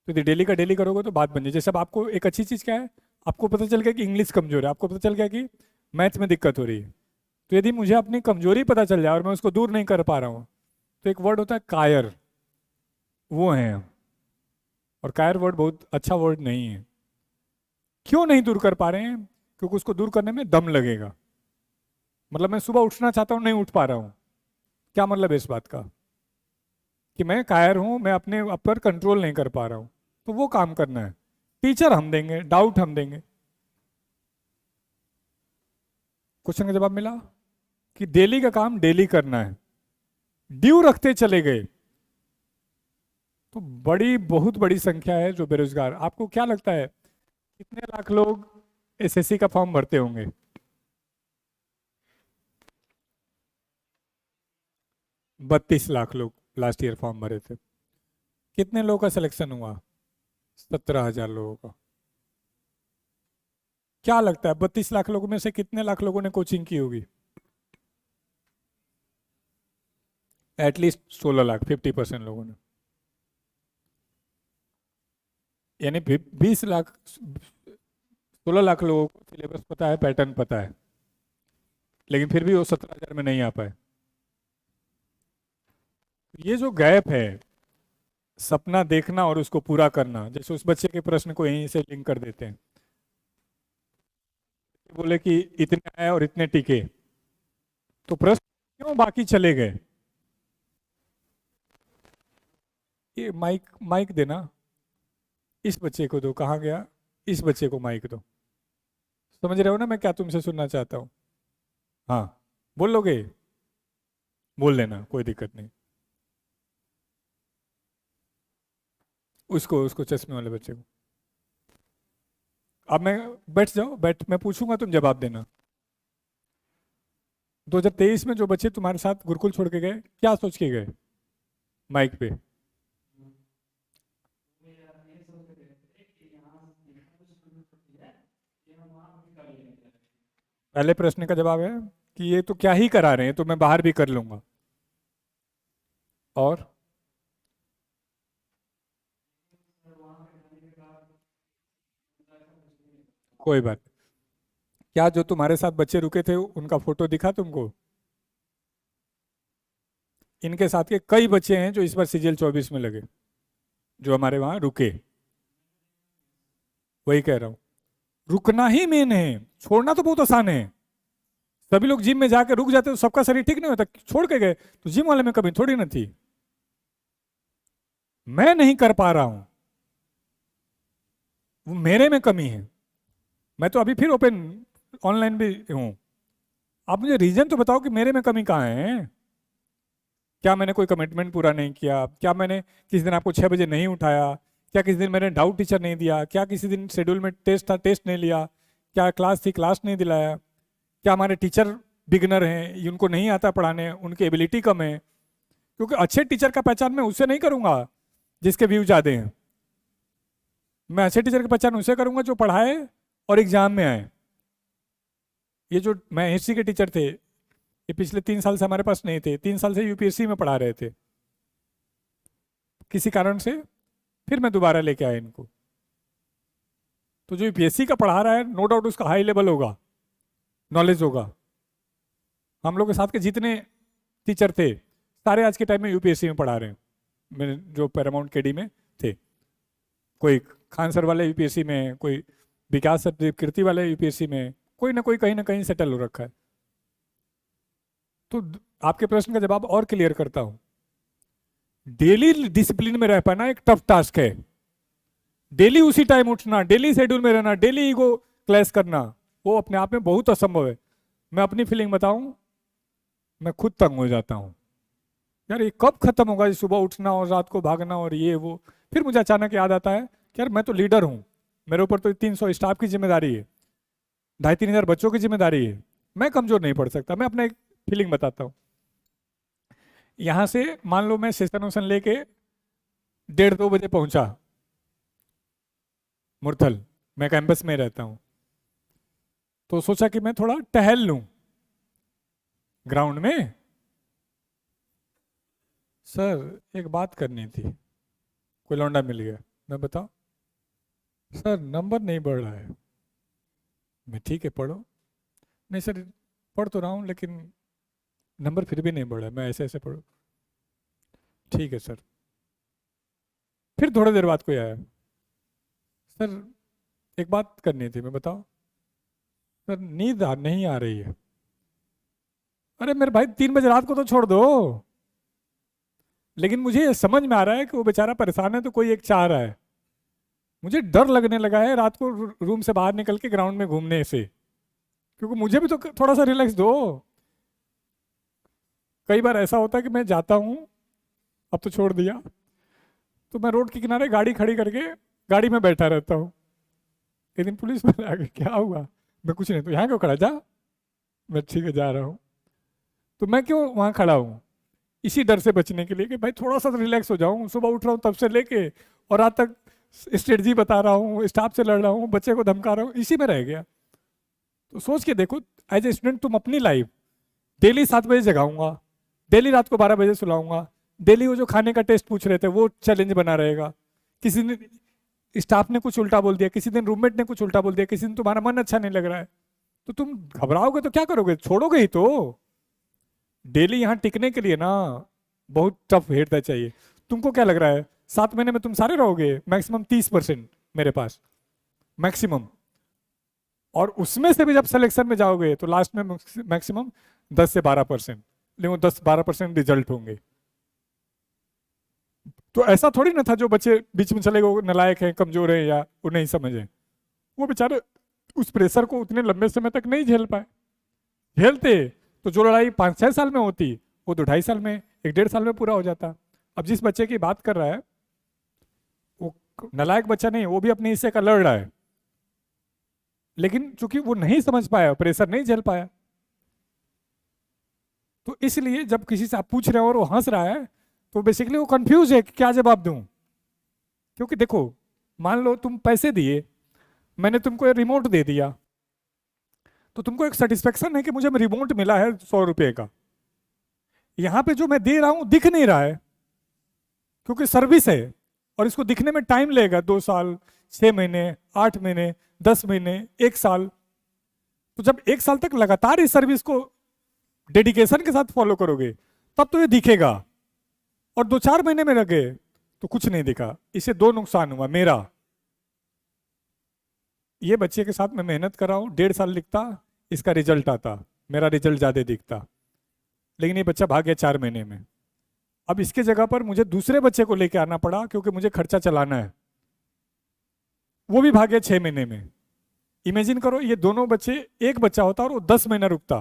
तो यदि डेली का डेली करोगे तो बात बन जाए। जैसे अब आपको एक अच्छी चीज़ क्या है, आपको पता चल गया कि इंग्लिश कमजोर है, आपको पता चल गया कि मैथ्स में दिक्कत हो रही है। तो यदि मुझे अपनी कमजोरी पता चल जाए और मैं उसको दूर नहीं कर पा रहा हूँ, तो एक वर्ड होता है कायर, वो है हम। और कायर वर्ड बहुत अच्छा वर्ड नहीं है। क्यों नहीं दूर कर पा रहे हैं? क्योंकि उसको दूर करने में दम लगेगा। मतलब मैं सुबह उठना चाहता हूँ, नहीं उठ पा रहा हूँ। क्या मतलब है इस बात का? कि मैं कायर हूं, मैं अपने आप पर कंट्रोल नहीं कर पा रहा हूं। तो वो काम करना है। टीचर हम देंगे, डाउट हम देंगे। क्वेश्चन का जवाब मिला कि डेली का काम डेली करना है। ड्यू रखते चले गए तो बहुत बड़ी संख्या है जो बेरोजगार। आपको क्या लगता है कितने लाख लोग एसएससी का फॉर्म भरते होंगे? 32 लाख लोग लास्ट ईयर फॉर्म भरे थे। कितने लोगों का सिलेक्शन हुआ? 17,000 लोगों का। क्या लगता है 32 लाख लोगों में से कितने लाख लोगों ने कोचिंग की होगी? एटलीस्ट 16 लाख, 50% लोगों ने। यानी 20 लाख, 16 लाख लोगों को सिलेबस पता है, पैटर्न पता है, लेकिन फिर भी वो 17,000 में नहीं आ पाए। ये जो गैप है, सपना देखना और उसको पूरा करना, जैसे उस बच्चे के प्रश्न को यहीं से लिंक कर देते हैं। बोले कि इतने आए और इतने टिके, तो प्रश्न क्यों बाकी चले गए? ये माइक माइक देना, इस बच्चे को दो, कहाँ गया? इस बच्चे को माइक दो। समझ रहे हो ना मैं क्या तुमसे सुनना चाहता हूँ? हाँ, बोल लोगे? बोल लेना, कोई दिक्कत नहीं। उसको उसको चश्मे वाले बच्चे को। अब मैं, बैठ जाओ, मैं पूछूंगा तुम जवाब देना। 2023 में जो बच्चे तुम्हारे साथ गुरुकुल छोड़ के गए, क्या सोच के गए? माइक पे। पहले प्रश्न का जवाब है कि ये तो क्या ही करा रहे हैं, तो मैं बाहर भी कर लूंगा। और कोई बात। क्या जो तुम्हारे साथ बच्चे रुके थे उनका फोटो दिखा तुमको? इनके साथ के कई बच्चे हैं जो इस बार सीजीएल 24 में लगे, जो हमारे वहां रुके। वही कह रहा हूं, रुकना ही मेन है, छोड़ना तो बहुत आसान है। सभी लोग जिम में जाकर रुक जाते तो सबका शरीर ठीक नहीं होता। छोड़ के गए तो जिम वाले में कमी थोड़ी ना थी। मैं नहीं कर पा रहा हूं, वो मेरे में कमी है। मैं तो अभी फिर ओपन ऑनलाइन भी हूं। आप मुझे रीजन तो बताओ कि मेरे में कमी कहाँ है। क्या मैंने कोई कमिटमेंट पूरा नहीं किया? क्या मैंने किसी दिन आपको 6 बजे नहीं उठाया? क्या किसी दिन मैंने डाउट टीचर नहीं दिया? क्या किसी दिन शेड्यूल में टेस्ट था, टेस्ट नहीं लिया? क्या क्लास थी, क्लास नहीं दिलाया? क्या हमारे टीचर बिगनर हैं, उनको नहीं आता पढ़ाने, उनकी एबिलिटी कम है? क्योंकि अच्छे टीचर का पहचान मैं उससे नहीं करूंगा जिसके व्यू ज़्यादा हैं। मैं अच्छे टीचर की पहचान उससे करूंगा जो पढ़ाए और एग्जाम में आए। ये जो मैं हिस्ट्री के टीचर थे, ये पिछले 3 साल से हमारे पास नहीं थे, 3 साल से यूपीएससी में पढ़ा रहे थे। किसी कारण से फिर मैं दोबारा लेके आया इनको। तो जो यूपीएससी का पढ़ा रहा है, नो डाउट उसका हाई लेवल होगा, नॉलेज होगा। हम लोग के साथ के जितने टीचर थे सारे आज के टाइम में यूपीएससी में पढ़ा रहे हैं। मेरे जो पैरामाउंट केडी में थे, कोई खान सर वाले यूपीएससी में, कोई विकास सर कीर्ति वाले यूपीएससी में, कोई ना कहीं सेटल हो रखा है। तो आपके प्रश्न का जवाब और क्लियर करता हूं। डेली डिसिप्लिन में रह पाना एक टफ टास्क है। डेली उसी टाइम उठना, डेली शेड्यूल में रहना, डेली ईगो क्लैश करना, वो अपने आप में बहुत असंभव है। मैं अपनी फीलिंग बताऊं, मैं खुद तंग हो जाता हूं। यार ये कब खत्म होगा, ये सुबह उठना और रात को भागना और ये वो। फिर मुझे अचानक याद आता है कि यार मैं तो लीडर हूं, मेरे ऊपर तो 300 स्टाफ की जिम्मेदारी है, 2,500-3,000 बच्चों की जिम्मेदारी है। मैं कमजोर नहीं पड़ सकता। मैं अपना एक फीलिंग बताता हूँ। यहाँ से मान लो मैं सेशन वेशन लेके 1:30-2 बजे पहुंचा मुरथल, मैं कैंपस में रहता हूँ, तो सोचा कि मैं थोड़ा टहल लूं ग्राउंड में। सर एक बात करनी थी, कोई लौंडा मिल गया, मैं बताओ सर नंबर नहीं बढ़ रहा है। मैं ठीक है पढ़ो। नहीं सर पढ़ तो रहा हूँ लेकिन नंबर फिर भी नहीं बढ़ा है, मैं ऐसे ऐसे पढ़ूँ। ठीक है सर। फिर थोड़ी देर बाद कोई आया, सर एक बात करनी थी, मैं बताओ सर नींद नहीं आ रही है। अरे मेरे भाई 3 बजे रात को तो छोड़ दो। लेकिन मुझे ये समझ में आ रहा है कि वो बेचारा परेशान है तो कोई एक चाह रहा है। मुझे डर लगने लगा है रात को रूम से बाहर निकल के ग्राउंड में घूमने से, क्योंकि मुझे भी तो थोड़ा सा रिलैक्स दो। कई बार ऐसा होता है कि मैं जाता हूँ, अब तो छोड़ दिया, तो मैं रोड के किनारे गाड़ी खड़ी करके गाड़ी में बैठा रहता हूँ। एक दिन पुलिस वाले आ गए, क्या हुआ? मैं कुछ नहीं, तो यहाँ क्यों खड़ा, जा। मैं ठीक है जा रहा हूँ। तो मैं क्यों वहाँ खड़ा हूँ? इसी डर से बचने के लिए कि भाई थोड़ा सा रिलैक्स हो जाऊँ। सुबह उठ रहा हूँ तब से लेके और रात तक स्ट्रेटजी बता रहा हूँ, स्टाफ से लड़ रहा हूँ, बच्चे को धमका रहा हूँ, इसी में रह गया। तो सोच के देखो, एज ए स्टूडेंट तुम अपनी लाइफ डेली 7 बजे जगाऊंगा, डेली रात को 12 बजे सुलाऊंगा, डेली वो जो खाने का टेस्ट पूछ रहे थे वो चैलेंज बना रहेगा। किसी दिन स्टाफ ने कुछ उल्टा बोल दिया, किसी दिन रूममेट ने कुछ उल्टा बोल दिया, किसी दिन तुम्हारा मन अच्छा नहीं लग रहा है, तो तुम घबराओगे तो क्या करोगे? छोड़ोगे ही तो। डेली यहाँ टिकने के लिए ना बहुत टफ हेरता चाहिए। तुमको क्या लग रहा है 7 महीने में तुम सारे रहोगे? मैक्सिमम 30% मेरे पास, मैक्सिमम। और उसमें से भी जब सिलेक्शन में जाओगे तो लास्ट में मैक्सिमम 10 से 12%, लेकिन वो 10-12% रिजल्ट होंगे। तो ऐसा थोड़ी ना था जो बच्चे बीच में चले गए वो नालायक हैं, कमजोर हैं या वो नहीं समझे। वो बेचारे उस प्रेशर को उतने लंबे समय तक नहीं झेल पाए। झेलते तो जो लड़ाई 5-6 साल में होती वो 2-2.5 साल में, 1-1.5 साल में पूरा हो जाता। अब जिस बच्चे की बात कर रहा है वो नालायक बच्चा नहीं, वो भी अपने हिस्से का लड़ रहा है, लेकिन चूंकि वो नहीं समझ पाया, प्रेशर नहीं झेल पाया। तो इसलिए जब किसी से आप पूछ रहे हो और वो हंस रहा है तो बेसिकली वो कंफ्यूज है कि क्या जवाब दूं। क्योंकि देखो, मान लो तुम पैसे दिए, मैंने तुमको ये रिमोट दे दिया, तो तुमको एक सेटिस्फेक्शन है कि मुझे रिमोट मिला है 100 रुपये का। यहां पे जो मैं दे रहा हूं दिख नहीं रहा है क्योंकि सर्विस है, और इसको दिखने में टाइम लगेगा, 2 साल, 6 महीने, 8 महीने, 10 महीने, 1 साल। तो जब 1 साल तक लगातार इस सर्विस को डेडिकेशन के साथ फॉलो करोगे तब तो ये दिखेगा। और 2-4 महीने में लगे तो कुछ नहीं दिखा। इससे 2 नुकसान हुआ मेरा। ये बच्चे के साथ मैं मेहनत कर रहा हूँ, 1.5 साल लिखता, इसका रिजल्ट आता, मेरा रिजल्ट ज्यादा दिखता, लेकिन ये बच्चा भाग गया 4 महीने में। अब इसके जगह पर मुझे दूसरे बच्चे को लेके आना पड़ा क्योंकि मुझे खर्चा चलाना है, वो भी भाग गया 6 महीने में। इमेजिन करो ये दोनों बच्चे, एक बच्चा होता और वो 10 महीना रुकता,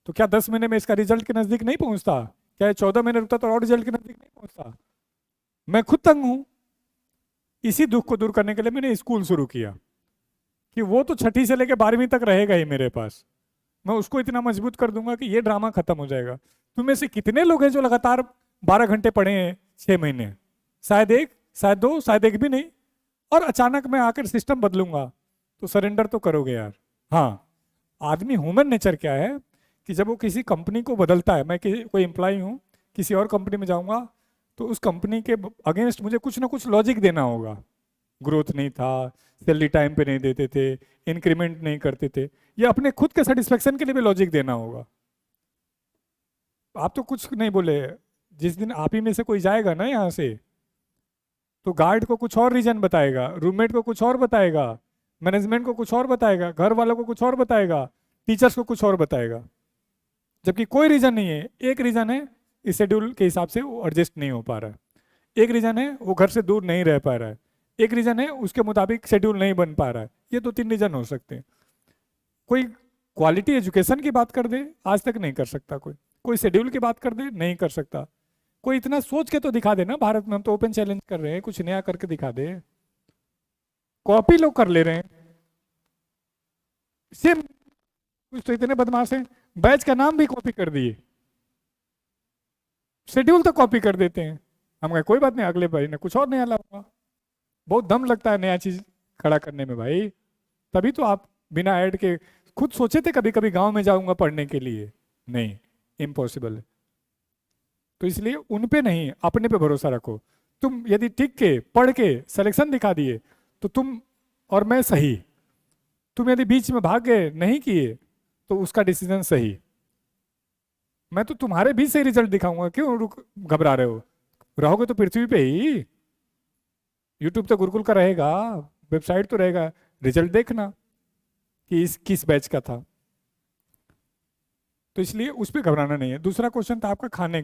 तो क्या 10 महीने में इसका रिजल्ट के नजदीक नहीं पहुंचता? क्या 14 महीने रुकता तो और रिजल्ट के नजदीक नहीं पहुंचता? मैं खुद तंग हूं। इसी दुख को दूर करने के लिए मैंने स्कूल शुरू किया कि वो तो 6ठी से लेकर 12वीं तक रहेगा ही मेरे पास। मैं उसको इतना मजबूत कर दूंगा कि ये ड्रामा खत्म हो जाएगा। तुम में से कितने लोग हैं जो लगातार 12 घंटे पढ़े हैं 6 महीने? शायद एक, शायद दो, शायद एक भी नहीं। और अचानक मैं आकर सिस्टम बदलूंगा, तो सरेंडर तो करोगे यार। हाँ, आदमी ह्यूमन नेचर क्या है कि जब वो किसी कंपनी को बदलता है, मैं कोई एम्प्लॉय हूँ, किसी और कंपनी में जाऊंगा, तो उस कंपनी के अगेंस्ट मुझे कुछ ना कुछ लॉजिक देना होगा। ग्रोथ नहीं था, सैलरी टाइम पे नहीं देते थे, इंक्रीमेंट नहीं करते थे, ये अपने खुद के सेटिस्फेक्शन के लिए भी लॉजिक देना होगा। आप तो कुछ नहीं बोले। जिस दिन आप ही में से कोई जाएगा ना यहाँ से, तो गार्ड को कुछ और रीजन बताएगा, रूममेट को कुछ और बताएगा, मैनेजमेंट को कुछ और बताएगा, घर वालों को कुछ और बताएगा, टीचर्स को कुछ और बताएगा, जबकि कोई रीजन नहीं है। एक रीजन है, इस शेड्यूल के हिसाब से वो एडजस्ट नहीं हो पा रहा है। एक रीजन है, वो घर से दूर नहीं रह पा रहा है। एक रीजन है, उसके मुताबिक शेड्यूल नहीं बन पा रहा है। ये तो 3 रीजन हो सकते हैं। कोई क्वालिटी एजुकेशन की बात कर दे, आज तक नहीं कर सकता। कोई शेड्यूल की बात कर दे, नहीं कर सकता। कोई इतना सोच के तो दिखा दे ना। भारत में हम तो ओपन चैलेंज कर रहे हैं, कुछ नया करके दिखा दे। कॉपी लोग कर ले रहे हैं सेम। कुछ तो इतने बदमाश हैं, बैच का नाम भी कॉपी कर दिए, शेड्यूल तो कॉपी कर देते हैं। हम कहे कोई बात नहीं, अगले महीने कुछ और नया लाऊंगा। बहुत दम लगता है नया चीज खड़ा करने में भाई। तभी तो आप बिना ऐड के खुद सोचे थे कभी कभी गांव में जाऊंगा पढ़ने के लिए? नहीं, इम्पॉसिबल है। तो इसलिए उन पे नहीं, अपने पे भरोसा रखो। तुम यदि टिक के पढ़ के सिलेक्शन दिखा दिए तो तुम और मैं सही। तुम यदि बीच में भाग गए, नहीं किए, तो उसका डिसीजन सही। मैं तो तुम्हारे बीच से रिजल्ट दिखाऊंगा, क्यों रुक घबरा रहे हो? रहोगे तो पृथ्वी पे ही। यूट्यूब तो गुरुकुल का रहेगा, वेबसाइट तो रहेगा, रिजल्ट देखना कि इस किस बैच का था। तो इसलिए उस पर घबराना नहीं है। दूसरा क्वेश्चन था आपका खाने